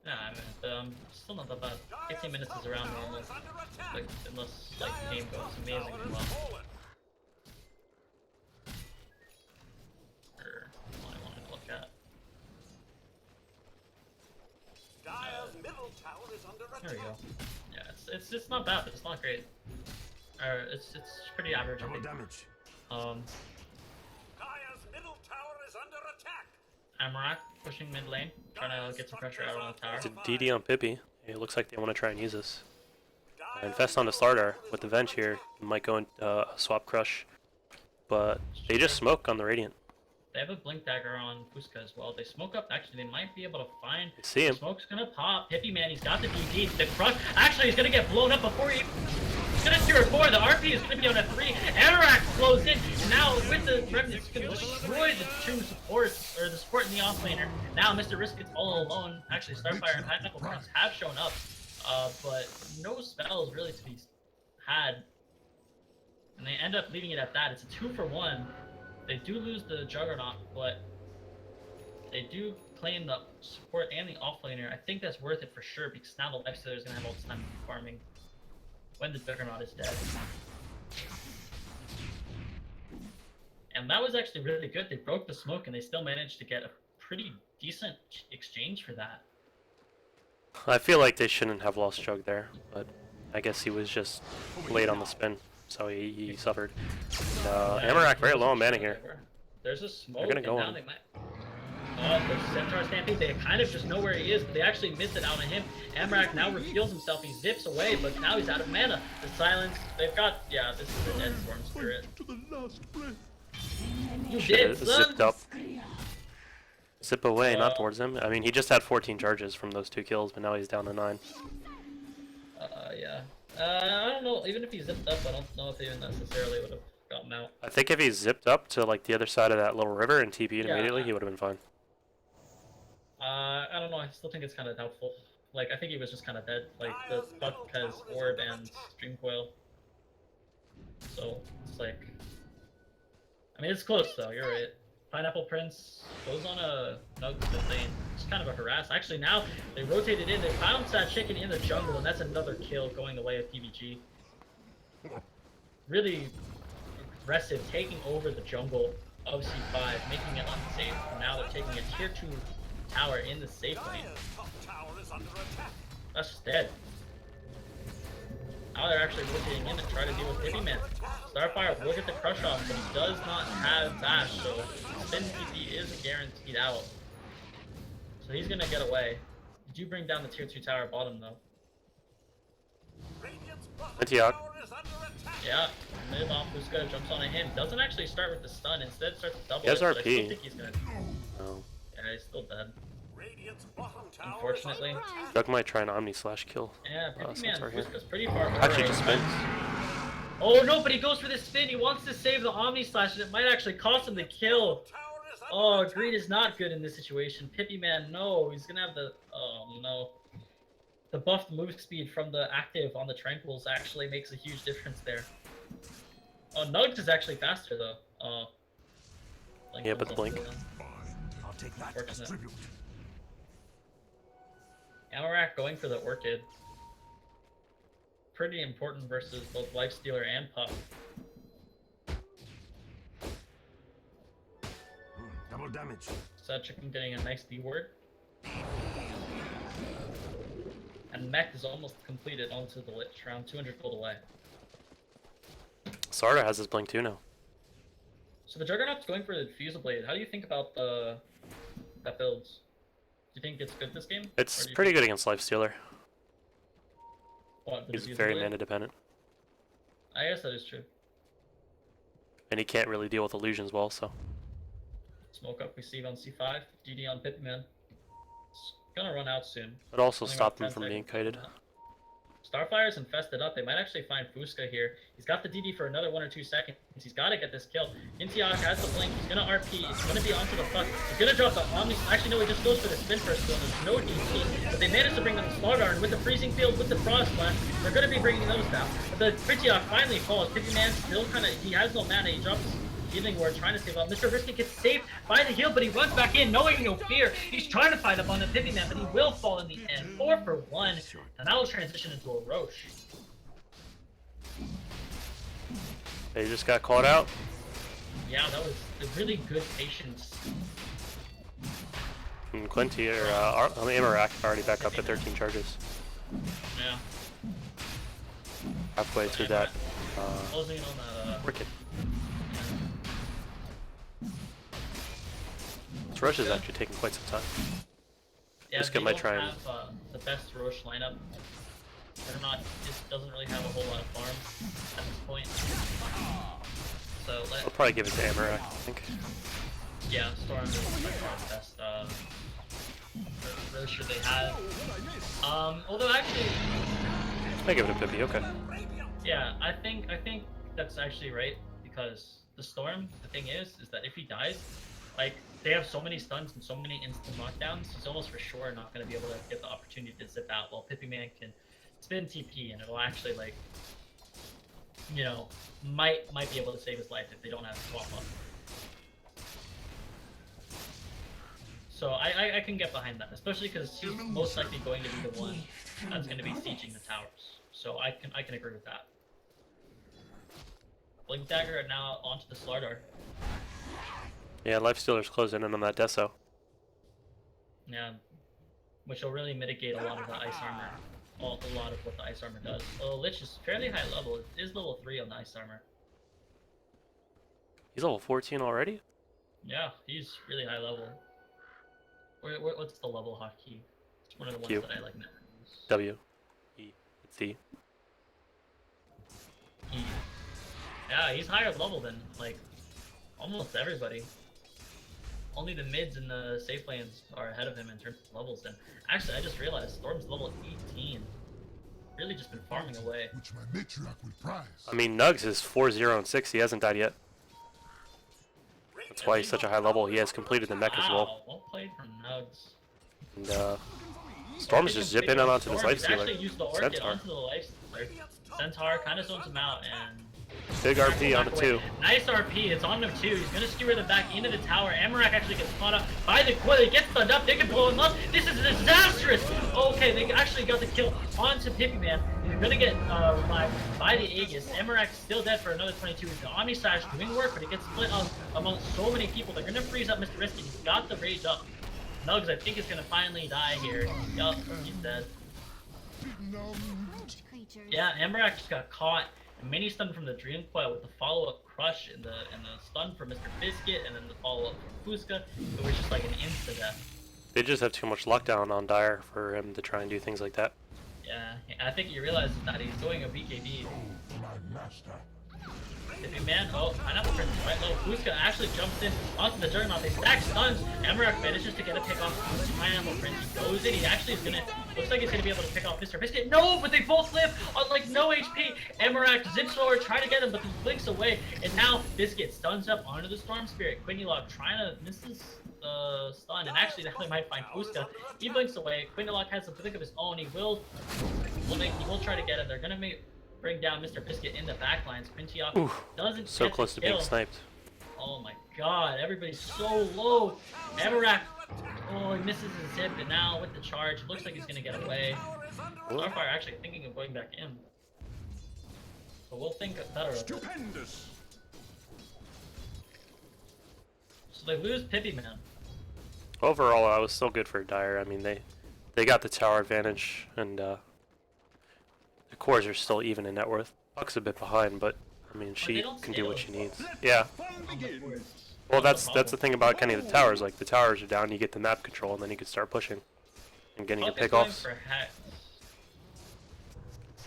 Yeah, I mean, still not that bad. 15 minutes is around normal, like unless like the game goes amazingly well. Or what I wanted to look at. Dire's middle tower is under There we go. attack. Yeah, it's just not bad. It's not great. Or it's pretty average. I Double think. damage. Dire's middle tower is under attack. Amarak pushing mid lane, trying to get some pressure out on the tower. It's a DD on Pippi. It looks like they want to try and use this. Infest on the starter with the Venge here. Might go in swap crush. But they just smoke on the Radiant. They have a blink dagger on Fusca as well. They smoke up. Actually, they might be able to find. See him. Smoke's gonna pop. Pippi man, he's got the DD. The crush. Actually, he's gonna get blown up before he. He's gonna tier 4. The RP is gonna be on a 3. Amarak flows in. And now with the remnants, gonna destroy the 2 supports or the support in the offlaner. Now Mr. Risk is all alone. Actually, Starfire and Pineapple Prince have shown up, but no spells really to be had. And they end up leaving it at that. It's a 2-for-1. They do lose the Juggernaut, but they do claim the support and the offlaner. I think that's worth it for sure, because now the Lifestealer is going to have all this time to be farming when the Juggernaut is dead. And that was actually really good. They broke the smoke, and they still managed to get a pretty decent exchange for that. I feel like they shouldn't have lost Jug there, but I guess he was just late on the spin, so he suffered. Amarak very low on mana here. There's a smoke, They're gonna and go now in. they might... the Centaur Stampede, they kind of just know where he is, but they actually missed it out on him. Amarak now reveals himself, he zips away, but now he's out of mana. The silence, they've got... Yeah, this is the Dead Storm Spirit. You did, Should've son! zipped up. Zip away, not towards him. I mean, he just had 14 charges from those 2 kills, but now he's down to 9. Yeah. I don't know, even if he zipped up, I don't know if he even necessarily would have gotten out. I think if he zipped up to like the other side of that little river and TP'd Yeah. immediately, he would have been fine. I don't know, I still think it's kind of doubtful. Like, I think he was just kind of dead. Like, the Buck has Orb and Stream Coil. So, it's like... I mean, it's close though, you're right. Pineapple Prince goes on a Nug mid lane. It's kind of a harass. Actually, now they rotated in. They found that chicken in the jungle, and that's another kill going the way of PBG. Really aggressive, taking over the jungle of C5, making it unsafe. And now they're taking a tier 2 tower in the safe lane. Dire's top tower is under attack. That's just dead. Now they're actually rotating in to try to deal with Pippi Man. Starfire will get the crush off, but he does not have dash, so spin TP is guaranteed out. So he's gonna get away. Did you bring down the tier 2 tower bottom though? Radiant's bottom Antioch. tower is under attack. Yeah, mid off Fusca jumps on him. Doesn't actually start with the stun, instead starts with double. He has it, but I RP. still think he's gonna... Oh. Yeah, he's still dead. Radiant's bottom tower Unfortunately. is under attack. Jug might try an Omni slash kill. Yeah, Pippi Man, Centaur here. Fusca's pretty far away. Actually, just spins. Oh no, but he goes for this spin. He wants to save the Omni Slash, and it might actually cost him the kill. Tower is under Oh, attack. Greed is not good in this situation. Pippi Man, no. He's gonna have the... Oh, no. The buffed move speed from the active on the Tranquils actually makes a huge difference there. Oh, Nugs is actually faster, though. Oh. Blink Yeah, but the comes blink. up. I'll take that as Unfortunate. tribute. Amarak going for the Orchid. Pretty important versus both Lifestealer and Puff. Double damage. So Chicken getting a nice D word. And Mech is almost completed onto the Lich round, 200 gold away. Sarda has his blink too now. So the Juggernaut's going for the Fusel Blade. How do you think about that builds? Do you think it's good this game? It's Or do you pretty think- good against Lifestealer. What, the He's Fusel very Blade? mana dependent. I guess that is true. And he can't really deal with illusions well, so. Smoke up we see on C5, DD on Pippi Man. It's gonna run out soon. It also Only stopped about him 10 from being seconds. kited. Starfire's infested up. They might actually find Fusca here. He's got the DD for another 1 or 2 seconds. He's got to get this kill. Intiak has the blink. He's going to RP. He's going to be onto the puck. He's going to drop the Omni. Actually, no, he just goes for the spin first kill. There's no DP. But they managed to bring down the Slaughter. And with the freezing field, with the Frost Blast, they're going to be bringing those down. But the Intiak finally falls. Pippi Man still kind of... He has no mana. He drops... Healing Ward trying to save up. Mr. Risky gets saved by the heal, but he runs back in, knowing no fear. He's trying to fight up on the Pippi Man, but he will fall in the end. 4 for 1, and that will transition into a Roche. They just got caught out. Yeah, that was a really good patience. And Quinty or Amarak already back up to 13 charges. Yeah. halfway through that Closing in on that. wicket. This rush is actually taking quite some time. Yeah, Biscuit they might don't try and- have the best Roche lineup. They're not. Just doesn't really have a whole lot of farms at this point. So I'll probably give it to Amarak, I think. yeah, Storm is by far the best Roche they have. Although actually, I give it to Pippi, okay. yeah, I think that's actually right because the Storm. The thing is that if he dies, like they have so many stuns and so many instant knockdowns, he's almost for sure not going to be able to get the opportunity to zip out. While Pippi Man can spin TP and it'll actually like, you know, might be able to save his life if they don't have to swap up. So I can get behind that, especially because he's most likely going to be the one that's going to be sieging the towers. So I can agree with that. Blink Dagger are now onto the Slardar. Yeah, Lifestealer's closing in on that Deso. Yeah, which will really mitigate a lot of the ice armor. A lot of what the ice armor does. Well, Lich is fairly high level. It is level 3 on the ice armor. He's level 14 already? Yeah, he's really high level. What's the level hotkey? It's one of the ones Q. that I like now. W. E. C. Yeah, he's higher level than like almost everybody. Only the mids and the safe lanes are ahead of him in terms of levels. And actually, I just realized Storm's level 18. Really just been farming away. Which my matriarch will prize. I mean, Nugs is 4-0 and 6. He hasn't died yet. That's why he's such a high level. He has completed the mech as well. Well played from Nugs. And Storm's just zipping on onto this Storm, he's actually Lifestealer. used the Orchid Centaur. onto the Lifestealer. Centaur kind of zones him out and... Big RP on the 2. Nice RP, it's on him too. He's gonna skewer them back into the tower. Amarak actually gets caught up by the coil. He gets stunned up. They can blow him up. This is disastrous. Okay, they actually got the kill onto Pippi Man. He's gonna get revived by the Aegis. Amarak's still dead for another 22. The Omni Slash doing work, but it gets split up among so many people. They're gonna freeze up Mr. Risky. He's got the rage up. Nugs, I think, is gonna finally die here. Yup, he's dead. Yeah, Amarak just got caught. Mini stun from the Dream Coil with the follow-up crush and the stun from Mr. Biscuit and then the follow-up from Fusca. It was just like an insta-death. They just have too much lockdown on Dire for him to try and do things like that. Yeah, I think he realizes that he's doing a BKB. My master. Pippi Man, oh, Pineapple Prince is right low. Fusca actually jumps in onto the Juggernaut. They stack stuns. Amarak manages to get a pick off Pineapple Prince. He goes in. He actually is gonna. Looks like he's gonna be able to pick off Mr. Biscuit. No, but they both live on like no HP. Amarak zips forward, trying to get him, but he blinks away. And now Biscuit stuns up onto the Storm Spirit. Quinnylock trying to miss his stun, and actually now they might find Fusca. He blinks away. Quinnylock has a blink of his own. He will try to get him. They're gonna bring down Mr. Biscuit in the backlines. Quintiok doesn't So get close the to being kill. sniped. Oh my god, everybody's so low. Amarak, oh, he misses his zip, and now with the charge, looks like he's gonna get away. Starfire actually thinking of going back in. But we'll think better of it. Stupendous. So they lose Pippi Man. Overall, I was still good for Dire. I mean, they got the tower advantage, and the cores are still even in net worth. Puck's a bit behind, but I mean, she don't can do what she scale. needs. Yeah. Well, that's the thing about Kenny the towers. Like the towers are down, you get the map control, and then you can start pushing and getting your Puck is going pickoffs. for Hex.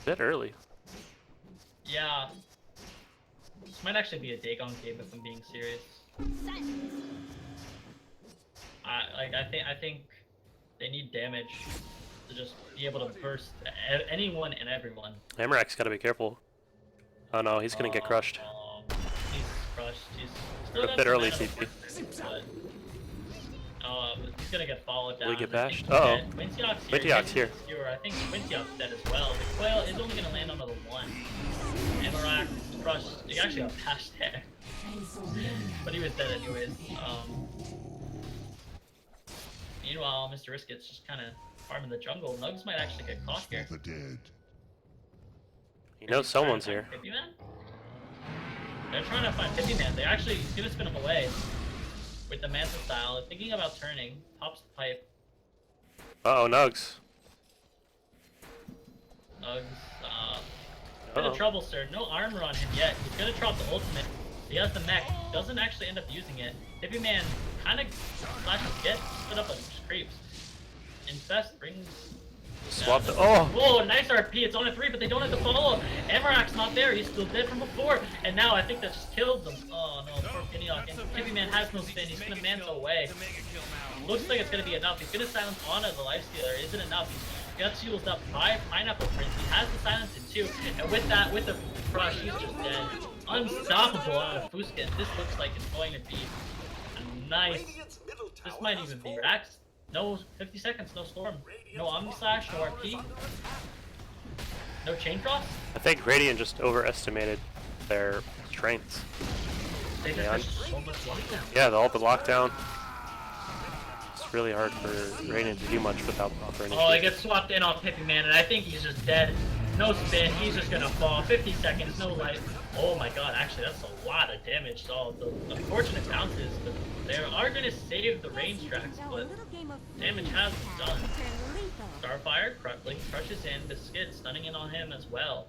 A bit early. Yeah. This might actually be a Dagon game if I'm being serious. I think they need damage to just be able to burst anyone and everyone. Amarak's got to be careful. Oh no, he's gonna get crushed. He's crushed. He's still A got bit some early mana TP. but, he's gonna get followed down. Will he get and I bashed? think he's Uh-oh. dead. Quintioc's Quintioc's here. Skewer. I think Quintioc's dead as well. The Quail is only gonna land on level 1. Amarak crushed. He actually got bashed there. But he was dead anyways. Meanwhile, Mr. Risket's just kind of farming the jungle. Nugs might actually get caught For here. the dead. You know someone's here. Pippi Man? They're trying to find Pippi Man. They actually, he's gonna spin him away with the Manta style. Thinking about turning, pops the pipe. Uh oh, Nugs. Nugs, Bit Uh-oh. of trouble, sir. No armor on him yet. He's gonna drop the ultimate. He has the mech. Doesn't actually end up using it. Hippie Man kind of slashes get split up and just creeps. Infest brings. Swap the. Oh! Whoa, nice RP. It's on a 3, but they don't have the follow-up. Amarak's not there. He's still dead from before. And now I think that just killed them. Oh no, poor Piniok. And Hippie Man has no spin. He's gonna Manta away. Looks like it's gonna be enough. He's gonna silence Anna, the Lifestealer. Isn't enough. He's got shields up by Pineapple Prince. He has the silence in too. And with that, with the crush, he's just dead. Unstoppable out of Fuskin. This looks like it's going to be a nice. Radiant's middle This tower might has even be fallen. Rax. No 50 seconds, no Storm. No Omni Slash, no RP. No Chain Cross. I think Radiant just overestimated their strengths. They just Yeah. have so much lockdown. Yeah, all the lockdown. It's really hard for Radiant to do much without proper initiative. Oh, he gets swapped in off Hippie Man, and I think he's just dead. No spin, he's just gonna fall. 50 seconds, no life. Oh my god, actually, that's a lot of damage. So the unfortunate bounces, but they are gonna save the range tracks, but damage has been done. Starfire crushes in, Biscuit stunning in on him as well.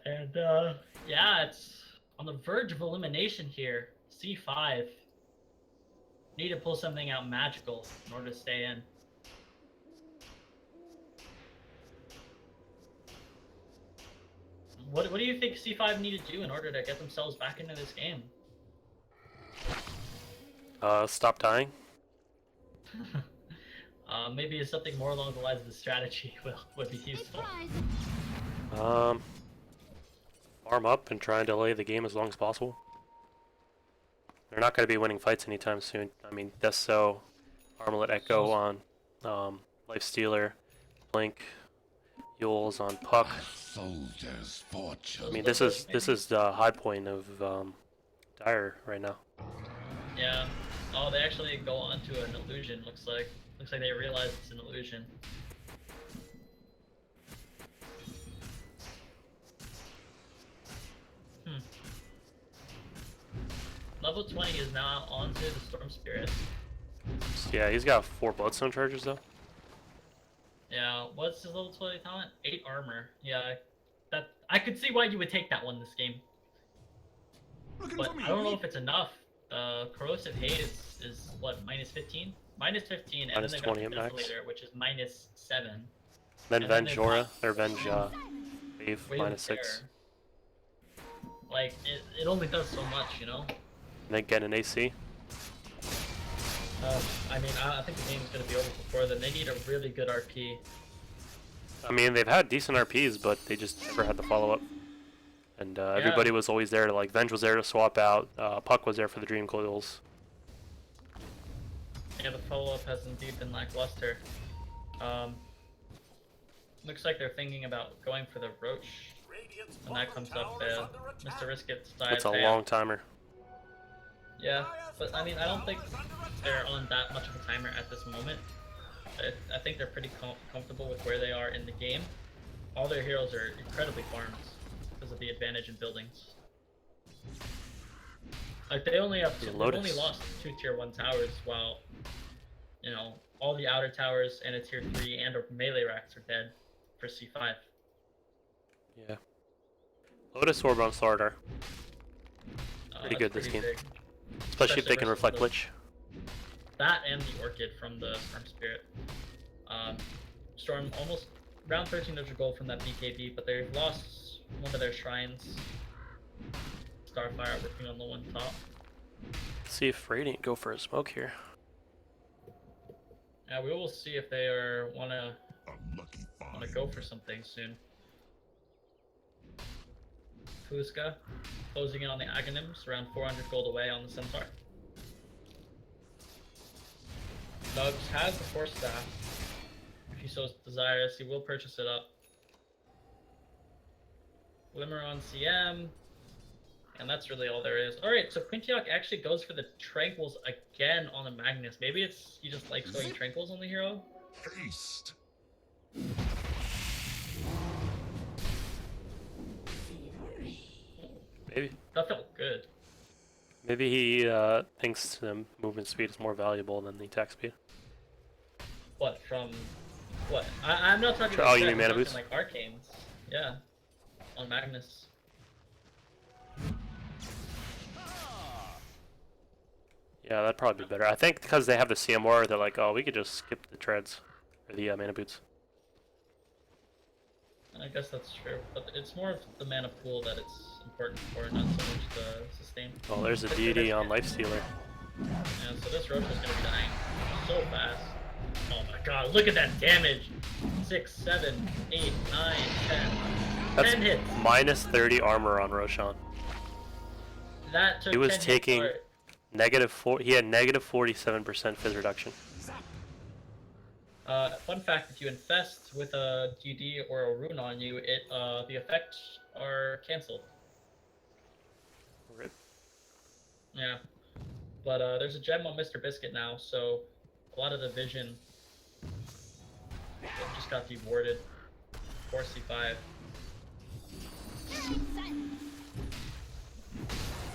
And yeah, it's on the verge of elimination here. C5. Need to pull something out magical in order to stay in. What do you think C5 need to do in order to get themselves back into this game? Stop dying. Maybe it's something more along the lines of the strategy would be useful. Farm up and try and delay the game as long as possible. They're not going to be winning fights anytime soon. I mean, Deso, Armlet Echo on Lifestealer, Blink, Yules on Puck. Soldier's fortune. I mean, this is the high point of Dire right now. Yeah. Oh, they actually go onto an illusion. Looks like they realize it's an illusion. Level 20 is now onto the Storm Spirit. Yeah, he's got 4 Bloodstone charges though. Yeah, what's his level 20 talent? 8 armor. Yeah, that I could see why you would take that one this game. But I don't know if it's enough. Corrosive Haze is what, minus 15? Minus 15, and Minus then they got 20 the at max. Desolator, which is minus 7. Then And then Venge they've Aura, got- or Venge Wave, Wave minus of 6. Terror. Like, it only does so much, you know? And then get an AC. I mean, I think the game's gonna be over before then. They need a really good RP. I mean, they've had decent RPs, but they just never had the follow-up. And everybody was always there to, like, Venge was there to swap out, Puck was there for the Dream Coils. Yeah, the follow-up has indeed been lackluster. Looks like they're thinking about going for the Roach. Radiant's And that bottom comes up, tower is under attack. Mr. Riskets died. It's a long timer. Yeah, but I mean, I don't think they're on that much of a timer at this moment. I think they're pretty comfortable with where they are in the game. All their heroes are incredibly farmed because of the advantage in buildings. Like they've only lost 2 tier 1 towers, while you know all the outer towers and a tier 3 and or melee racks are dead for C5. Yeah. Lotus Orb on Slardar. Pretty That's good this game. big. Especially if they can versus reflect the- Lich. That and the Orchid from the Storm Spirit. Storm almost round 13 of gold from that BKB, but they've lost one of their shrines. Starfire working on the one top. Let's see if Radiant go for a smoke here. Yeah, we will see if they wanna Unlucky find. go for something soon. Fusca closing in on the Aghanims, around 400 gold away on the Centaur. Nugs has the Force Staff. If he so desires, he will purchase it up. Glimmer on CM. And that's really all there is. Alright, so Quintiok actually goes for the Tranquils again on the Magnus. Maybe he just likes going Tranquils on the hero? Haste. Maybe. That felt good. Maybe he thinks the movement speed is more valuable than the attack speed. What, from What? I'm not talking Oh, about you Jet, mean I'm mana talking boost? like arcanes. Yeah. On Magnus. Yeah, that'd probably be better. I think because they have the CMR, they're like, oh, we could just skip the treads. Or the mana boots. I guess that's true, but it's more of the mana pool that it's important for, not so much the sustain. Well, there's a deity on Lifestealer. Yeah, so this Roach is gonna be dying so fast. Oh my god, look at that damage! 6, 7, 8, 9, 10. That's 10 hits. minus 30 armor on Roshan. That took He was 10 taking hits. he had negative 47% fizz reduction. Fun fact, if you infest with a GD or a rune on you, the effects are cancelled. Rip. Yeah. But there's a gem on Mr. Biscuit now, so a lot of the vision just got dewarded. 4C5.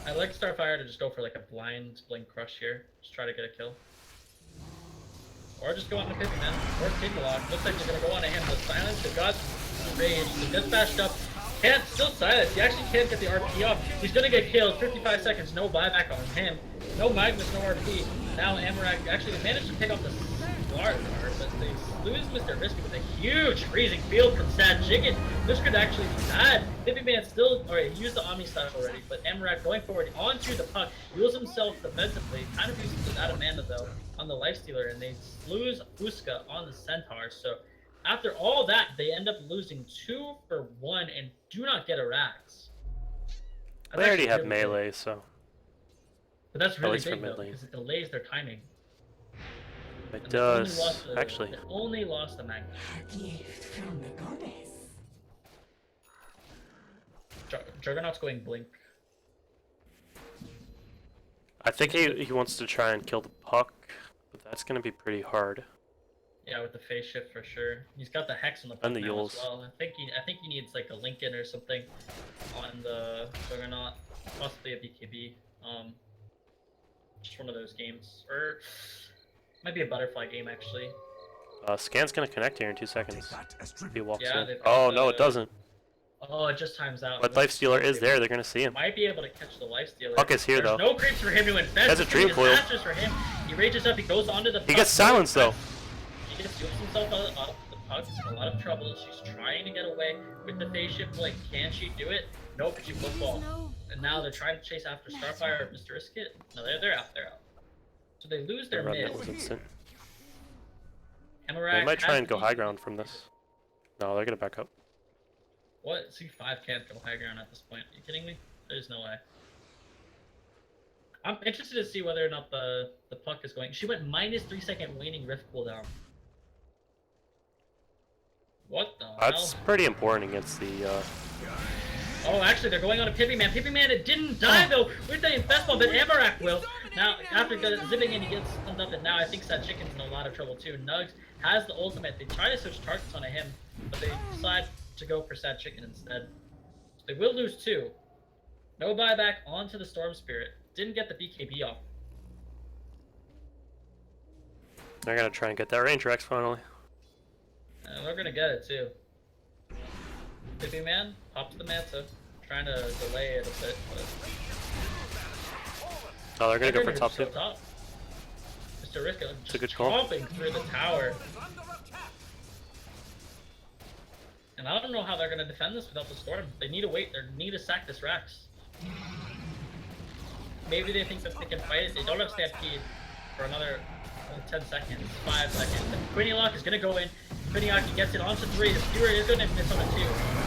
I like Starfire to just go for like a blind Blink Crush here. Just try to get a kill. Or just go on the Pippi Man. Or Kidlock. Looks like they're gonna go on to him. The silence, the God's Rage, the dispatched up. Can't still silence. He actually can't get the RP off. He's gonna get killed. 55 seconds, no buyback on him. No Magnus, no RP. Now Amarak actually managed to pick up the Slar, but they lose Mr. Risky with a huge freezing field from Sad Chicken. This could actually be bad. Pippi Man still, alright, he used the Omni Staff already, but Amarak going forward onto the puck, heals himself defensively, kind of uses it out of mana though on the Lifestealer, and they lose Fusca on the Centaur. So after all that, they end up losing 2 for 1 and do not get a Rax. They already have melee, so But that's really least for big though, mid lane. because it delays their timing. it And they only does lost the- actually. They only lost the Magnus. A gift from the goddess. Juggernaut's going Blink. I think he wants to try and kill the puck, but that's gonna be pretty hard. Yeah, with the phase shift for sure. He's got the Hex on the And the puck now as Yules. well. I think he needs like a Lincoln or something on the Juggernaut, possibly a BKB. Just one of those games, or might be a butterfly game actually. Scan's gonna connect here in 2 Take seconds. that as He tribute. walks Yeah, in. they've Oh got no, the- it doesn't. Oh, it just times out. But Lifestealer is there. They're gonna see him. Might be able to catch the Lifestealer. Puck is here, There's though. no creeps for him to infest. Has a Dream Coil. Disasters for him. He rages up. He goes onto the. He puck. gets silenced though. He just jukes himself out of the puck. He's in a lot of trouble. She's trying to get away with the phase shift. Like, can she do it? Nope. She football. And now they're trying to chase after Starfire or Mr. Iskit. No, they're out. They're out. So they lose their Run mid. that was instant. Amarak They might try has and go the- high ground from this. No, they're gonna back up. What? C5 can't go high ground at this point. Are you kidding me? There's no way. I'm interested to see whether or not the puck is going. She went minus 3-second waning rift cooldown. What the That's hell? pretty important against the. Oh, actually, they're going on a Pippi Man. Pippi Man, it didn't die though with the infest ball, but Amarak will. Now, after zipping in, he gets stunned up, and now I think Sad Chicken's in a lot of trouble too. Nugs has the ultimate. They try to switch targets onto him, but they decide to go for Sad Chicken instead. So they will lose 2. No buyback onto the Storm Spirit. Didn't get the BKB off. They're gonna try and get that range Rex finally. And they're gonna get it too. Pippi Man pops the Manta, trying to delay it a bit, but Oh, they're gonna go for They're top so 2. top. Mr. Riska a just good call. chomping through the tower. And I don't know how they're gonna defend this without the storm. They need to wait. They need to sack this Rex. Maybe they think that they can fight it. They don't have Stampede for another 10 seconds, 5 seconds. Quinny Lock is gonna go in. Quinny Lock gets it onto 3. The Skewer is gonna miss on the 2.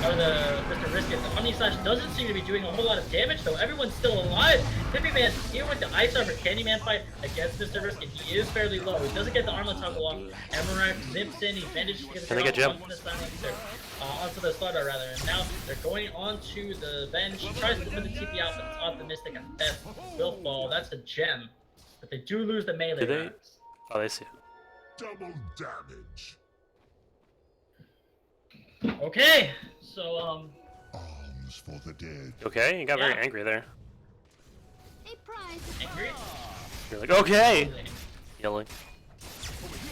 Or the Mr. Riskit. The Omni Slash doesn't seem to be doing a whole lot of damage though. Everyone's still alive. Pippi Man, even with the Ice Armor Candyman fight against Mr. Riskit, he is fairly low. He doesn't get the armor toggle off. Amarak zips in. He manages to get Can they get Gem? onto the silencer. Onto the Slaughter rather. And now they're going onto the bench. He tries to put the TP out, but it's optimistic at best. Will fall. That's a gem. But they do lose the melee. Do they? rounds. Oh, they see. Double damage. Okay. So Arms for the dead. Okay, you got very Yeah. angry there. angry. You're like, okay! Yelling.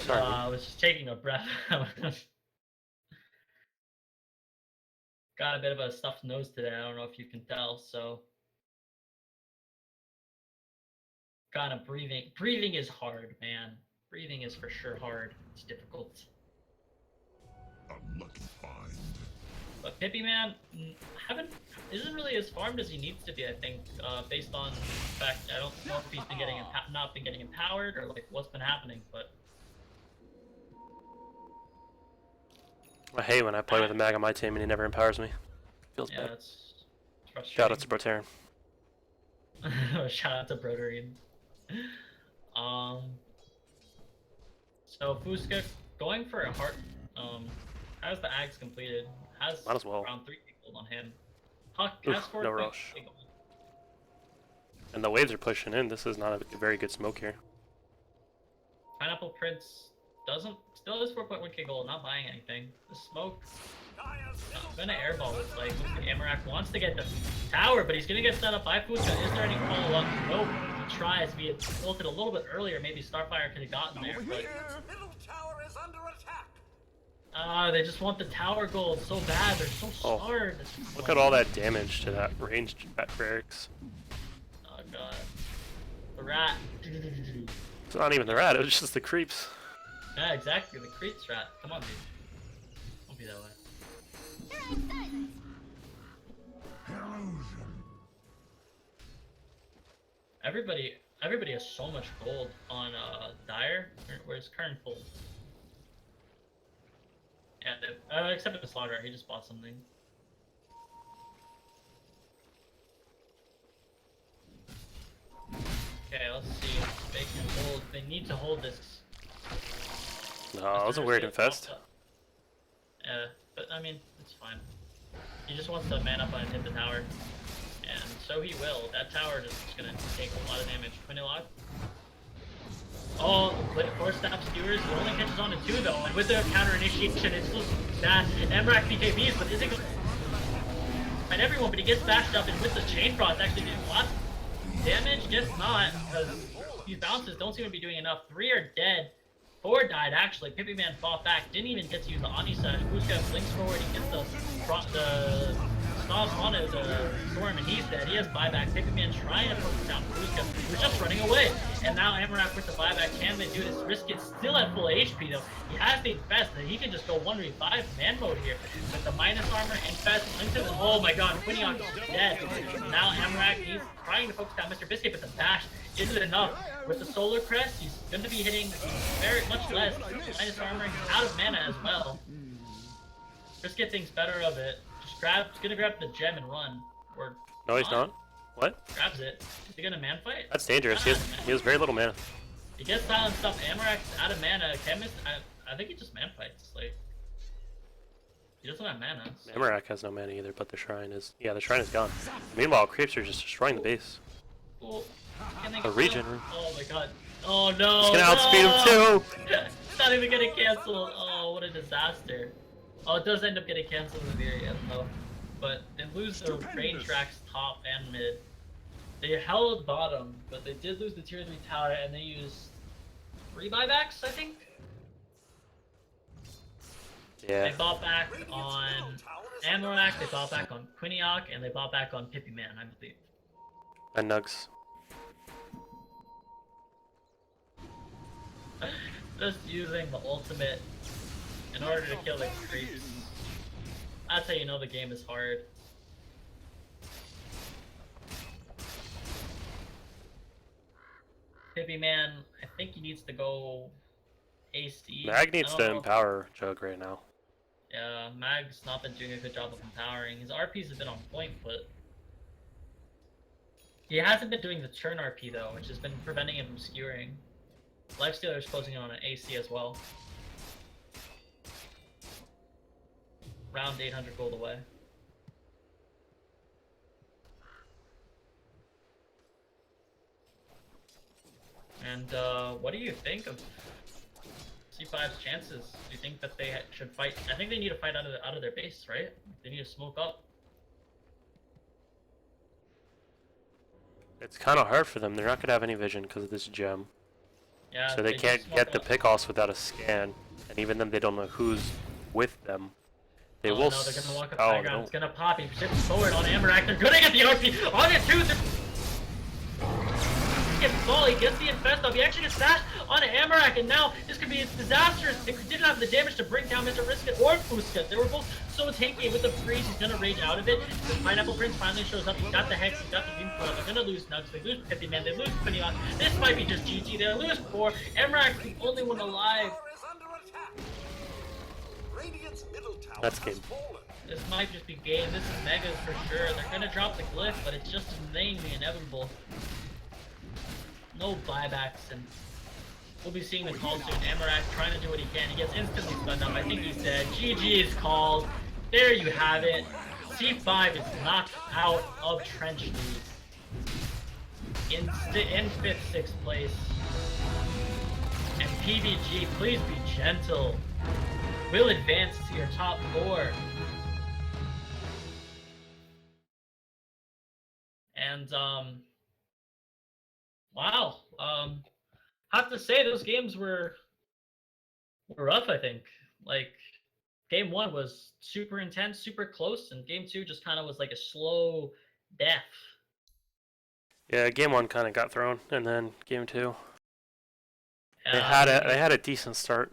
sorry. I was just taking a breath. Got a bit of a stuffed nose today. I don't know if you can tell. So, kind of breathing. Breathing is hard, man. Breathing is for sure hard. It's difficult. Unlucky find. But Pippi Man isn't really as farmed as he needs to be. I think, based on the fact I don't know if he's been getting not been getting empowered or like what's been happening. But I hate when I play with a mag on my team and he never empowers me. Feels yeah, bad. it's frustrating. Shout out to Proteran. Shout out to Broderine. So Fusca going for a heart. Has the ags completed? Has Might as well. around 3 people on him. Huck Oof, has 4 no quick rush. people. And the waves are pushing in. This is not a very good smoke here. Pineapple Prince still has 4.1k gold, not buying anything. The smoke. Gonna airball it. Like Amarak wants to get the tower, but he's gonna get set up by Fusca. Is there any follow up? Nope. He tries. If he had ulted a little bit earlier, maybe Starfire could have gotten there. But Middle tower is under attack. they just want the tower gold so bad. They're so Oh. hard. Look at all that damage to that ranged rat Ferrix. Oh god. The rat. It's not even the rat, it was just the creeps. Yeah, exactly. The creeps rat. Come on, dude. Don't be that way. Illusion. Everybody has so much gold on Dire. Where's Kern full? Yeah, except for the Slaughter, he just bought something. Okay, let's see. They can hold. They need to hold this. No, it was a weird infest. Yeah, but I mean, it's fine. He just wants to man up and hit the tower. And so he will. That tower is just gonna take a lot of damage. Quinnilock. Oh, force staff skewers. He only catches on to 2 though. And with the counter initiation, it's still that Emrak BKBs, but isn't going to find everyone, but he gets bashed up, and with the chain frost actually doing lots of damage. Guess not, because these bounces don't seem to be doing enough. 3 are dead. 4 died actually. Pippi Man fought back. Didn't even get to use the Omni Sash. Fusca blinks forward. He gets the stomp on the storm, and he's dead. He has buyback. Pippi Man trying to focus down Fusca, who's just running away. And now Amarak with the buyback. Can they do this? Risk it. Still at full HP though. He has the infest, and he can just go 1v5 man mode here with the minus armor and fest. Oh my god, Quinnion is dead. Now Amarak, he's trying to focus down Mr. Biscuit, but the dash isn't enough. With the solar crest, he's going to be hitting very much less. Minus armor, he's out of mana as well. Biscuit thinks better of it. Just he's gonna grab the gem and run. Or No, he's not. What? grabs it. Is he gonna man fight? That's dangerous. He has very little mana. He gets silenced up. Amarak's out of mana. Chemist, I think he just man fights. Like, he doesn't have mana. So. Amarak has no mana either, but the shrine is. Yeah, the shrine is gone. Meanwhile, creeps are just destroying the base. Well, can they A regen. Oh my god. Oh no. He's gonna outspeed him too. It's not even getting canceled. Oh, what a disaster. Oh, it does end up getting canceled in the end though. But they lose the rain tracks top and mid. They held bottom, but they did lose the tier 3 tower, and they used 3 buybacks, I think? Yeah. They bought back on Amarak, they bought back on Quinniok, and they bought back on Pippi Man, I believe. And Nugs. Just using the ultimate in order to kill the creeps. That's how you know the game is hard. Pippi Man, I think he needs to go AC. Mag needs I to don't know. empower Jug right now. Yeah, Mag's not been doing a good job of empowering. His RPs have been on point, but he hasn't been doing the turn RP though, which has been preventing him from skewering. Lifestealer is closing in on an AC as well. Round 800 gold away. And what do you think of C5's chances? Do you think that they should fight? I think they need to fight out of their base, right? They need to smoke up. It's kind of hard for them. They're not gonna have any vision because of this gem. Yeah, So they just can't smoke get the out. pickoffs without a scan, and even then they don't know who's with them. They Oh will. no, they're gonna walk up Oh, high they ground. don't. It's gonna pop. He shifts forward on Amarak. They're gonna get the RP on it too. He gets ball. He gets the infest up. He actually gets stashed on Amarak, and now this could be disastrous. If he didn't have the damage to bring down Mr. Risket or Fusket, they were both so tanky with the freeze. He's gonna rage out of it. The Pineapple Prince finally shows up. He's got the Hex. He's got the Doom Coil. They're gonna lose Nugs. They lose 50 man. They lose Pinion. This might be just GG. They lose 4. Amarak's the only one alive. Tower is under attack. Radiant's middle tower That's has game. fallen. This might just be game. This is Megas for sure. They're gonna drop the glyph, but it's just mainly inevitable. No buybacks, and we'll be seeing the call soon. Amarak trying to do what he can. He gets instantly stunned up. I think he's dead. GG is called. There you have it. C5 is knocked out of Trench League. In 5th, 6th place. And PBG, please be gentle. Will advance to your top 4. And wow. Have to say those games were rough, I think. Like game 1 was super intense, super close, and game 2 just kind of was like a slow death. Yeah, game 1 kind of got thrown, and then game 2 they Maybe, had a decent start.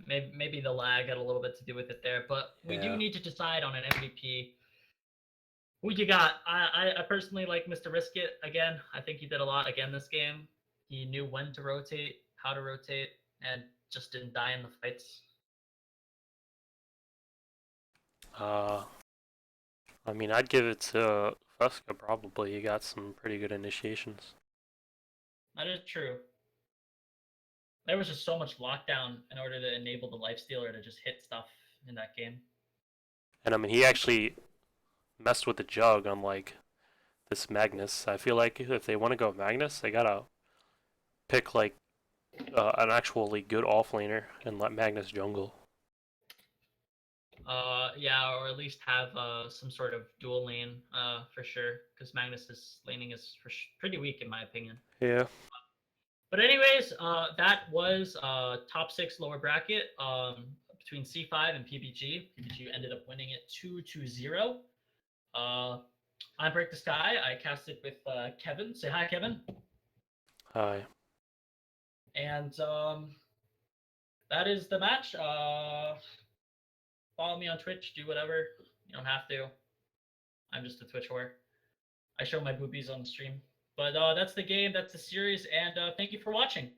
maybe the lag had a little bit to do with it there, but we do Yeah. need to decide on an MVP. Who you got? I personally like Mr. Risket again. I think he did a lot again this game. He knew when to rotate, how to rotate, and just didn't die in the fights. I mean, I'd give it to Fusca probably. He got some pretty good initiations. That is true. There was just so much lockdown in order to enable the lifestealer to just hit stuff in that game. And I mean, he actually messed with the jug on like this Magnus. I feel like if they want to go Magnus, they gotta pick like an actually good offlaner and let Magnus jungle. Yeah, or at least have some sort of dual lane for sure, because Magnus's laning is pretty weak in my opinion. Yeah. But anyways, that was top 6 lower bracket between C5 and PBG. PBG ended up winning it 2-0. I Break the Sky. I cast it with Kevin. Say hi, Kevin. Hi. And that is the match. Follow me on Twitch. Do whatever. You don't have to. I'm just a Twitch whore. I show my boobies on the stream. But that's the game. That's the series. And thank you for watching.